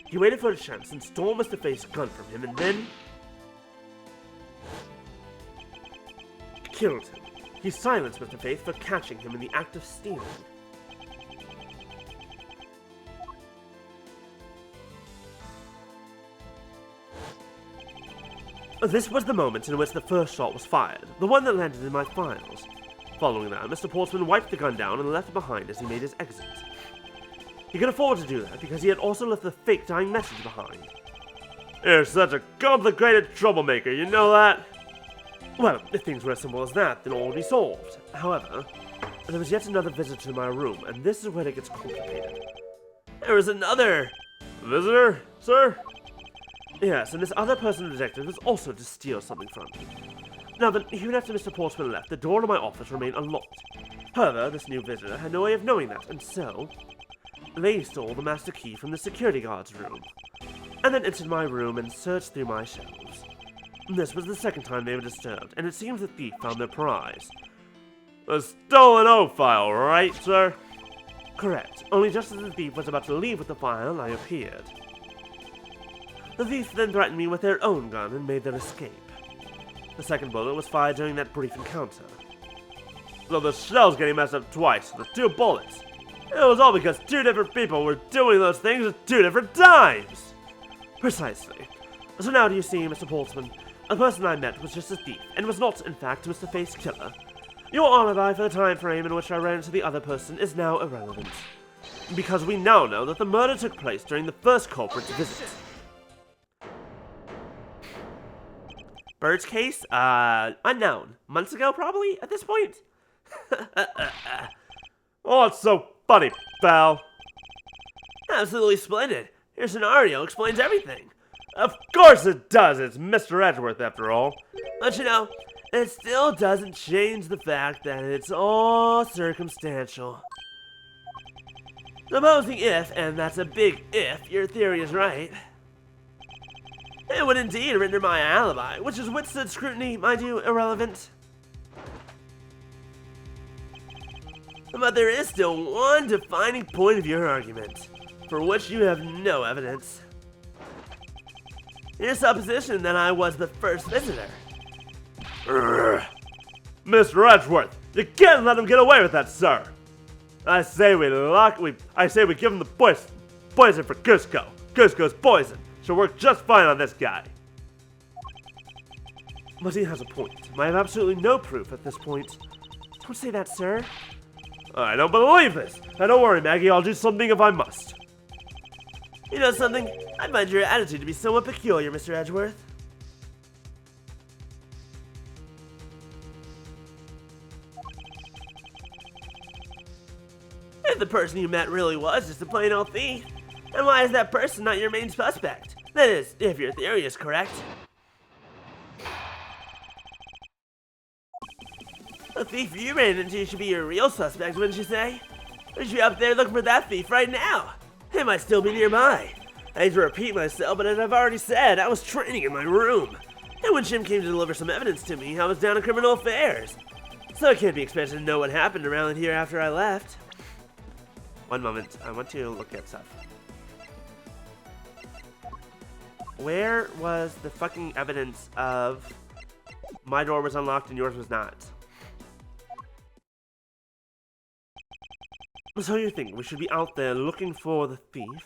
S2: He waited for a chance and stole Mr. Faith's gun from him and then... killed him. He silenced Mr. Faith for catching him in the act of stealing. This was the moment in which the first shot was fired, the one that landed in my files. Following that, Mr. Portsman wiped the gun down and left it behind as he made his exit. He could afford to do that because he had also left the fake dying message behind.
S4: You're such a complicated troublemaker, you know that?
S2: Well, if things were as simple as that, then all would be solved. However, there was yet another visitor to my room, and this is where it gets complicated.
S1: There was another
S4: visitor, sir?
S2: Yes, and this other person detective was also to steal something from me. Now then, even after Mr. Portsman left, the door to my office remained unlocked. However, this new visitor had no way of knowing that, and so... they stole the master key from the security guard's room, and then entered my room and searched through my shelves. This was the second time they were disturbed, and it seems the thief found their prize. A stolen O file, right, sir? Correct. Only just as the thief was about to leave with the file, I appeared. The thief then threatened me with their own gun and made their escape. The second bullet was fired during that brief encounter. So the shell's getting messed up twice, the 2 bullets. It was all because 2 different people were doing those things at 2 different times! Precisely. So now do you see, Mr. Portsman, the person I met was just a thief, and was not, in fact, Mr. Face Killer. Your alibi for the time frame in which I ran into the other person is now irrelevant. Because we now know that the murder took place during the first culprit's visit. Bird's case? Unknown. Months ago, probably, at this point?
S4: What's so funny, pal?
S3: Absolutely splendid. Your scenario explains everything.
S4: Of course it does, it's Mr. Edgeworth after all.
S3: But you know, it still doesn't change the fact that it's all circumstantial. Supposing if, and that's a big if, your theory is right, it would indeed render my alibi, which is withstood scrutiny, mind you, irrelevant. But there is still one defining point of your argument, for which you have no evidence. Your supposition that I was the first visitor.
S4: Mr. Edgeworth, you can't let him get away with that, sir. I say we give him the poison for Cusco. Cusco's poison. She'll work just fine on this guy.
S2: But he has a point. I have absolutely no proof at this point. Don't say that, sir.
S4: I don't believe this. And don't worry, Maggie, I'll do something if I must.
S3: You know something? I find your attitude to be somewhat peculiar, Mr. Edgeworth. If the person you met really was just a plain old thief, then why is that person not your main suspect? That is, if your theory is correct. The thief you ran into should be your real suspect, wouldn't you say? We should be up there looking for that thief right now. It might still be nearby. I hate to repeat myself, but as I've already said, I was training in my room. And when Jim came to deliver some evidence to me, I was down in criminal affairs. So I can't be expected to know what happened around here after I left.
S2: One moment, I want to look at stuff. Where was the fucking evidence of my door was unlocked and yours was not? So you think we should be out there looking for the thief?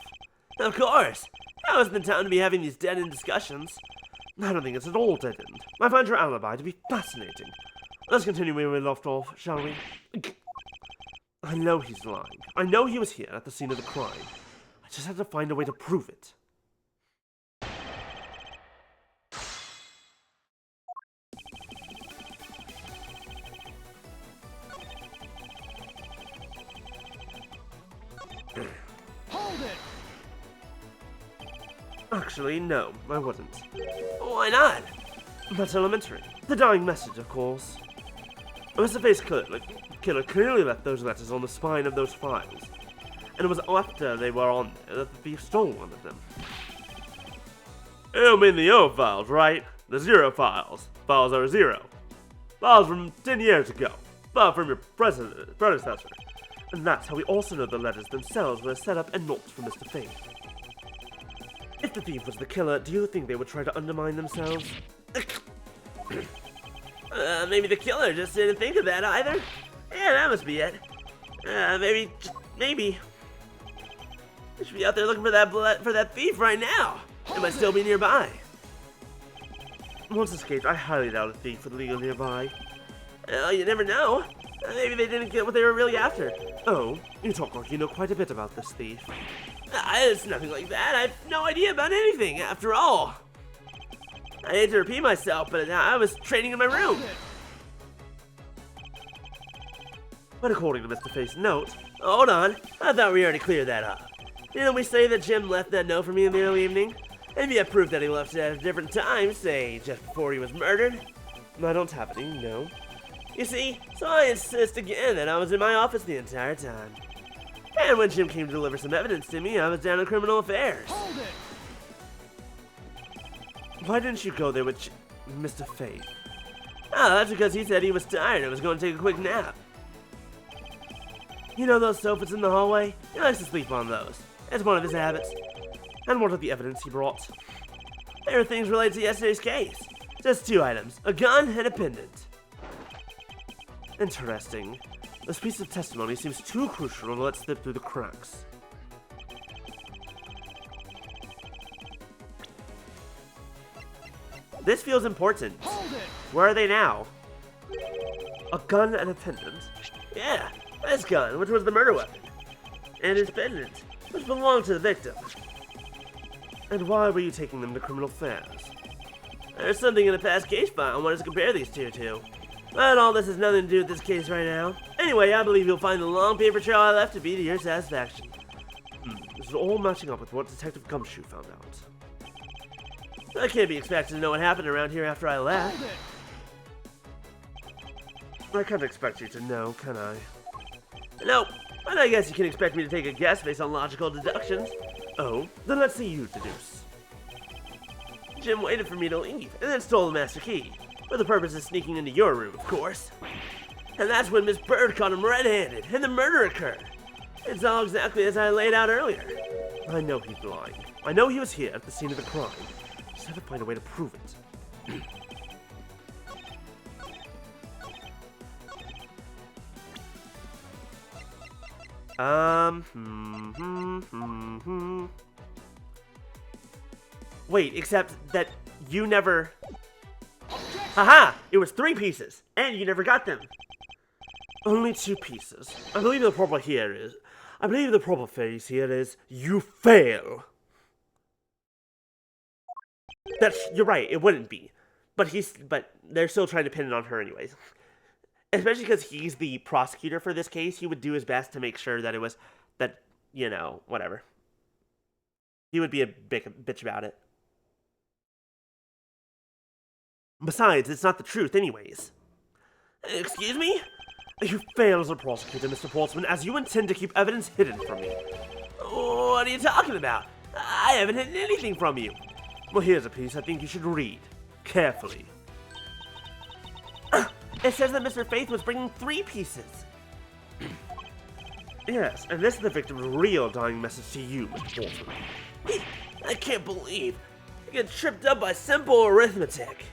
S3: Of course! Now isn't the time to be having these dead-end discussions.
S2: I don't think it's at all dead-end. I find your alibi to be fascinating. Let's continue where we left off, shall we? I know he's lying. I know he was here at the scene of the crime. I just have to find a way to prove it.
S6: Hold it!
S2: Actually, no, I wouldn't.
S3: Why not?
S2: That's elementary. The dying message, of course. Mr. Face Killer clearly left those letters on the spine of those files. And it was after they were on there that the thief stole one of them.
S4: You mean the O files, right? The 0 files. Files are 0. Files from 10 years ago. File from your predecessor.
S2: And that's how we also know the letters themselves were set up and not for Mr. Face. If the thief was the killer, do you think they would try to undermine themselves?
S3: Maybe the killer just didn't think of that either. Yeah, that must be it. Maybe. We should be out there looking for that thief right now. It might still be nearby.
S2: Once escaped, I highly doubt a thief would legal nearby.
S3: Well, you never know. Maybe they didn't get what they were really after.
S2: Oh, you talk like you know quite a bit about this thief.
S3: It's nothing like that. I have no idea about anything, after all. I hate to repeat myself, but I was training in my room.
S2: But according to Mr. Face's note...
S3: Hold on, I thought we already cleared that up. Didn't we say that Jim left that note for me in the early evening? And if you have proof that he left it at a different time, say just before he was murdered?
S2: I don't have any, no.
S3: You see, so I insist again that I was in my office the entire time. And when Jim came to deliver some evidence to me, I was down in criminal affairs.
S6: Hold it!
S2: Why didn't you go there with Mr. Faith.
S3: Oh, that's because he said he was tired and was going to take a quick nap.
S2: You know those sofas in the hallway? He likes to sleep on those. It's one of his habits. And what of the evidence he brought?
S3: There are things related to yesterday's case. Just 2 items, a gun and a pendant.
S2: Interesting. This piece of testimony seems too crucial to let slip through the cracks.
S1: This feels important. Where are they now?
S2: A gun and a pendant?
S3: Yeah, this gun, which was the murder weapon. And his pendant, which belonged to the victim.
S2: And why were you taking them to criminal fairs?
S3: There's something in the past case file I wanted to compare these two to. But all this has nothing to do with this case right now. Anyway, I believe you'll find the long paper trail I left to be to your satisfaction.
S2: This is all matching up with what Detective Gumshoe found out.
S3: I can't be expected to know what happened around here after I left.
S2: I can't expect you to know, can I?
S3: Nope, but I guess you can expect me to take a guess based on logical deductions.
S2: Oh, then let's see you deduce.
S3: Jim waited for me to leave, and then stole the master key. For the purpose of sneaking into your room, of course. And that's when Miss Bird caught him red-handed, and the murder occurred. It's all exactly as I laid out earlier.
S2: I know he's lying. I know he was here at the scene of the crime. Just have to find a way to prove it.
S1: Wait, except that you never... Haha! It was 3 pieces, and you never got them.
S2: Only 2 pieces. I believe the proper phrase here is, you fail.
S1: You're right, it wouldn't be. But they're still trying to pin it on her anyways. Especially because he's the prosecutor for this case, he would do his best to make sure that it was, whatever. He would be a bitch about it. Besides, it's not the truth anyways.
S3: Excuse me?
S2: You fail as a prosecutor, Mr. Portsman, as you intend to keep evidence hidden from me.
S3: What are you talking about? I haven't hidden anything from you.
S2: Well, here's a piece I think you should read. Carefully.
S1: It says that Mr. Faith was bringing 3 pieces.
S2: Yes, and this is the victim's real dying message to you, Mr. Portsman.
S3: I can't believe I get tripped up by simple arithmetic.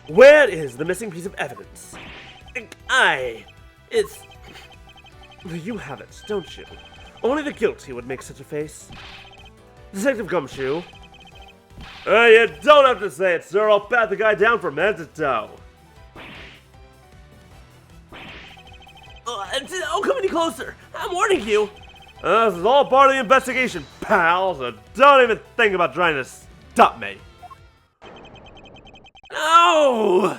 S2: Where is the missing piece of evidence?
S3: It's...
S2: You have it, don't you? Only the guilty would make such a face. Detective Gumshoe.
S4: You don't have to say it, sir. I'll pat the guy down from head to toe.
S3: Don't come any closer. I'm warning you.
S4: This is all part of the investigation, pal, so don't even think about trying to stop me.
S3: No!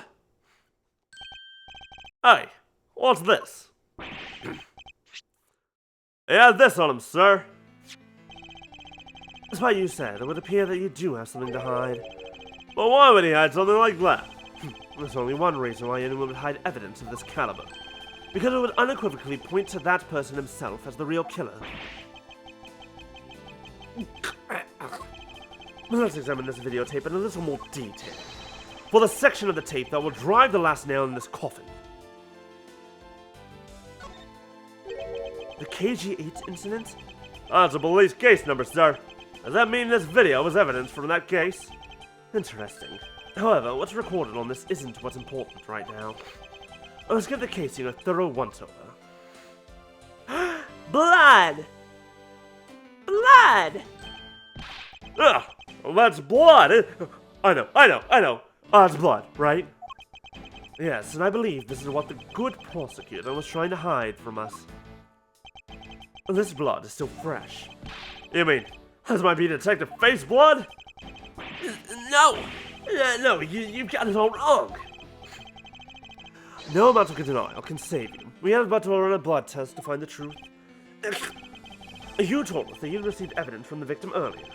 S4: Hey, what's this? He had this on him, sir.
S2: That's why you said it would appear that you do have something to hide.
S4: But why would he hide something like that?
S2: There's only one reason why anyone would hide evidence of this caliber. Because it would unequivocally point to that person himself as the real killer. Let's examine this videotape in a little more detail. For the section of the tape that will drive the last nail in this coffin. The KG-8 incident?
S4: That's a police case number, sir. Does that mean this video was evidence from that case?
S2: Interesting. However, what's recorded on this isn't what's important right now. Let's give the casing a thorough once-over.
S3: Blood! Blood!
S4: Ugh, well, that's blood.
S2: I know. It's blood, right? Yes, and I believe this is what the good prosecutor was trying to hide from us. This blood is still fresh.
S4: You mean, this might be Detective Faith's blood?
S3: No! No, you've got it all wrong.
S2: No amount of denial can save you. We are about to run a blood test to find the truth. You told us that you received evidence from the victim earlier.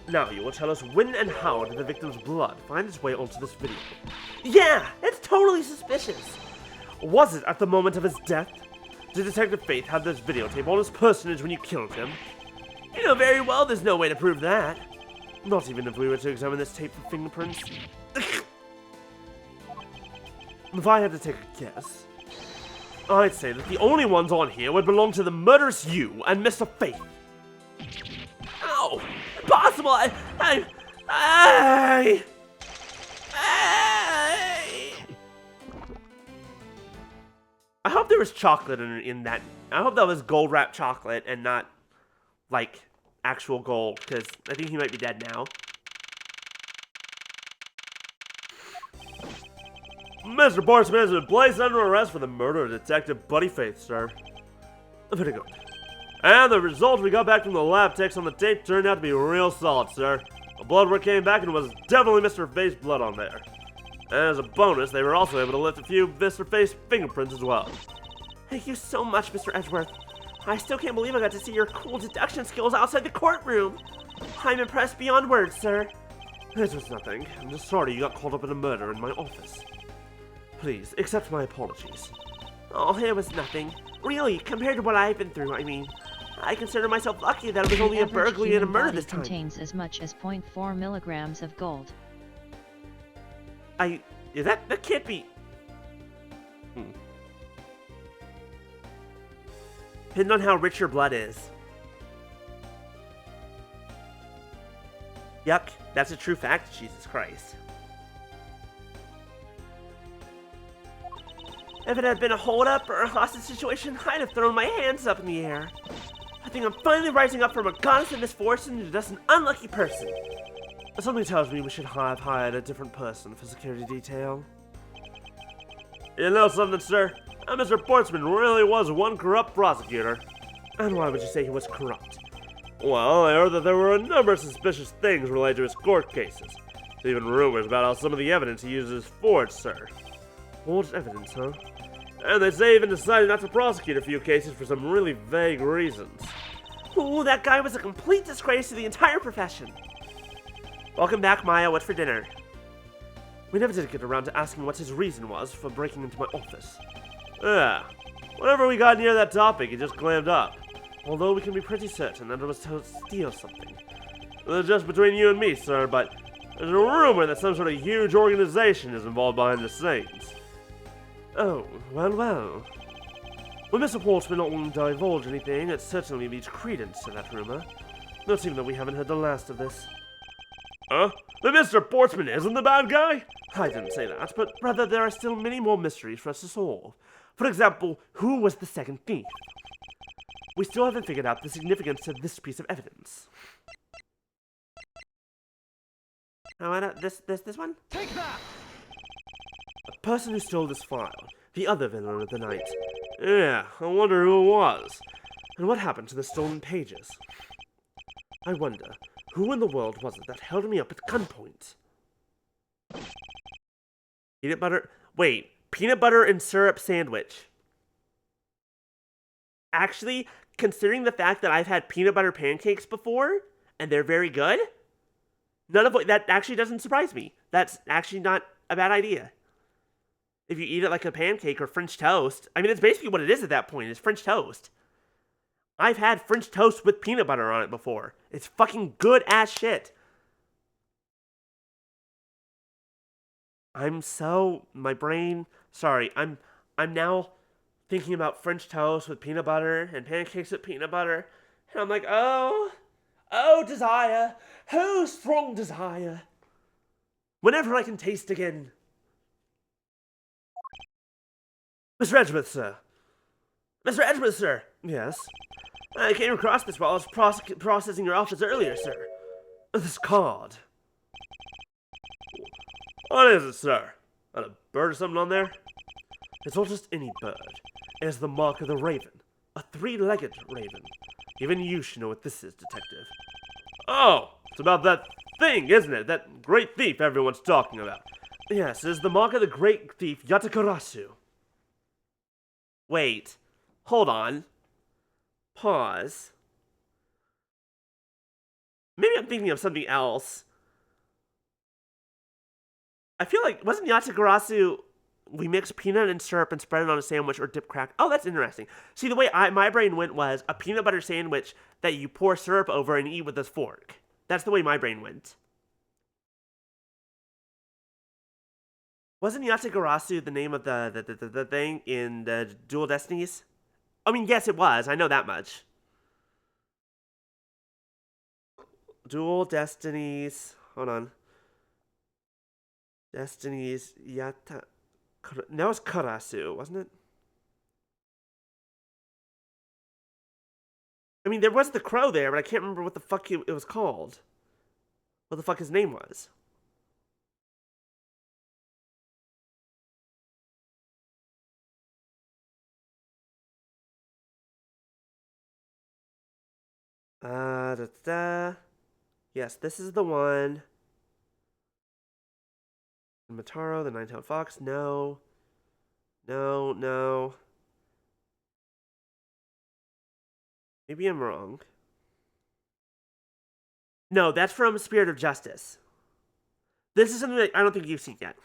S2: Now you will tell us when and how did the victim's blood find its way onto this video.
S3: Yeah, it's totally suspicious.
S2: Was it at the moment of his death? Did Detective Faith have this videotape on his personage when you killed him?
S3: You know very well there's no way to prove that.
S2: Not even if we were to examine this tape for fingerprints. If I had to take a guess, I'd say that the only ones on here would belong to the murderous you and Mr. Faith.
S3: Ow! Impossible! I
S1: hope there was chocolate in that. I hope that was gold wrapped chocolate and not, like, actual gold, because I think he might be dead now.
S2: Mr. Borsman has been placed under arrest for the murder of Detective Buddy Faith, sir. Very good. And the results we got back from the lab techs on the tape turned out to be real solid, sir. The blood work came back and it was definitely Mr. Faith's blood on there. And as a bonus, they were also able to lift a few Mr. Faith's fingerprints as well.
S1: Thank you so much, Mr. Edgeworth. I still can't believe I got to see your cool deduction skills outside the courtroom. I'm impressed beyond words, sir.
S2: This was nothing. I'm just sorry you got caught up in a murder in my office. Please, accept my apologies.
S1: Oh, it was nothing. Really, compared to what I've been through, I mean. I consider myself lucky that it was only a burglary and a murder this time.
S5: Contains as much as 0.4 milligrams of gold.
S1: That can't be. Depending on how rich your blood is. Yuck, that's a true fact, Jesus Christ. If it had been a hold-up or a hostage situation, I'd have thrown my hands up in the air. I think I'm finally rising up from a goddess of misfortune to just an unlucky person.
S2: Something tells me we should have hired a different person for security detail. You know something, sir? Mr. Portsman really was one corrupt prosecutor.
S1: And why would you say he was corrupt?
S2: Well, I heard that there were a number of suspicious things related to his court cases. There's even rumors about how some of the evidence he uses is forged, sir.
S1: Forged evidence, huh?
S2: And they say he even decided not to prosecute a few cases for some really vague reasons.
S1: Ooh, that guy was a complete disgrace to the entire profession. Welcome back, Maya. What's for dinner?
S2: We never did get around to asking what his reason was for breaking into my office.
S1: Yeah.
S2: Whenever we got near that topic, he just clammed up. Although we can be pretty certain that it was to steal something. It's just between you and me, sir, but there's a rumor that some sort of huge organization is involved behind the scenes.
S1: Oh, well.
S2: With Mr. Portsman not wanting to divulge anything, it certainly leads credence to that rumor. Not even that we haven't heard the last of this. Huh? But Mr. Portsman isn't the bad guy?
S1: I didn't say that, but rather there are still many more mysteries for us to solve. For example, who was the second thief? We still haven't figured out the significance of this piece of evidence. Oh, this one?
S3: take that!
S2: A person who stole this file. The other villain of the night. Yeah, I wonder who it was. And what happened to the stolen pages? I wonder, who in the world was it that held me up at gunpoint?
S1: Peanut butter... Wait, peanut butter and syrup sandwich. Actually, considering the fact that I've had peanut butter pancakes before, and they're very good, none of what... That actually doesn't surprise me. That's actually not a bad idea. If you eat it like a pancake or French toast, I mean, it's basically what it is at that point, is French toast. I've had French toast with peanut butter on it before. It's fucking good ass shit. My brain, sorry, I'm now thinking about French toast with peanut butter and pancakes with peanut butter. And I'm like, oh, desire, oh, strong desire. Whenever I can taste again.
S2: Mr. Edgeworth, sir.
S1: Mr. Edgeworth, sir.
S2: Yes?
S1: I came across this while I was processing your office earlier, sir.
S2: This card.
S1: What is it, sir? Got a bird or something on there?
S2: It's not just any bird. It is the mark of the raven. A three-legged raven. Even you should know what this is, detective.
S1: Oh, it's about that thing, isn't it? That great thief everyone's talking about.
S2: Yes, it is the mark of the great thief Yatakarasu.
S1: Wait, hold on. Pause. Maybe I'm thinking of something else. I feel like, wasn't Yatakarasu, we mix peanut and syrup and spread it on a sandwich or dip crack? Oh, that's interesting. See, the way my brain went was a peanut butter sandwich that you pour syrup over and eat with a fork. That's the way my brain went. Wasn't Yatagarasu the name of the thing in the Dual Destinies? I mean, yes, it was. I know that much. Dual Destinies. Hold on. Destinies Yata. That was Karasu, wasn't it? I mean, there was the crow there, but I can't remember what the fuck it was called. What the fuck his name was. Yes, this is the one. Mataro, the Nine-Tailed Fox. No. No, no. Maybe I'm wrong. No, that's from Spirit of Justice. This is something that I don't think you've seen yet.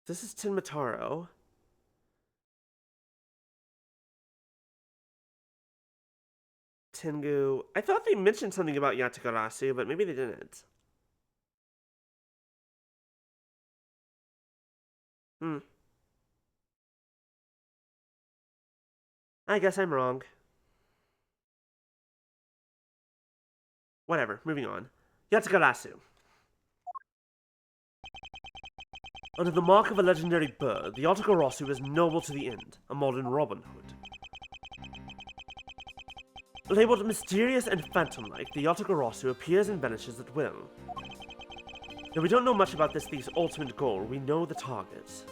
S1: This is Tenmataro. Tengu. I thought they mentioned something about Yatagarasu, but maybe they didn't. I guess I'm wrong. Whatever, moving on. Yatagarasu. Under the mark of a legendary bird, the Yatagarasu is noble to the end, a modern Robin Hood. Labeled mysterious and phantom-like, the Yatagarasu appears and vanishes at will. Though we don't know much about this thief's ultimate goal, we know the targets.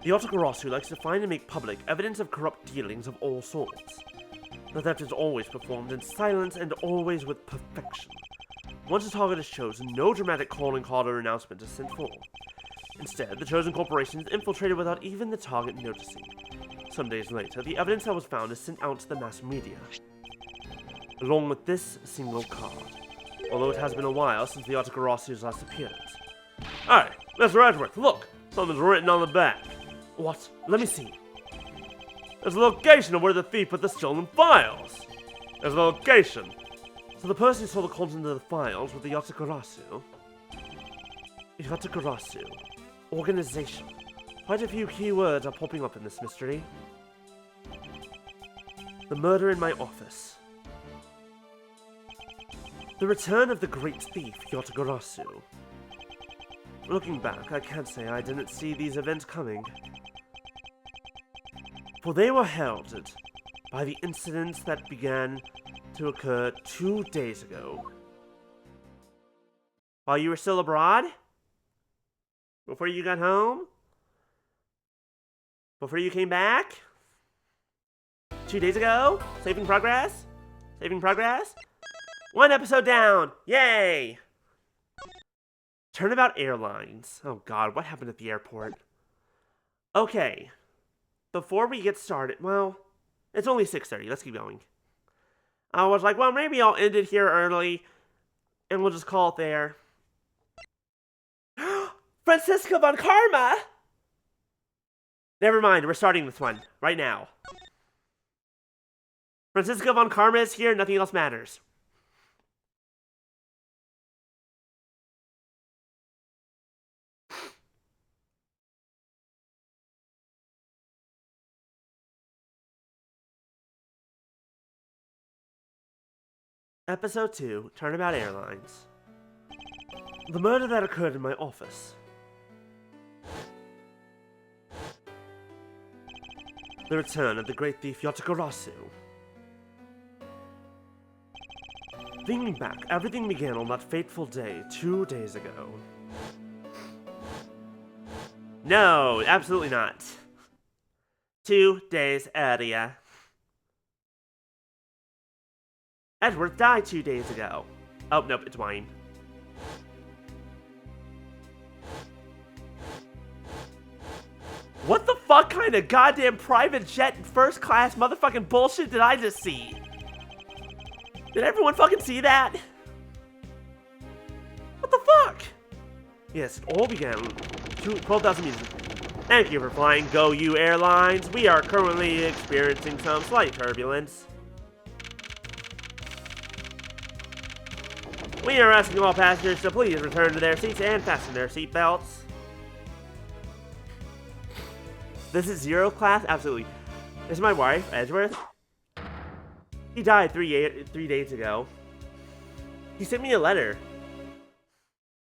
S1: The Yatagarasu likes to find and make public evidence of corrupt dealings of all sorts. The theft is always performed in silence and always with perfection. Once a target is chosen, no dramatic calling card or announcement is sent forth. Instead, the chosen corporation is infiltrated without even the target noticing. Some days later, the evidence that was found is sent out to the mass media, along with this single card, although it has been a while since the Yatagarasu's last appearance.
S4: Hey, Mr. Edgeworth, look! Something's written on the back.
S1: What? Let me see.
S4: There's a location of where the thief put the stolen files. There's a location.
S1: So the person who saw the content of the files with the Yatagarasu. Yatagarasu. Organization. Quite a few key words are popping up in this mystery. The murder in my office. The return of the great thief, Yatagarasu. Looking back, I can't say I didn't see these events coming. For they were heralded by the incidents that began to occur 2 days ago. While you were still abroad? Before you got home? Before you came back? 2 days ago? Saving progress? Saving progress? 1 episode down! Yay! Turnabout Airlines. Oh god, what happened at the airport? Okay. Before we get started, well, it's only 6:30. Let's keep going. I was like, well, maybe I'll end it here early, and we'll just call it there. Francisco von Karma! Never mind, we're starting this one, right now. Francisco von Karma is here, nothing else matters. Episode 2, Turnabout Airlines. The murder that occurred in my office. The return of the great thief Yatagarasu. Thinking back, everything began on that fateful day 2 days ago. No, absolutely not. 2 days earlier. Edgeworth died 2 days ago. Oh, nope, it's Wayne. What the fuck kind of goddamn private jet and first class motherfucking bullshit did I just see? Did everyone fucking see that?
S2: Yes, it all began 12,000 meters. Thank you for flying Go You Airlines. We are currently experiencing some slight turbulence. We are asking all passengers to please return to their seats and fasten their seatbelts. This is zero class? Absolutely. This is my wife, Edgeworth. He died 3 days ago. He sent me a letter.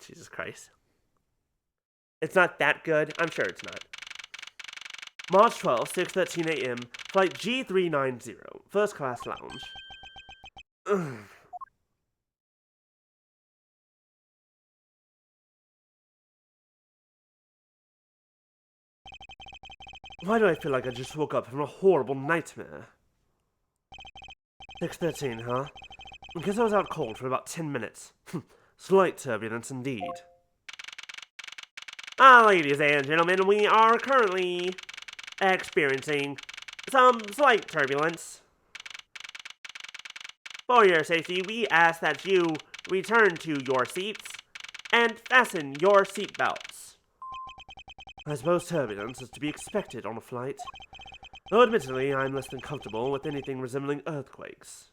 S2: Jesus Christ. It's not that good. I'm sure it's not. March 12th, 6:13 a.m. Flight G390. First class lounge. Ugh. Why do I feel like I just woke up from a horrible nightmare? 6:13, huh? I guess I was out cold for about 10 minutes. Slight turbulence indeed. Ladies and gentlemen, we are currently experiencing some slight turbulence. For your safety, we ask that you return to your seats and fasten your seatbelts. I suppose turbulence is to be expected on a flight. Though admittedly, I'm less than comfortable with anything resembling earthquakes.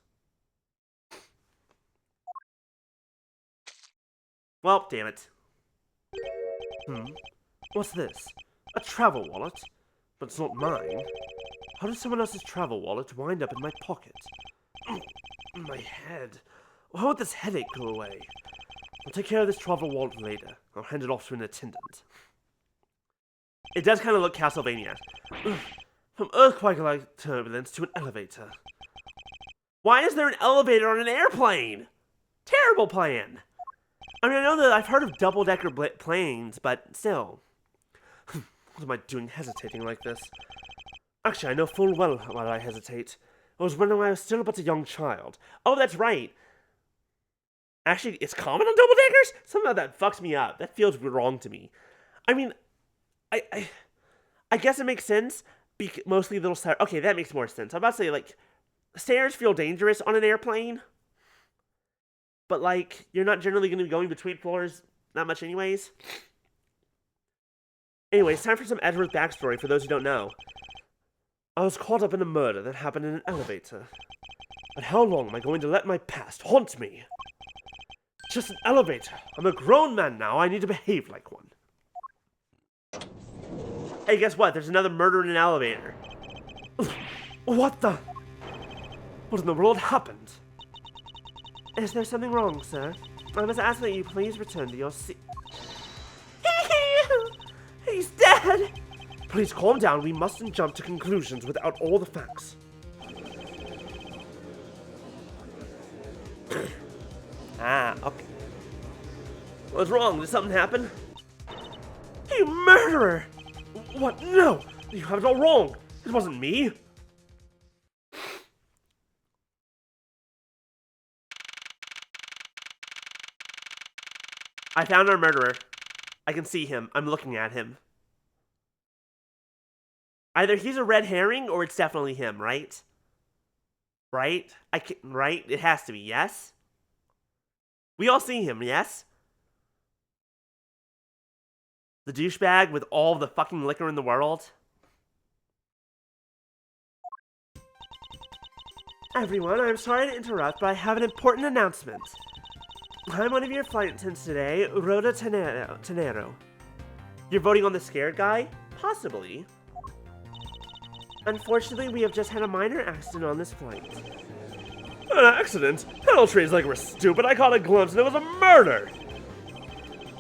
S2: Well, damn it. What's this? A travel wallet? But it's not mine. How does someone else's travel wallet wind up in my pocket? My head. How would this headache go away? I'll take care of this travel wallet later. I'll hand it off to an attendant. It does kind of look Castlevania. From earthquake-like turbulence to an elevator. Why is there an elevator on an airplane? Terrible plan. I mean, I know that I've heard of double-decker planes, but still. What am I doing hesitating like this? Actually, I know full well why I hesitate. It was when I was still but a young child. Oh, that's right. Actually, it's common on double-deckers? Somehow that fucks me up. That feels wrong to me. I mean, I guess it makes sense. Mostly little stairs. Okay, that makes more sense. I'm about to say, like, stairs feel dangerous on an airplane. But, like, you're not generally going to be going between floors that much anyways. Anyway, it's time for some Edgeworth backstory for those who don't know. I was caught up in a murder that happened in an elevator. But how long am I going to let my past haunt me? It's just an elevator. I'm a grown man now. I need to behave like one. Hey, guess what? There's another murder in an elevator. What the? What in the world happened? Is there something wrong, sir? I must ask that you please return to your seat. He's dead! Please calm down. We mustn't jump to conclusions without all the facts. Okay. What's wrong? Did something happen? You murderer! What? No! You have it all wrong! It wasn't me! I found our murderer. I can see him. I'm looking at him. Either he's a red herring or it's definitely him, right? Right? Right? It has to be, yes? We all see him, yes? The douchebag with all the fucking liquor in the world? Everyone, I'm sorry to interrupt, but I have an important announcement. I'm one of your flight attendants today, Rhoda Tenero. You're voting on the scared guy? Possibly. Unfortunately, we have just had a minor accident on this flight. An accident? Hell trees like we're stupid. I caught a glimpse and it was a murder!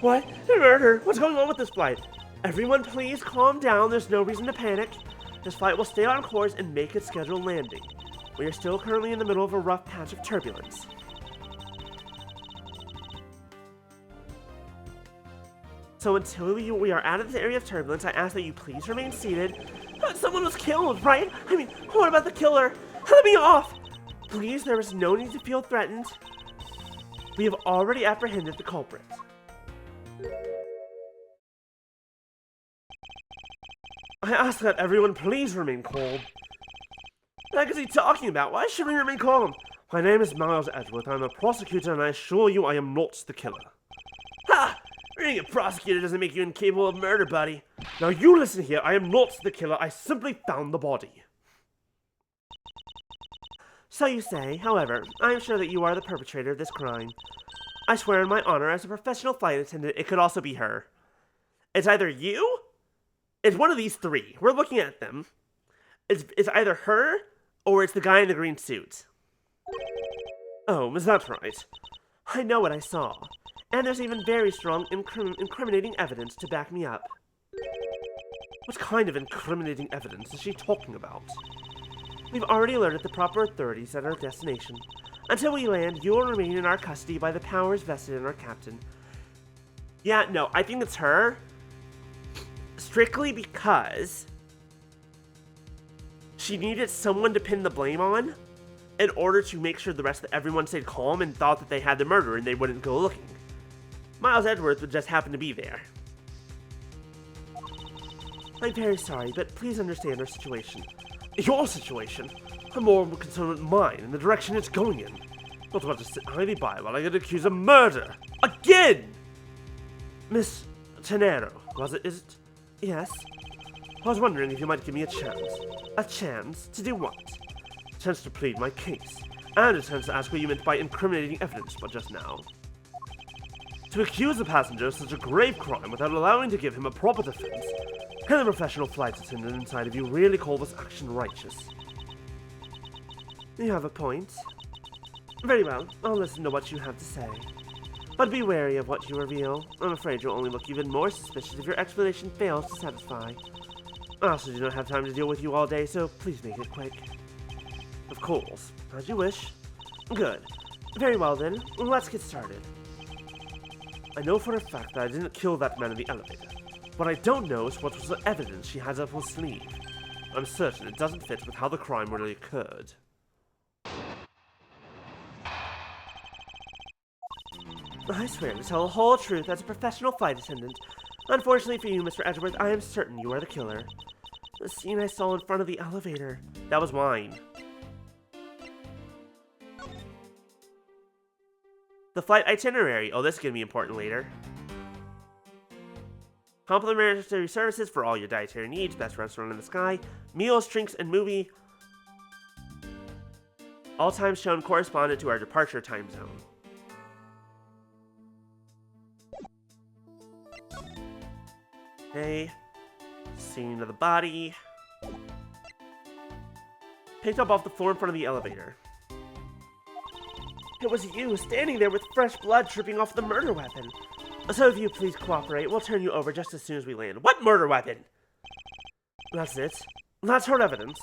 S2: What? A murder? What's going on with this flight? Everyone please calm down. There's no reason to panic. This flight will stay on course and make its scheduled landing. We are still currently in the middle of a rough patch of turbulence. So until we are out of this area of turbulence, I ask that you please remain seated. Someone was killed, right? I mean, what about the killer? Let me off! Please, there is no need to feel threatened. We have already apprehended the culprit. I ask that everyone please remain calm. What is he talking about? Why should we remain calm? My name is Miles Edgeworth. I'm a prosecutor and I assure you I am not the killer. Ha!
S3: Being a prosecutor doesn't make you incapable of murder, buddy.
S2: Now you listen here, I am not the killer, I simply found the body.
S1: So you say, however, I am sure that you are the perpetrator of this crime. I swear on my honor as a professional flight attendant, it could also be her.
S3: It's either you? It's one of these three. We're looking at them. It's either her, or it's the guy in the green suit.
S2: Oh, is that right?
S1: I know what I saw. And there's even very strong incriminating evidence to back me up.
S2: What kind of incriminating evidence is she talking about?
S1: We've already alerted the proper authorities at our destination. Until we land, you will remain in our custody by the powers vested in our captain.
S3: Yeah, no, I think it's her. Strictly because she needed someone to pin the blame on in order to make sure the rest of everyone stayed calm and thought that they had the murder and they wouldn't go looking. Miles Edgeworth would just happen to be there.
S1: I'm very sorry, but please understand our situation.
S2: Your situation? I'm more concerned with mine and the direction it's going in. Not about to sit idly by while I get accused of murder. Again! Miss Tenero, was it? Is it?
S1: Yes?
S2: I was wondering if you might give me a chance.
S1: A chance? To do what?
S2: A chance to plead my case. And a chance to ask what you meant by incriminating evidence but just now. To accuse a passenger of such a grave crime without allowing to give him a proper defense, can a professional flight attendant inside of you really call this action righteous?
S1: You have a point. Very well, I'll listen to what you have to say. But be wary of what you reveal. I'm afraid you'll only look even more suspicious if your explanation fails to satisfy. I also do not have time to deal with you all day, so please make it quick.
S2: Of course.
S1: As you wish. Good. Very well then, let's get started.
S2: I know for a fact that I didn't kill that man in the elevator. What I don't know is what was the evidence she has up her sleeve. I'm certain it doesn't fit with how the crime really occurred.
S1: I swear to tell the whole truth as a professional flight attendant. Unfortunately for you, Mr. Edgeworth, I am certain you are the killer. The scene I saw in front of the elevator.
S3: That was mine. The flight itinerary. Oh, this is going to be important later. Complimentary services for all your dietary needs. Best restaurant in the sky. Meals, drinks, and movie. All times shown corresponded to our departure time zone. Okay. Scene of the body. Picked up off the floor in front of the elevator.
S1: It was you, standing there with fresh blood dripping off the murder weapon. So if you please cooperate, we'll turn you over just as soon as we land.
S3: What murder weapon?
S1: That's it. That's her evidence.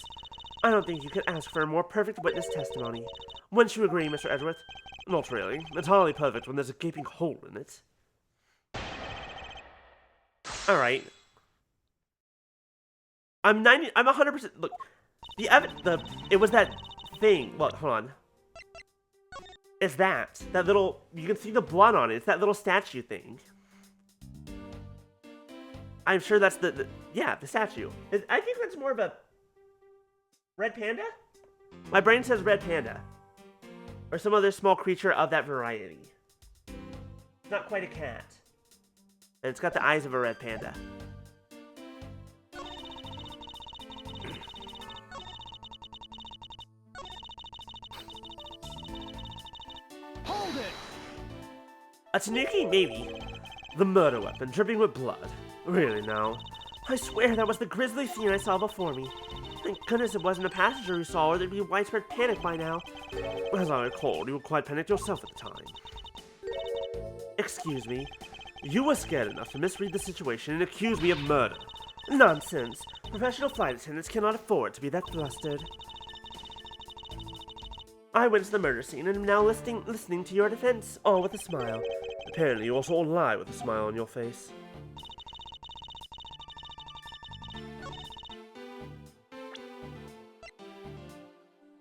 S1: I don't think you could ask for a more perfect witness testimony. Wouldn't you agree, Mr. Edgeworth?
S2: Not really. Entirely perfect when there's a gaping hole in it.
S3: Alright. I'm 100%. Look, it was that thing. Look, hold on. It's that little. You can see the blood on it. It's that little statue thing. I'm sure that's the statue. I think that's more of a red panda. My brain says red panda, or some other small creature of that variety. Not quite a cat, and it's got the eyes of a red panda. A tanuki, maybe.
S2: The murder weapon dripping with blood. Really now?
S1: I swear that was the grisly scene I saw before me. Thank goodness it wasn't a passenger who saw, or there'd be widespread panic by now.
S2: As I recall, you were quite panicked yourself at the time.
S1: Excuse me?
S2: You were scared enough to misread the situation and accuse me of murder.
S1: Nonsense. Professional flight attendants cannot afford to be that flustered. I went to the murder scene and am now listening to your defense, all with a smile.
S2: Apparently you also lie with a smile on your face.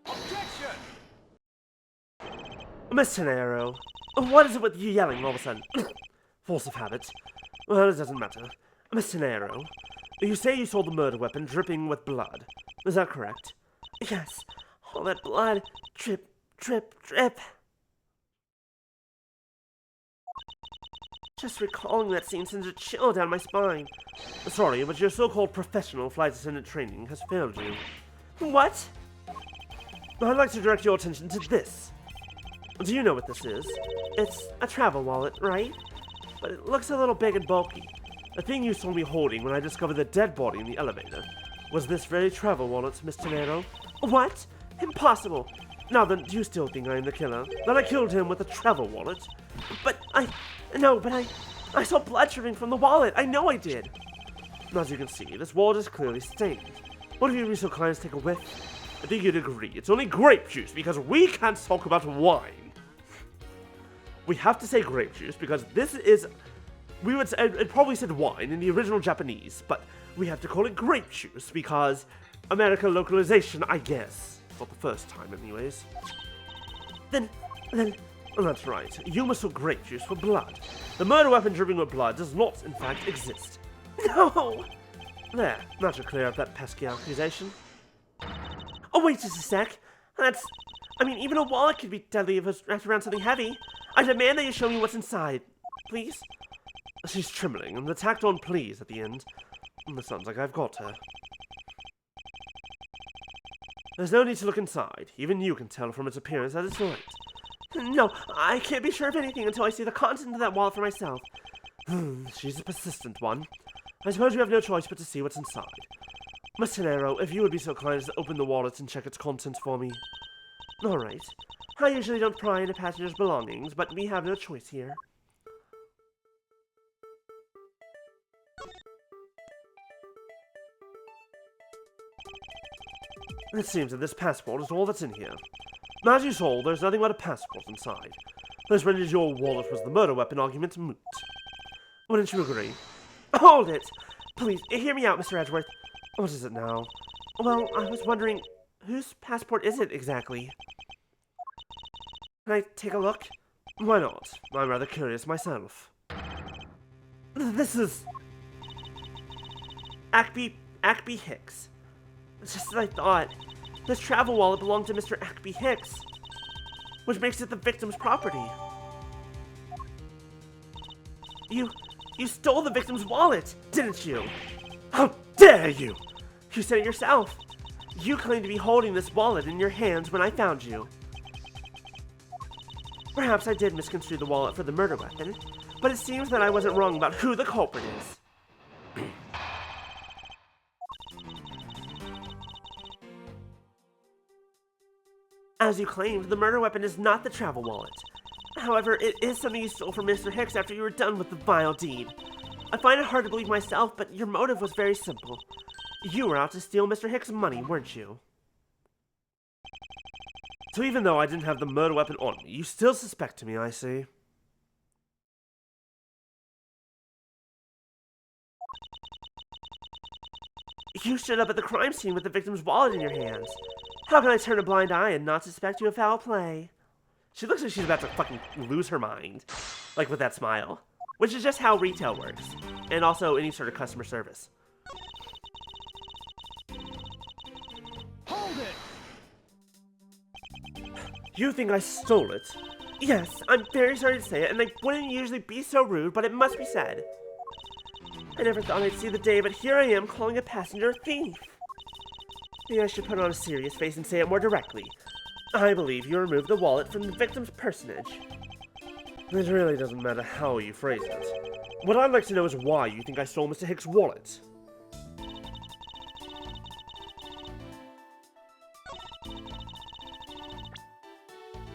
S3: Objection!
S2: Miss Tenero, what is it with you yelling all of a sudden? Force of habit. Well, it doesn't matter. Miss Tenero, you say you saw the murder weapon dripping with blood. Is that correct?
S1: Yes. All that blood. Drip, drip, drip. Just recalling that scene sends a chill down my spine.
S2: Sorry, but your so-called professional flight attendant training has failed you.
S1: What?
S2: I'd like to direct your attention to this. Do you know what this is?
S1: It's a travel wallet, right?
S2: But it looks a little big and bulky. The thing you saw me holding when I discovered the dead body in the elevator was this very travel wallet, Miss Tenero.
S1: What? Impossible.
S2: Now then, do you still think I am the killer? That I killed him with a travel wallet?
S1: But I saw blood dripping from the wallet. I know I did.
S2: As you can see, this wallet is clearly stained. What if you be so kind as to take a whiff? I think you'd agree it's only grape juice because we can't talk about wine. We have to say grape juice because this is... We would say, it probably said wine in the original Japanese, but we have to call it grape juice because American localization, I guess. For the first time, anyways.
S1: Then...
S2: That's right. You mistook grape juice for blood. The murder weapon dripping with blood does not, in fact, exist.
S1: No!
S2: There, that should clear up that pesky accusation.
S1: Oh, wait just a sec. Even a wallet could be deadly if it's wrapped around something heavy. I demand that you show me what's inside. Please?
S2: She's trembling, and the tacked on please at the end. It sounds like I've got her. There's no need to look inside. Even you can tell from its appearance that it's light.
S1: No, I can't be sure of anything until I see the content of that wallet for myself.
S2: She's a persistent one. I suppose you have no choice but to see what's inside. Miss Tenero, if you would be so kind as to open the wallet and check its contents for me.
S1: Alright. I usually don't pry into passengers' belongings, but we have no choice here.
S2: It seems that this passport is all that's in here. As you saw, there's nothing but a passport inside. This renders your wallet was the murder weapon argument moot. Wouldn't you agree?
S1: Hold it! Please, hear me out, Mr. Edgeworth.
S2: What is it now?
S1: Well, I was wondering, whose passport is it exactly? Can I take a look?
S2: Why not? I'm rather curious myself.
S1: This is... Ackby Hicks. It's just as I thought. This travel wallet belonged to Mr. Ackby Hicks, which makes it the victim's property. You stole the victim's wallet, didn't you?
S2: How dare you!
S1: You said it yourself. You claimed to be holding this wallet in your hands when I found you. Perhaps I did misconstrue the wallet for the murder weapon, but it seems that I wasn't wrong about who the culprit is. As you claimed, the murder weapon is not the travel wallet. However, it is something you stole from Mr. Hicks after you were done with the vile deed. I find it hard to believe myself, but your motive was very simple. You were out to steal Mr. Hicks' money, weren't you?
S2: So even though I didn't have the murder weapon on me, you still suspect me, I see.
S1: You showed up at the crime scene with the victim's wallet in your hands. How can I turn a blind eye and not suspect you of foul play?
S2: She looks like she's about to fucking lose her mind.
S1: Like with that smile. Which is just how retail works. And also any sort of customer service.
S3: Hold it!
S2: You think I stole it?
S1: Yes, I'm very sorry to say it, and I wouldn't usually be so rude, but it must be said. I never thought I'd see the day, but here I am calling a passenger a thief. Maybe I should put on a serious face and say it more directly. I believe you removed the wallet from the victim's personage.
S2: It really doesn't matter how you phrase it. What I'd like to know is why you think I stole Mr. Hicks' wallet.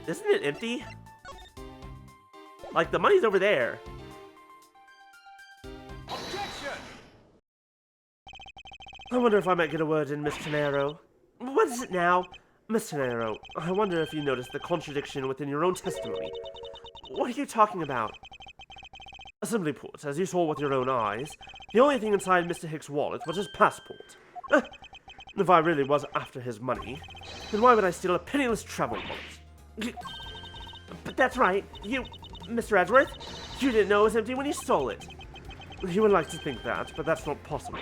S1: Isn't it empty? Like, the money's over there.
S3: Objection!
S2: I wonder if I might get a word in, Miss Tenero.
S1: What is it now?
S2: Miss Tenero, I wonder if you noticed the contradiction within your own testimony.
S1: What are you talking about?
S2: Simply put, as you saw with your own eyes, the only thing inside Mr. Hicks' wallet was his passport. If I really was after his money, then why would I steal a penniless travel wallet?
S1: But that's right. You, Mr. Edgeworth, you didn't know it was empty when you stole it.
S2: You would like to think that, but that's not possible.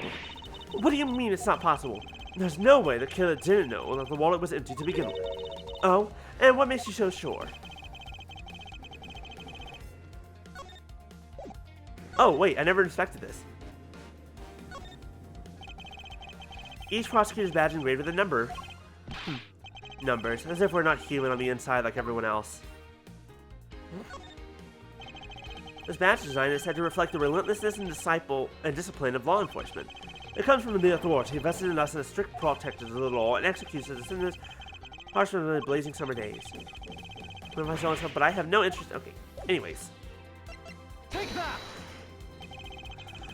S1: What do you mean it's not possible?
S2: There's no way the killer didn't know that the wallet was empty to begin with.
S1: Oh, and what makes you so sure? Oh, wait, I never inspected this. Each prosecutor's badge engraved with a number. Numbers, as if we're not human on the inside like everyone else. This badge design is said to reflect the relentlessness and discipline of law enforcement. It comes from the authority vested in us as strict protectors of the law and executes the sinners harsher than the blazing summer days. But I have no interest. Okay, anyways.
S3: Take that!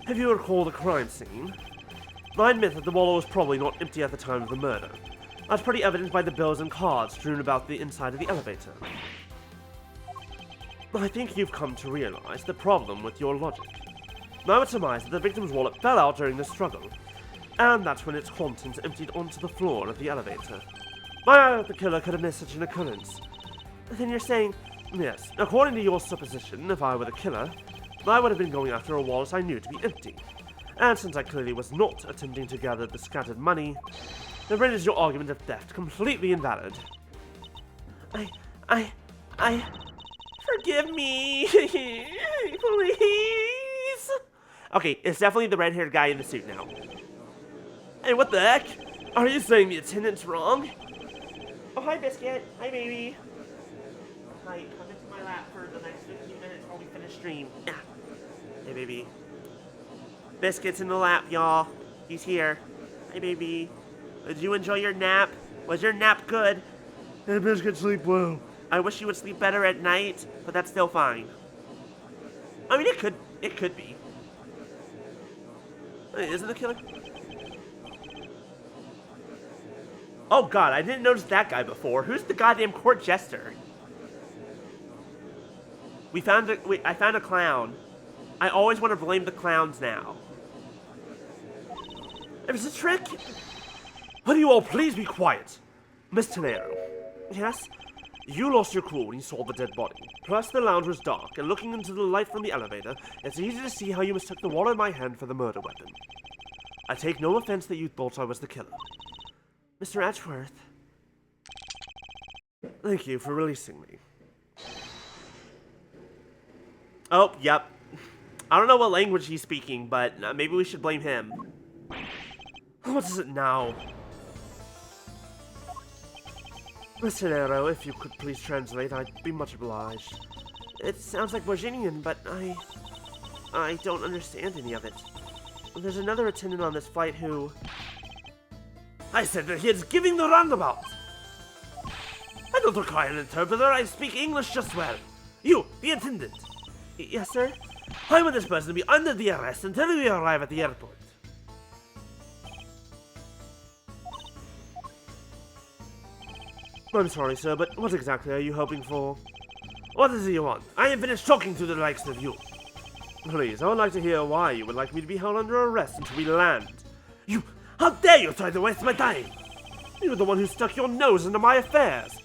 S1: If you recall the crime scene, I admit that the wallet was probably not empty at the time of the murder. That's pretty evident by the bills and cards strewn about the inside of the elevator. I think you've come to realize the problem with your logic. I would surmise that the victim's wallet fell out during the struggle, and that's when its contents emptied onto the floor of the elevator. The killer could have missed such an occurrence. Then you're saying, yes, according to your supposition, if I were the killer, I would have been going after a wallet I knew to be empty. And since I clearly was not attempting to gather the scattered money, that renders your argument of theft completely invalid. Forgive me, please. Okay, it's definitely the red-haired guy in the suit now. Hey, what the heck? Are you saying the attendant's wrong? Oh, hi, Biscuit. Hi, baby. Hi, come into my lap for the next 15 minutes while we finish stream. Yeah. Hey, baby. Biscuit's in the lap, y'all. He's here. Hi, baby. Did you enjoy your nap? Was your nap good?
S4: Hey, Biscuit, sleep well.
S1: I wish you would sleep better at night, but that's still fine. I mean, it could be. Wait, isn't the killer? Oh god, I didn't notice that guy before. Who's the goddamn court jester? I found a clown. I always want to blame the clowns now. It was a trick.
S4: Will you all please be quiet?
S1: Miss Tenero. Yes? You lost your cool when you saw the dead body. Plus, the lounge was dark, and looking into the light from the elevator, it's easy to see how you mistook the wallet in my hand for the murder weapon. I take no offense that you thought I was the killer. Mr. Edgeworth. Thank you for releasing me. Oh, yep. I don't know what language he's speaking, but maybe we should blame him. What is it now? Mr. Nero, if you could please translate, I'd be much obliged. It sounds like Virginian, but I don't understand any of it. There's another attendant on this flight who... I said that he is giving the roundabout! I don't require an interpreter, I speak English just well. You, the attendant. Yes, sir? I want this person to be under the arrest until we arrive at the airport. I'm sorry, sir, but what exactly are you hoping for? What is it you want? I am finished talking to the likes of you. Please, I would like to hear why you would like me to be held under arrest until we land. You! How dare you try to waste my time! You're the one who stuck your nose into my affairs!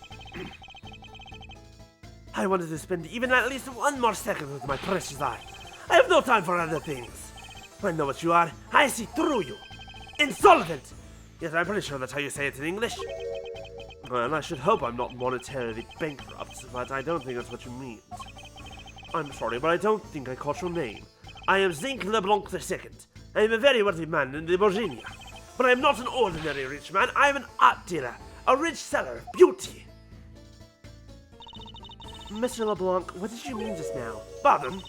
S1: I wanted to spend even at least one more second with my precious eye. I have no time for other things. I know what you are. I see through you. Insolvent! Yes, I'm pretty sure that's how you say it in English. Well, I should hope I'm not monetarily bankrupt, but I don't think that's what you mean. I'm sorry, but I don't think I caught your name. I am Zinc LeBlanc II. I am a very wealthy man in the Virginia. But I am not an ordinary rich man. I am an art dealer, a rich seller of beauty. Mr. LeBlanc, what did you mean just now? Pardon?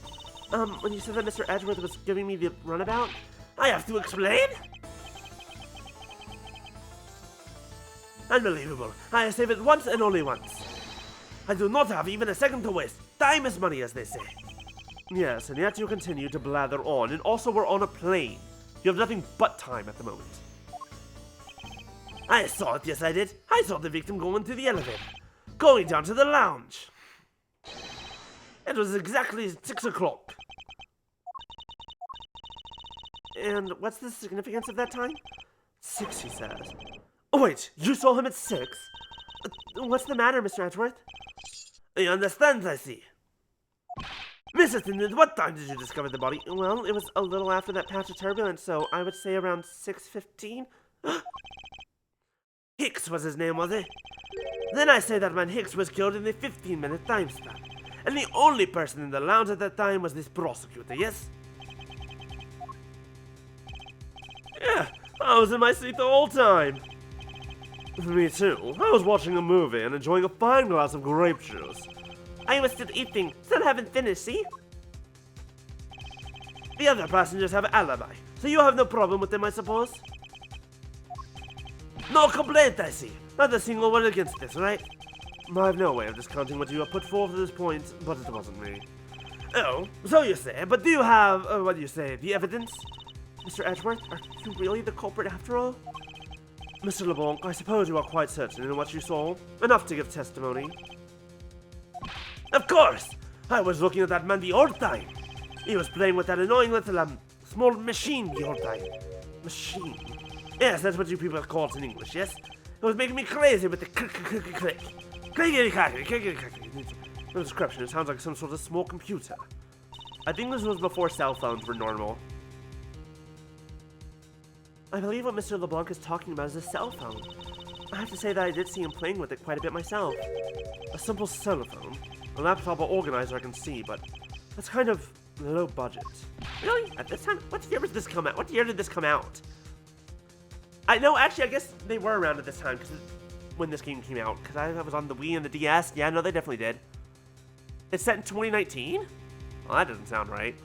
S1: When you said that Mr. Edgeworth was giving me the runabout? I have to explain? Unbelievable. I save it once and only once. I do not have even a second to waste. Time is money, as they say. Yes, and yet you continue to blather on, and also we're on a plane. You have nothing but time at the moment. I saw it, yes I did. I saw the victim go into the elevator. Going down to the lounge. It was exactly 6 o'clock. And what's the significance of that time? 6, he says. Oh wait, you saw him at 6? What's the matter, Mr. Edgeworth? You understand, I see. Miss Attendant, what time did you discover the body? Well, it was a little after that patch of turbulence, so I would say around 6:15. Hicks was his name, was it? Then I say that man Hicks was killed in the 15-minute time span. And the only person in the lounge at that time was this prosecutor, yes?
S4: I was in my seat the whole time. Me too. I was watching a movie and enjoying a fine glass of grape juice.
S3: I was still eating, still haven't finished, see? The other passengers have an alibi, so you have no problem with them, I suppose? No complaint, I see. Not a single one against this, right?
S4: I have no way of discounting what you have put forth at this point, but it wasn't me.
S3: Oh, so you say, but do you have, what do you say, the evidence?
S1: Mr. Edgeworth, are you really the culprit after all?
S4: Mr. LeBlanc, I suppose you are quite certain in what you saw, enough to give testimony.
S3: Of course! I was looking at that man the whole time. He was playing with that annoying little, small machine the whole time.
S1: Machine?
S3: Yes, that's what you people call it in English, yes? It was making me crazy with the click.
S4: The description, it sounds like some sort of small computer. I think this was before cell phones were normal.
S1: I believe what Mr. LeBlanc is talking about is a cell phone. I have to say that I did see him playing with it quite a bit myself.
S4: A simple cell phone. A laptop or organizer I can see, but that's kind of low budget.
S1: Really? At this time? What year did this come out? What year did this come out? I know, actually, I guess they were around at this time, because when this game came out, because I was on the Wii and the DS. Yeah, no, they definitely did. It's set in 2019? Well, that doesn't sound right.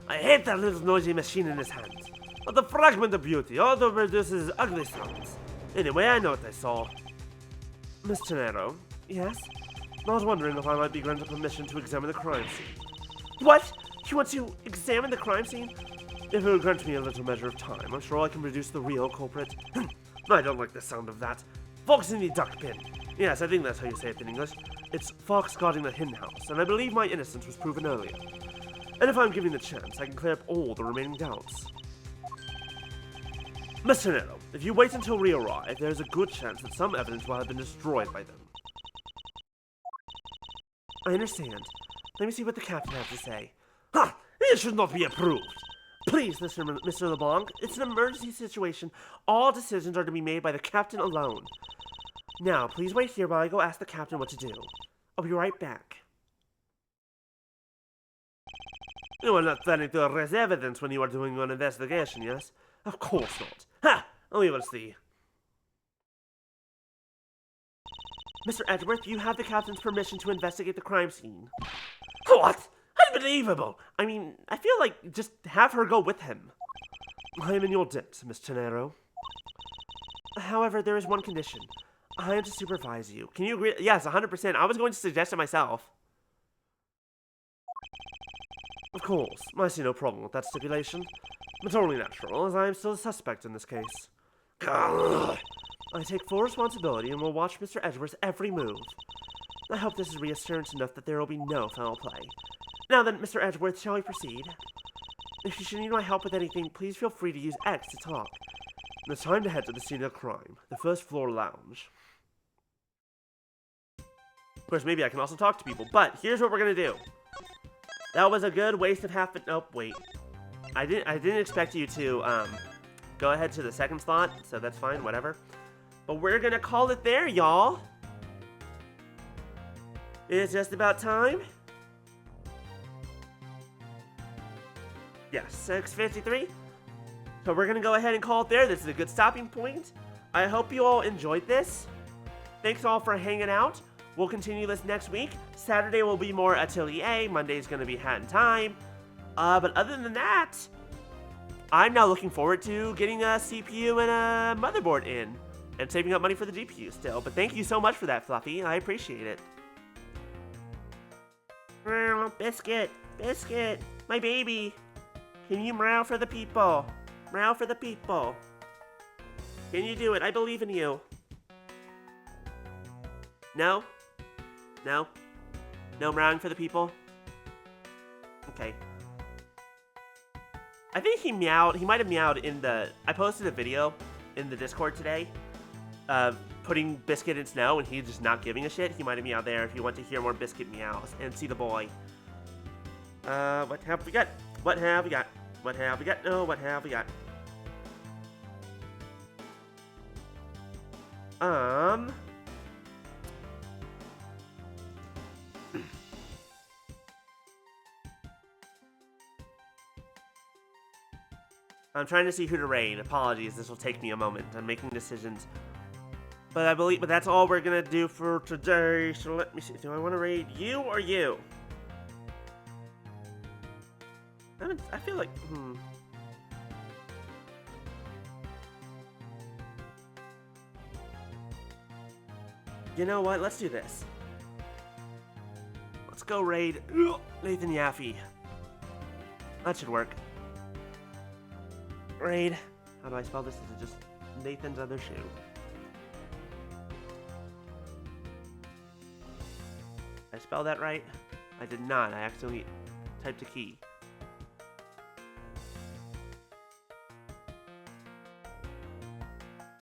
S3: I hate that little noisy machine in his hand. But the fragment of beauty also produces ugly sounds. Anyway, I know what I saw.
S4: Mr. Nero?
S1: Yes?
S4: I was wondering if I might be granted permission to examine the crime scene.
S1: What? You want to examine the crime scene?
S4: If it would grant me a little measure of time, I'm sure I can produce the real culprit. I don't like the sound of that.
S3: Fox in the duck pen.
S4: Yes, I think that's how you say it in English. It's fox guarding the hen house, and I believe my innocence was proven earlier. And if I'm given the chance, I can clear up all the remaining doubts. Mr. Nero, if you wait until we arrive, there's a good chance that some evidence will have been destroyed by them.
S1: I understand. Let me see what the captain has to say.
S3: Ha! It should not be approved.
S1: Please, Mr. LeBlanc, it's an emergency situation. All decisions are to be made by the captain alone. Now, please wait here while I go ask the captain what to do. I'll be right back.
S3: You are not planning to arrest evidence when you are doing an investigation, yes?
S4: Of course not.
S3: Ha! We will see.
S1: Mr. Edgeworth, you have the captain's permission to investigate the crime scene.
S3: What? Unbelievable!
S1: I mean, I feel like just have her go with him.
S4: I am in your debt, Miss Tenero.
S1: However, there is one condition. I am to supervise you. Can you agree? Yes, 100%. I was going to suggest it myself.
S4: Of course, I see no problem with that stipulation. It's only natural, as I am still a suspect in this case.
S3: Ugh.
S1: I take full responsibility and will watch Mr. Edgeworth's every move. I hope this is reassurance enough that there will be no foul play. Now then, Mr. Edgeworth, shall we proceed? If you should need my help with anything, please feel free to use X to talk.
S4: It's time to head to the scene of the crime, the first floor lounge.
S1: Of course, maybe I can also talk to people, but here's what we're gonna do. That was a good waste of half an... Oh, wait. I didn't expect you to, go ahead to the second slot, so that's fine, whatever. But we're gonna call it there, y'all. It's just about time. Yes, 6:53. So we're gonna go ahead and call it there. This is a good stopping point. I hope you all enjoyed this. Thanks all for hanging out. We'll continue this next week. Saturday will be more Atelier. Monday's gonna be Hat in Time. But other than that, I'm now looking forward to getting a CPU and a motherboard in. And saving up money for the GPU still. But thank you so much for that, Fluffy. I appreciate it. Meow, Biscuit, Biscuit, my baby. Can you meow for the people? Meow for the people. Can you do it? I believe in you. No? No? No meowing for the people? Okay. I think he meowed. He might have meowed in the... I posted a video in the Discord today of putting Biscuit in snow and he's just not giving a shit. He might have meowed there if you want to hear more Biscuit meows and see the boy. What have we got? What have we got? What have we got? No, what have we got? I'm trying to see who to raid. Apologies, this will take me a moment. I'm making decisions. But that's all we're gonna do for today. So let me see. Do I want to raid you or you? I feel like, You know what? Let's do this. Let's go raid Nathan Yaffe. That should work. Raid. How do I spell this? Is it just Nathan's other shoe? Did I spell that right? I did not. I accidentally typed a key.